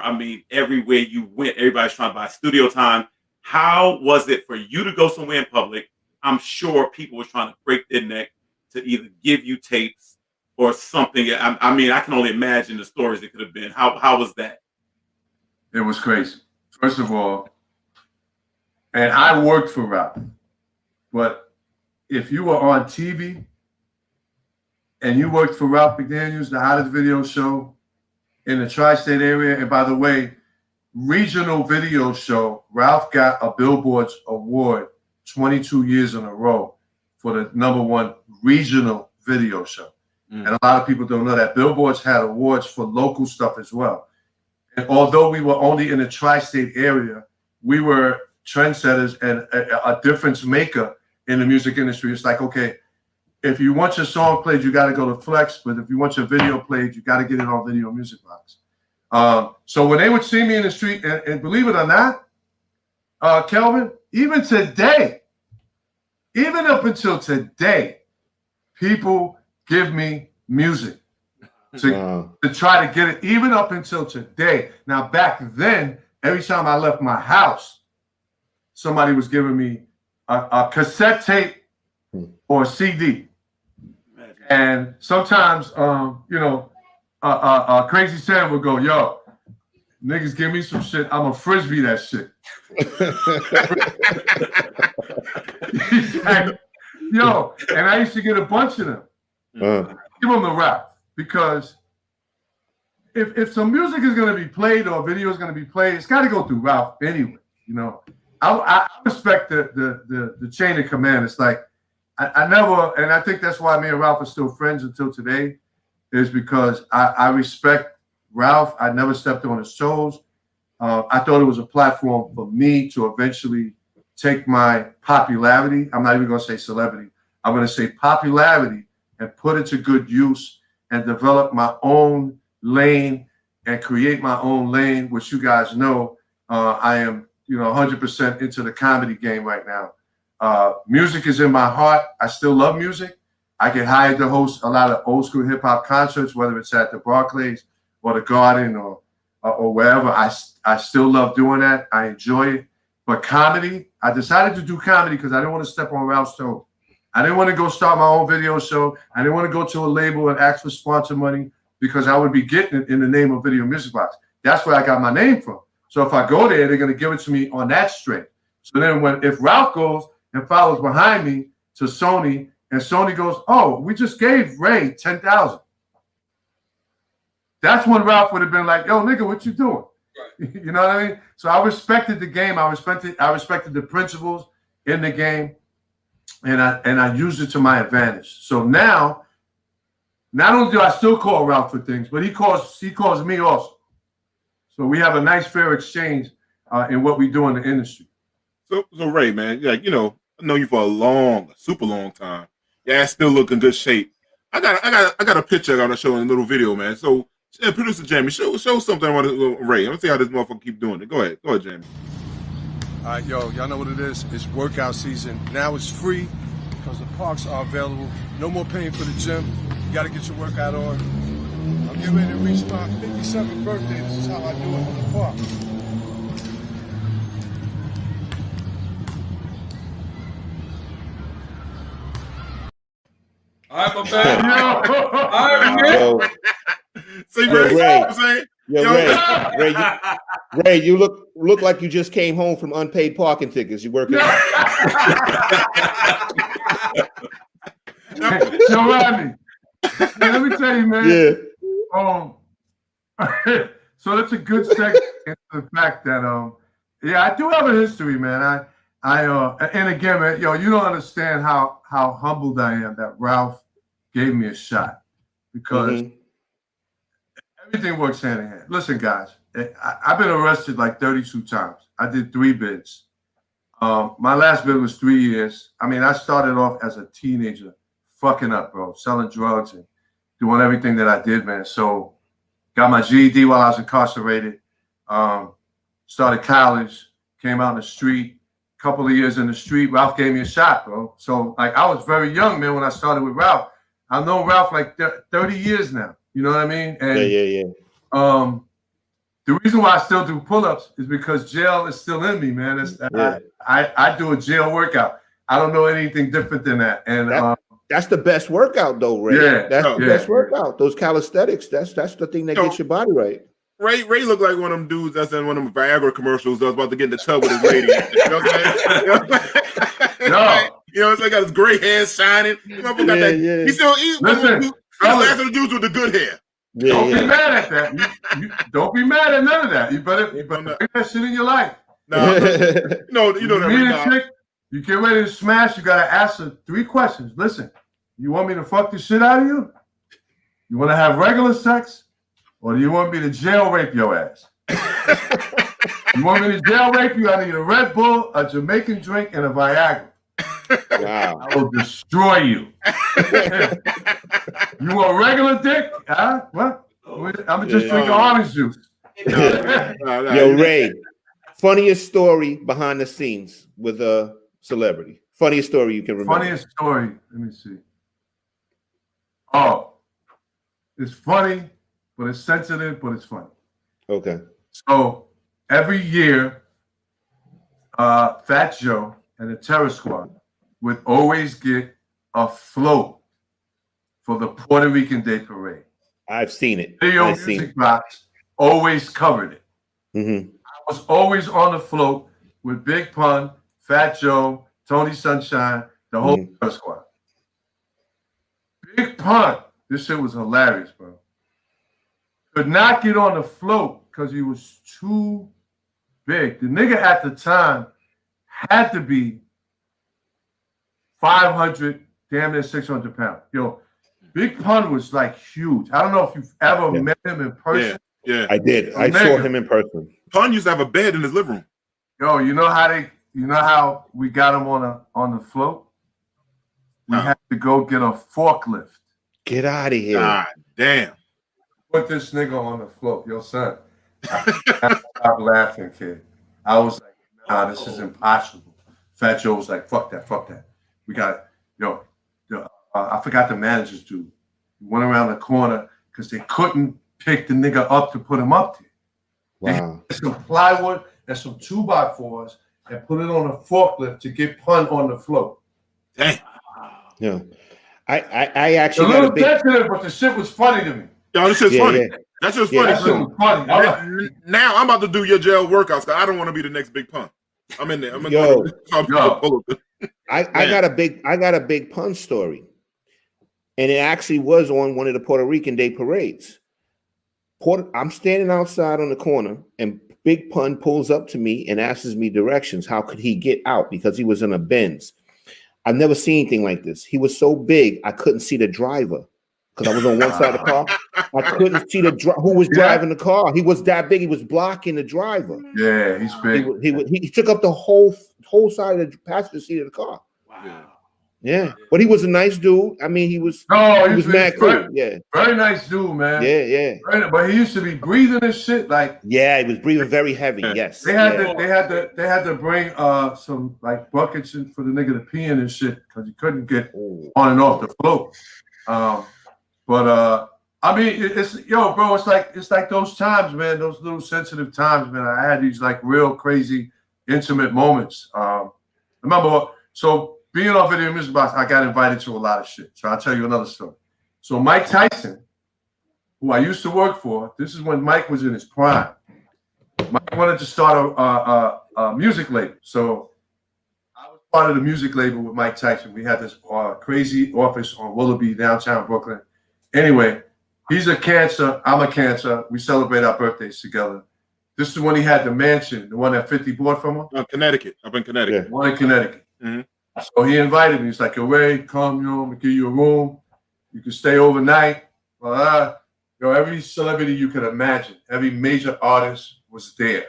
Everywhere you went, everybody's trying to buy studio time. How was it for you to go somewhere in public? I'm sure people were trying to break their neck to either give you tapes or something. I can only imagine the stories it could have been. How was that? It was crazy. First of all, and I worked for Ralph, but if you were on TV and you worked for Ralph McDaniels, the hottest video show in the tri-state area, and by the way, regional video show, Ralph got a Billboard's award 22 years in a row for the #1 regional video show. And a lot of people don't know that. Billboard's had awards for local stuff as well. And although we were only in the tri-state area, we were trendsetters and a difference maker in the music industry. It's like, okay, if you want your song played, you got to go to Flex. But if you want your video played, you got to get it on Video Music Box. So when they would see me in the street, and believe it or not, Kelvin, even today, even up until today, people give me music to try to get it, even up until today. Now, back then, every time I left my house, somebody was giving me a cassette tape or a CD. And sometimes, Crazy Sam would go, yo, niggas give me some shit, I'm a frisbee that shit. He's like, yo, and I used to get a bunch of them. Give them the rap, because if some music is going to be played or a video is going to be played, it's got to go through Ralph anyway. You know, I respect the chain of command. It's like I never, and I think that's why me and Ralph are still friends until today, is because I respect Ralph. I never stepped on his toes. I thought it was a platform for me to eventually take my popularity. I'm not even going to say celebrity. I'm going to say popularity and put it to good use and develop my own lane and create my own lane, which you guys know I am, 100% into the comedy game right now. Music is in my heart. I still love music. I get hired to host a lot of old school hip hop concerts, whether it's at the Barclays or the Garden or wherever. I still love doing that. I enjoy it. But comedy, I decided to do comedy because I didn't want to step on Ralph's toes. I didn't want to go start my own video show. I didn't want to go to a label and ask for sponsor money, because I would be getting it in the name of Video Music Box. That's where I got my name from. So if I go there, they're going to give it to me on that straight. So then if Ralph goes and follows behind me to Sony, and Sony goes, oh, we just gave Reid $10,000. That's when Ralph would have been like, yo, nigga, what you doing? You know what I mean? So I respected the game. I respected the principles in the game, and I used it to my advantage. So now, not only do I still call Ralph for things, but he calls me also. So we have a nice fair exchange in what we do in the industry. So Ray, man, like, I've known you for a super long time. Yeah, I still look in good shape. I got a picture I got to show in a little video, man. So producer Jamie, show something on Ray. Let's see how this motherfucker keep doing it. Go ahead, Jamie. All right, y'all know what it is. It's workout season. Now it's free because the parks are available. No more paying for the gym. You got to get your workout on. I'm getting ready to reach my 57th birthday. This is how I do it in the park. All right, my bad. All right, See, what I'm saying? Ray, you look like you just came home from unpaid parking tickets. You working? Yo, Rodney, let me tell you, man. Yeah. So that's a good segue into the fact that I do have a history, man. And again, man, you don't understand how humbled I am that Ralph gave me a shot, because everything works hand in hand. Listen, guys, I've been arrested like 32 times. I did 3 bids. My last bid was 3 years. I mean, I started off as a teenager, fucking up, bro, selling drugs and doing everything that I did, man. So got my GED while I was incarcerated. Started college, came out in the street. Couple of years in the street, Ralph gave me a shot, bro. So like, I was very young, man, when I started with Ralph. I've known Ralph like 30 years now. You know what I mean? And yeah. The reason why I still do pull-ups is because jail is still in me, man. I do a jail workout. I don't know anything different than that. And that's the best workout, though, Ray. Yeah, that's the best workout. Those calisthenics. That's the thing that gets your body right. Ray looked like one of them dudes that's in one of them Viagra commercials that was about to get in the tub with his lady. You know what I'm saying? No. He got his gray hair shining. Yeah. He still eats. Listen, last of the dudes with the good hair. Yeah, don't be mad at that. You don't be mad at none of that. You better bring that shit in your life. No, you know that. Chick, you get ready to smash, you gotta ask her 3 questions. Listen, you want me to fuck the shit out of you? You want to have regular sex? Or do you want me to jail rape your ass? You want me to jail rape you? I need a Red Bull, a Jamaican drink, and a Viagra. Wow. I will destroy you. You want regular dick? Huh? What? I'm just drinking orange juice. Yo, Ray, funniest story behind the scenes with a celebrity. Funniest story you can remember. Funniest story. Let me see. Oh, it's funny, but it's sensitive, but it's funny. Okay. So every year, Fat Joe and the Terror Squad would always get a float for the Puerto Rican Day Parade. I've seen it. Video I've seen Music it. Box always covered it. Mm-hmm. I was always on the float with Big Pun, Fat Joe, Tony Sunshine, the whole squad. Big Pun, this shit was hilarious, bro. Could not get on the float because he was too big. The nigga at the time had to be 500, damn near 600 pounds. Yo, Big Pun was like huge. I don't know if you've ever met him in person. Yeah. I did. I saw him in person. Pun used to have a bed in his living room. Yo, you know how we got him on the float? We had to go get a forklift. Get out of here. God damn. Put this nigga on the float. Yo, son. I stopped laughing, kid. I was like, nah, this is impossible. Fat Joe was like, fuck that. We got, I forgot the manager's dude. We went around the corner because they couldn't pick the nigga up to put him up there. Wow. They had some plywood and some 2x4s and put it on a forklift to get Pun on the float. Damn. Yeah. I actually a little sensitive, but the shit was funny to me. Yo, this shit's funny. Yeah. That shit's Yeah, funny. that shit was funny. Now I'm about to do your jail workouts because I don't want to be the next Big Pun. I'm in there. I got a big Pun story. And it actually was on one of the Puerto Rican Day parades. I'm standing outside on the corner, and Big Pun pulls up to me and asks me directions. How could he get out? Because he was in a Benz. I've never seen anything like this. He was so big, I couldn't see the driver because I was on one side of the car. I couldn't see who was driving the car. He was that big. He was blocking the driver. Yeah, he's big. He took up the whole side of the passenger seat of the car. Wow. Yeah, but he was a nice dude. I mean, he was mad cool. Yeah, very nice dude, man. Yeah. But he used to be breathing and shit like. Yeah, he was breathing very heavy. Yes, they had to bring some like buckets in for the nigga to pee in and shit because he couldn't get on and off the float. I mean, it's bro. It's like those times, man. Those little sensitive times, man. I had these like real crazy intimate moments. Remember, so. Being on Video Music Box, I got invited to a lot of shit. So I'll tell you another story. So Mike Tyson, who I used to work for, this is when Mike was in his prime. Mike wanted to start a music label. So I was part of the music label with Mike Tyson. We had this crazy office on Willoughby, downtown Brooklyn. Anyway, he's a Cancer. I'm a Cancer. We celebrate our birthdays together. This is when he had the mansion, the one that 50 bought from him. Connecticut. Up in Connecticut. Yeah. One in Connecticut. Mm-hmm. So he invited me. He's like, yo, Reid, come, I'm gonna give you a room. You can stay overnight. Every celebrity you could imagine, every major artist was there.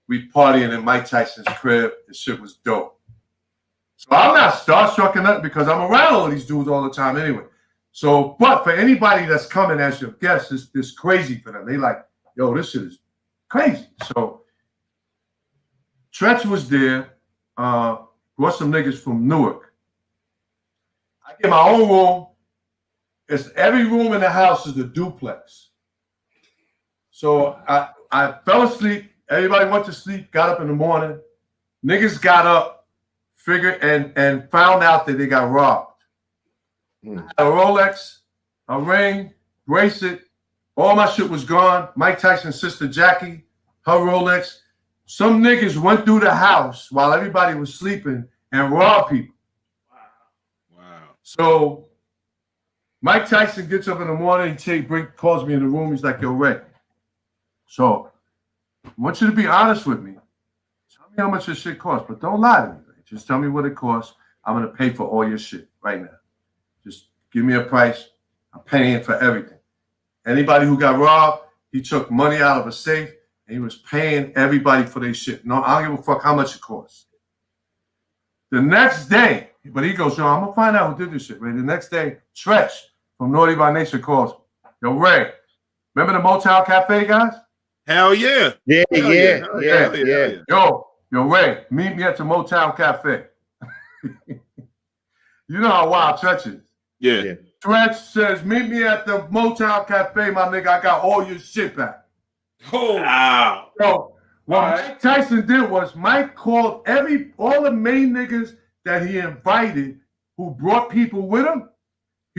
We partying in Mike Tyson's crib. The shit was dope. So I'm not starstruck or nothing because I'm around all these dudes all the time anyway. So, but for anybody that's coming as your guest, it's crazy for them. They like, yo, this shit is crazy. So Tretch was there. Brought some niggas from Newark. I get my own room. It's every room in the house is a duplex. So I fell asleep. Everybody went to sleep, got up in the morning. Niggas got up, figured, and found out that they got robbed. I had a Rolex, a ring, bracelet. All my shit was gone. Mike Tyson's sister Jackie, her Rolex. Some niggas went through the house while everybody was sleeping and robbed people. Wow. So Mike Tyson gets up in the morning, calls me in the room. He's like, yo, Reid. So I want you to be honest with me. Tell me how much this shit costs, but don't lie to me. Right? Just tell me what it costs. I'm going to pay for all your shit right now. Just give me a price. I'm paying for everything. Anybody who got robbed, he took money out of a safe. And he was paying everybody for their shit. No, I don't give a fuck how much it costs. The next day, but he goes, yo, I'm going to find out who did this shit, right? The next day, Tretch from Naughty by Nature calls me. Yo, Reid, remember the Motown Cafe guys? Hell yeah. Yeah. Yo, Reid, meet me at the Motown Cafe. You know how wild Tretch is. Yeah. Tretch says, meet me at the Motown Cafe, my nigga. I got all your shit back. Oh, wow. So what Mike Tyson did was Mike called all the main niggas that he invited who brought people with him.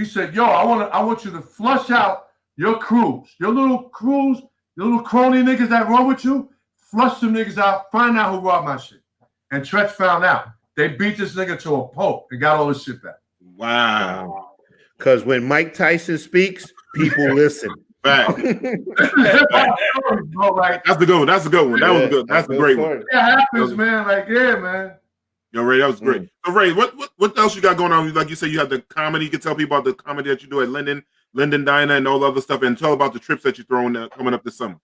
He said, yo, I want you to flush out your crews, your little crony niggas that run with you, flush them niggas out, find out who robbed my shit. And Tretch found out. They beat this nigga to a pulp and got all his shit back. Wow. Because when Mike Tyson speaks, people listen. Back. That's the good one. That's a good one. That was good. That's a great one. It happens, man. Like, yeah, man. Yo, Ray, that was great. So, Ray, what else you got going on? Like you said, you have the comedy. You can tell people about the comedy that you do at Linden Diner and all the other stuff, and tell about the trips that you're throwing coming up this summer.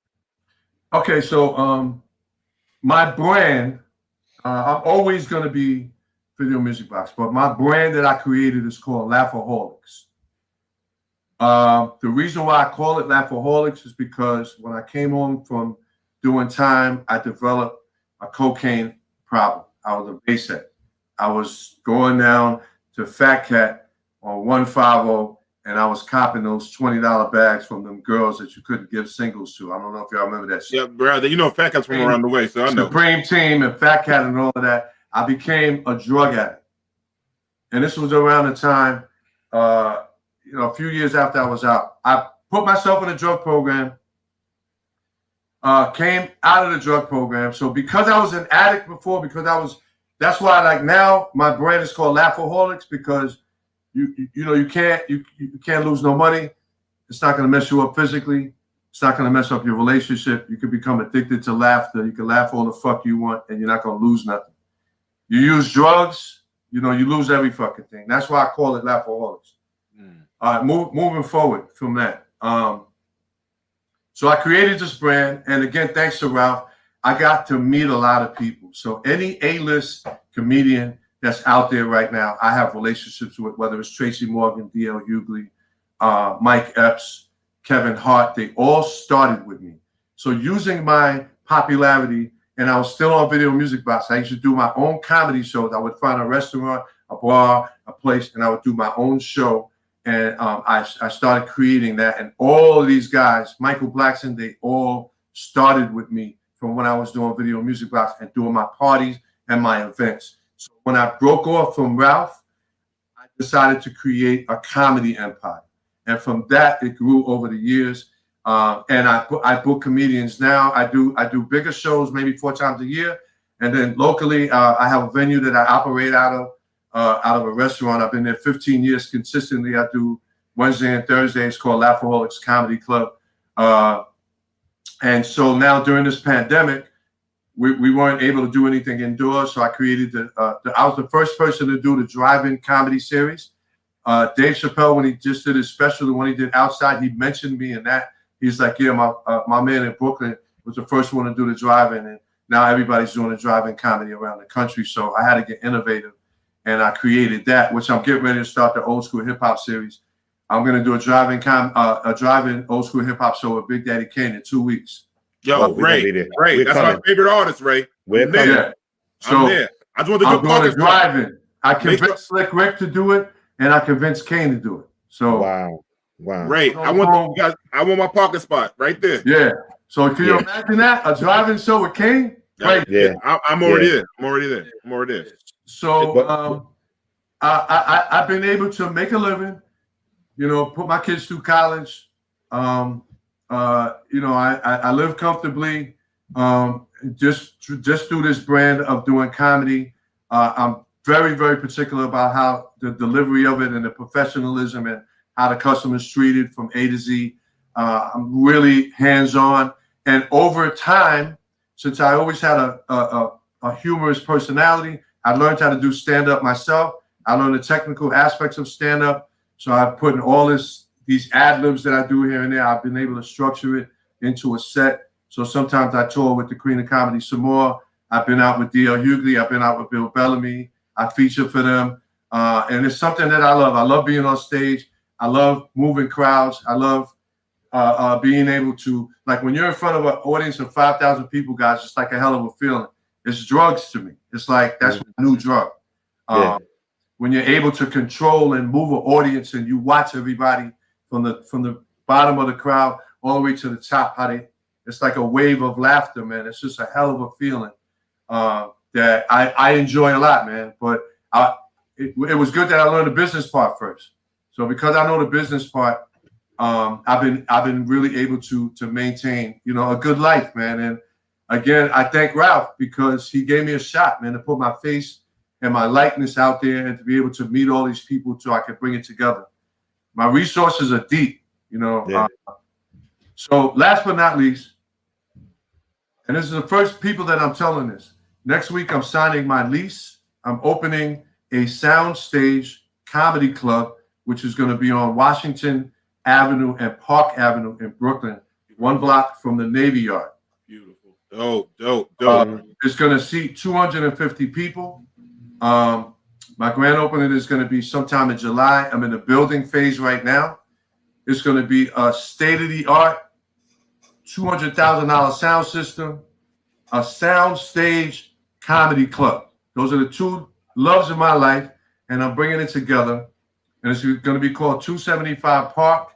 Okay, so my brand, I'm always going to be Video Music Box, but my brand that I created is called Laughaholics. The reason why I call it Laughaholics is because when I came home from doing time, I developed a cocaine problem. I was a bass head. I was going down to Fat Cat on 150, and I was copping those $20 bags from them girls that you couldn't give singles to. I don't know if y'all remember that shit. Yeah, brother. You know Fat Cat's from around the way, so I know. Supreme Team and Fat Cat and all of that. I became a drug addict. And this was around the time, a few years after I was out. I put myself in a drug program, came out of the drug program. So because I was an addict before, that's why like now my brand is called Laughaholics, because you can't lose no money. It's not going to mess you up physically. It's not going to mess up your relationship. You can become addicted to laughter. You can laugh all the fuck you want, and you're not going to lose nothing. You use drugs, you lose every fucking thing. That's why I call it Laughaholics. Moving forward from that. So I created this brand, and again, thanks to Ralph, I got to meet a lot of people. So any A-list comedian that's out there right now, I have relationships with, whether it's Tracy Morgan, D.L. Hughley, Mike Epps, Kevin Hart, they all started with me. So using my popularity, and I was still on Video Music Box, I used to do my own comedy shows. I would find a restaurant, a bar, a place, and I would do my own show. And I started creating that. And all of these guys, Michael Blackson, they all started with me from when I was doing Video Music Box and doing my parties and my events. So when I broke off from Ralph, I decided to create a comedy empire. And from that, it grew over the years. And I book comedians now. I do bigger shows, maybe 4 times a year. And then locally, I have a venue that I operate out of a restaurant. I've been there 15 years consistently. I do Wednesday and Thursday. It's called Laughaholics Comedy Club. And so now during this pandemic, we weren't able to do anything indoors. So I created I was the first person to do the drive-in comedy series. Dave Chappelle, when he just did his special, when he did Outside, he mentioned me in that. He's like, yeah, my man in Brooklyn was the first one to do the drive-in. And now everybody's doing the drive-in comedy around the country. So I had to get innovative. And I created that, which I'm getting ready to start the old school hip hop series. I'm going to do a drive-in old school hip hop show with Big Daddy Kane in 2 weeks. Yo, Ray, that's my favorite artist, Ray. We're there. Yeah. So I'm there. I just want to I'm going to drive-in. I convinced Slick Rick to do it, and I convinced Kane to do it. So wow. Ray, I want my parking spot right there. Yeah. So can you imagine that? A drive-in show with Kane? Right. Yeah. I'm already there. I'm already there. So I've been able to make a living, put my kids through college. I live comfortably. Just through this brand of doing comedy. I'm very, very particular about how the delivery of it and the professionalism and how the customer's treated from A to Z. I'm really hands-on. And over time, since I always had a humorous personality, I learned how to do stand-up myself. I learned the technical aspects of stand-up. So I've put in all these ad-libs that I do here and there. I've been able to structure it into a set. So sometimes I tour with the Queen of Comedy some more. I've been out with D.L. Hughley. I've been out with Bill Bellamy. I feature for them. And it's something that I love. I love being on stage. I love moving crowds. I love being able to, like when you're in front of an audience of 5,000 people, guys, it's like a hell of a feeling. It's drugs to me. It's like that's a new drug. When you're able to control and move an audience and you watch everybody from the bottom of the crowd all the way to the top, it's like a wave of laughter, man. It's just a hell of a feeling that I enjoy a lot, man. But it was good that I learned the business part first. So because I know the business part, I've been really able to maintain, you know, a good life, man. And again, I thank Ralph because he gave me a shot, man, to put my face and my likeness out there and to be able to meet all these people so I can bring it together. My resources are deep, you know. Yeah. So last but not least, and this is the first people that I'm telling this. Next week, I'm signing my lease. I'm opening a soundstage comedy club, which is going to be on Washington Avenue and Park Avenue in Brooklyn, 1 block from the Navy Yard. Beautiful. Dope. It's going to seat 250 people. My grand opening is going to be sometime in July. I'm in the building phase right now. It's going to be a state-of-the-art $200,000 sound system, a sound stage comedy club. Those are the two loves of my life, and I'm bringing it together. And it's going to be called 275 Park,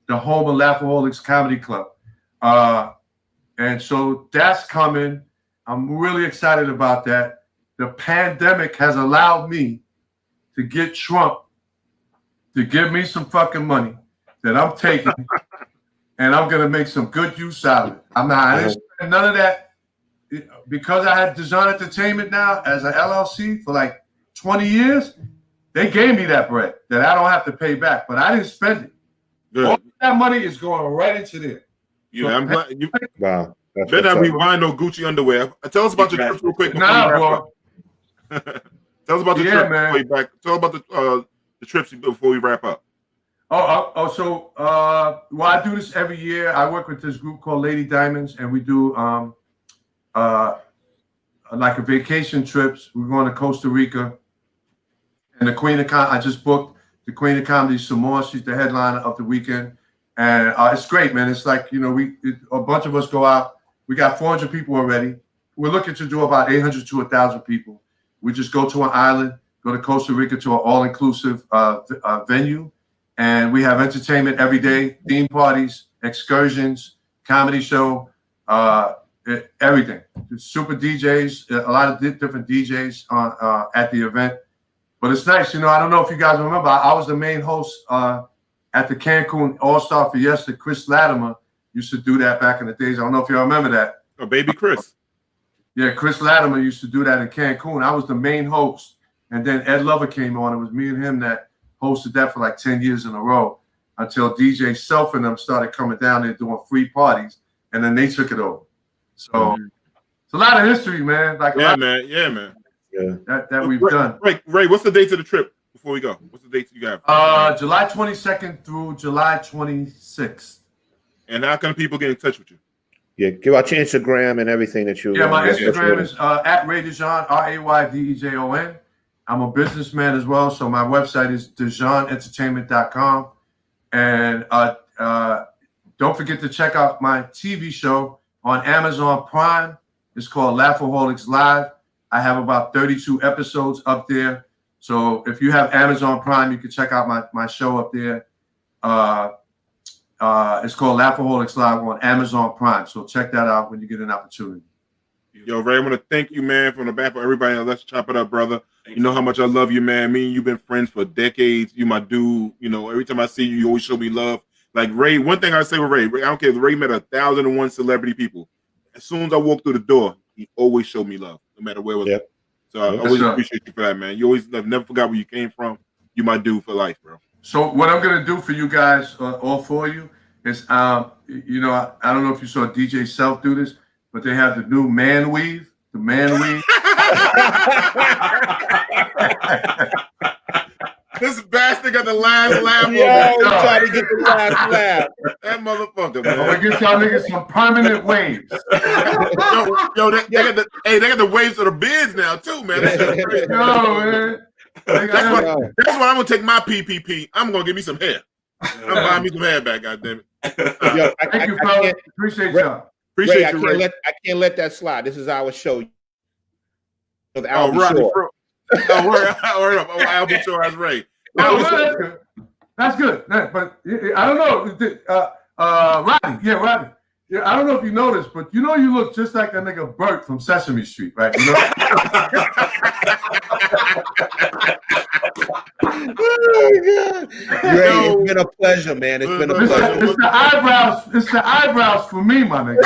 the home of Laughaholics Comedy Club. And so that's coming. I'm really excited about that. The pandemic has allowed me to get Trump to give me some fucking money that I'm taking, and I'm going to make some good use out of it. I didn't spend none of that because I had Design Entertainment now as an LLC for like 20 years. They gave me that bread that I don't have to pay back, but I didn't spend it. Good. All that money is going right into there. Yeah, So, I'm glad you. Wow. Better not be buying no Gucci underwear. Tell us about your trips real quick. Nah, Tell us about the trip. man. Tell us about the trips before we wrap up. Well, I do this every year. I work with this group called Lady Diamonds, and we do like a vacation trips. We're going to Costa Rica, and the Queen of I just booked the Queen of Comedy Samoa. She's the headliner of the weekend, and it's great, man. It's like, you know, a bunch of us go out. We got 400 people already. We're looking to do about 800 to 1,000 people. We just go to an island, go to Costa Rica to an all-inclusive venue, and we have entertainment every day, theme parties, excursions, comedy show, everything. Super DJs, a lot of different DJs at the event. But it's nice, you know. I don't know if you guys remember, I was the main host at the Cancun All-Star Fiesta. Chris Latimer used to do that back in the days. I don't know if y'all remember that. Oh, baby Chris. Yeah, Chris Latimer used to do that in Cancun. I was the main host. And then Ed Lover came on. It was me and him that hosted that for like 10 years in a row until DJ Self and them started coming down there doing free parties. And then they took it over. So it's a lot of history, man. Like Yeah, man. Yeah. That we've done. Ray, what's the dates of the trip before we go? What's the dates you got? July 22nd through July 26th. And how can people get in touch with you? Yeah, give out your Instagram and everything that you. Yeah, my Instagram is at Reid Dejon, RAYDEJON. I'm a businessman as well, so my website is DejonEntertainment.com. And don't forget to check out my TV show on Amazon Prime. It's called Laughaholics Live. I have about 32 episodes up there. So if you have Amazon Prime, you can check out my show up there. It's called Laughaholics Live on Amazon Prime. So check that out when you get an opportunity. Yo, Ray, I want to thank you, man, from the back for everybody. Let's chop it up, brother. You know how much I love you, man. Me and you've been friends for decades. You my dude. You know, every time I see you, you always show me love. Like Ray, one thing I say with Ray, I don't care if Ray met 1,001 celebrity people. As soon as I walk through the door, he always showed me love, no matter where it was. Yep. So I always appreciate you for that, man. You always never forgot where you came from. You my dude for life, bro. So what I'm gonna do for you guys, all four of you, is you know, I don't know if you saw DJ Self do this, but they have the new man weave. The man weave. This bastard got the last laugh. Yeah, he tried to get the last laugh. That motherfucker, man. I'm gonna get y'all niggas some permanent waves. They got the waves of the beards now too, man. Man. That's why I'm gonna take my PPP. I'm gonna give me some hair. I'm buying me some hair back, goddammit. Yo, Thank you, fellas. Appreciate y'all. Appreciate you, Ray. I can't let that slide. This is our show. Rodney Fro. Word up. Albie Shore has Ray. That's good. But I don't know. Rodney. Yeah, Rodney. Yeah, I don't know if you noticed, but you look just like that nigga Bert from Sesame Street, right? You know? Oh, Ray, it's been a pleasure, man. It's been a pleasure. It's the eyebrows. It's the eyebrows for me, my nigga.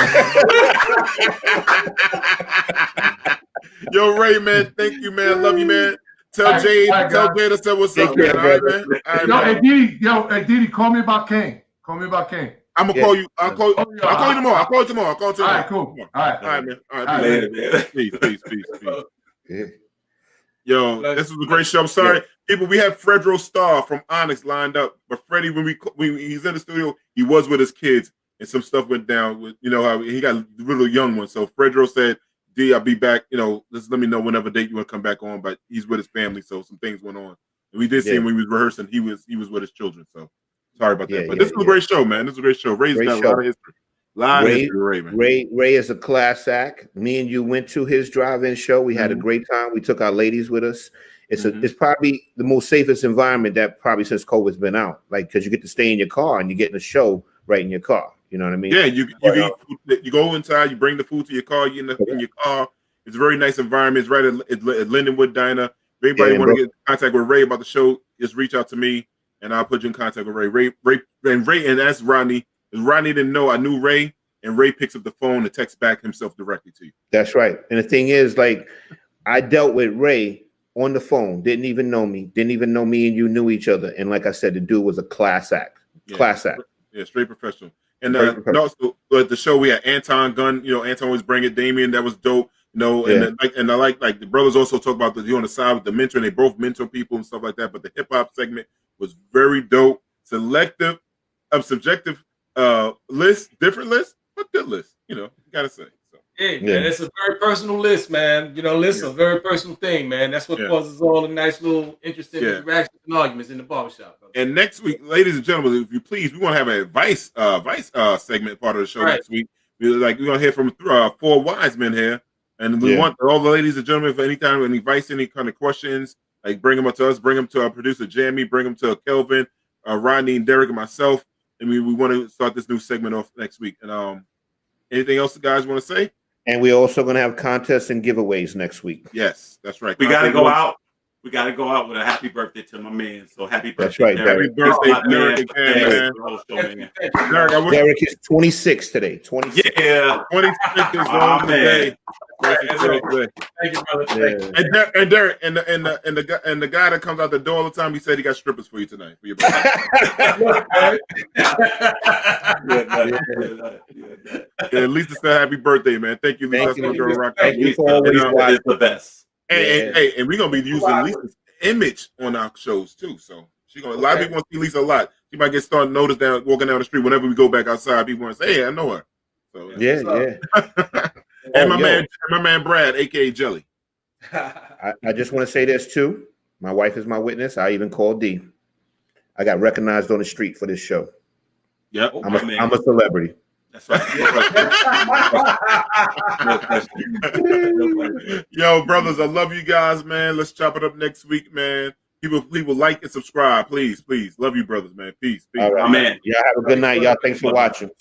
Yo, Ray, man, thank you, man. Love you, man. Tell Jay to say what's up, man. All right, man. Hey, Didi, call me about Kane. Call me about Kane. I'm gonna call you. I'll call you tomorrow. I'll call you tomorrow. All right, cool. All right, man. All right, later, man. Peace. Yeah. Yo, this was a great show. I'm sorry, people. We have Fredro Starr from Onyx lined up, but Freddie, when he's in the studio, he was with his kids, and some stuff went down. With how he got a little young one. So Fredro said, "D, I'll be back. Just let me know whenever date you want to come back on." But he's with his family, so some things went on. And we did see him when he was rehearsing. He was with his children. So sorry about that. But this was a great show, man. This was a great show. Ray's got a lot of history. Ray is a class act. Me and you went to his drive-in show. We had a great time. We took our ladies with us. It's probably the most safest environment that probably since COVID's been out. Like, because you get to stay in your car and you're getting a show right in your car. You know what I mean? Yeah, you go inside, you bring the food to your car, you in your car. It's a very nice environment. It's right at Lindenwood Diner. If anybody want to get in contact with Ray about the show, just reach out to me and I'll put you in contact with Ray. Ray, and that's Rodney. If Rodney didn't know, I knew Ray, and Ray picks up the phone and texts back himself directly to you. That's right. And the thing is, like, I dealt with Ray on the phone, didn't even know me and you knew each other. And like I said, the dude was a class act. Yeah, straight professional. And also at the show we had Anton Gunn. Anton always bring it. Damien, that was dope. And I like the brothers also talk about on the side with the mentor. And they both mentor people and stuff like that. But the hip hop segment was very dope. Selective, subjective list, different list, but good list. You gotta say. So. Hey, man, it's a very personal list, man. Lists are a very personal thing, man. That's what causes all the nice little interesting interactions and arguments in the barbershop. Brother. And next week, ladies and gentlemen, if you please, we want to have a Vice segment part of the show next week. We're gonna hear from 4 wise men here, and we want all the ladies and gentlemen, if any advice, any kind of questions, like bring them up to us, bring them to our producer Jamie, bring them to Kelvin, Rodney, and Derek, and myself. And we want to start this new segment off next week. And anything else the guys want to say? And we're also going to have contests and giveaways next week. Yes, that's right. We got to go out. We got to go out with a happy birthday to my man. So happy birthday. That's right, Derek. Happy birthday, Derek. Derek is 26 today. 26. Yeah. 26 is on today. Thank you, brother. And Derek, and the guy that comes out the door all the time, he said he got strippers for you tonight for your birthday. At least it's a happy birthday, man. Thank you, Lisa. Thank you for always watching. The best. And we're gonna be using Lisa's image on our shows too. So a lot of people want to see Lisa a lot. She might get started noticed walking down the street whenever we go back outside. People want to say, "Hey, I know her." So And my man Brad, aka Jelly. I just want to say this too. My wife is my witness. I even called D. I got recognized on the street for this show. Yep. I'm a celebrity. That's right. Yo, brothers, I love you guys, man. Let's chop it up next week, man. People like and subscribe, please. Love you, brothers, man. Peace. All right, man. Y'all have a good night, y'all. Thanks for watching.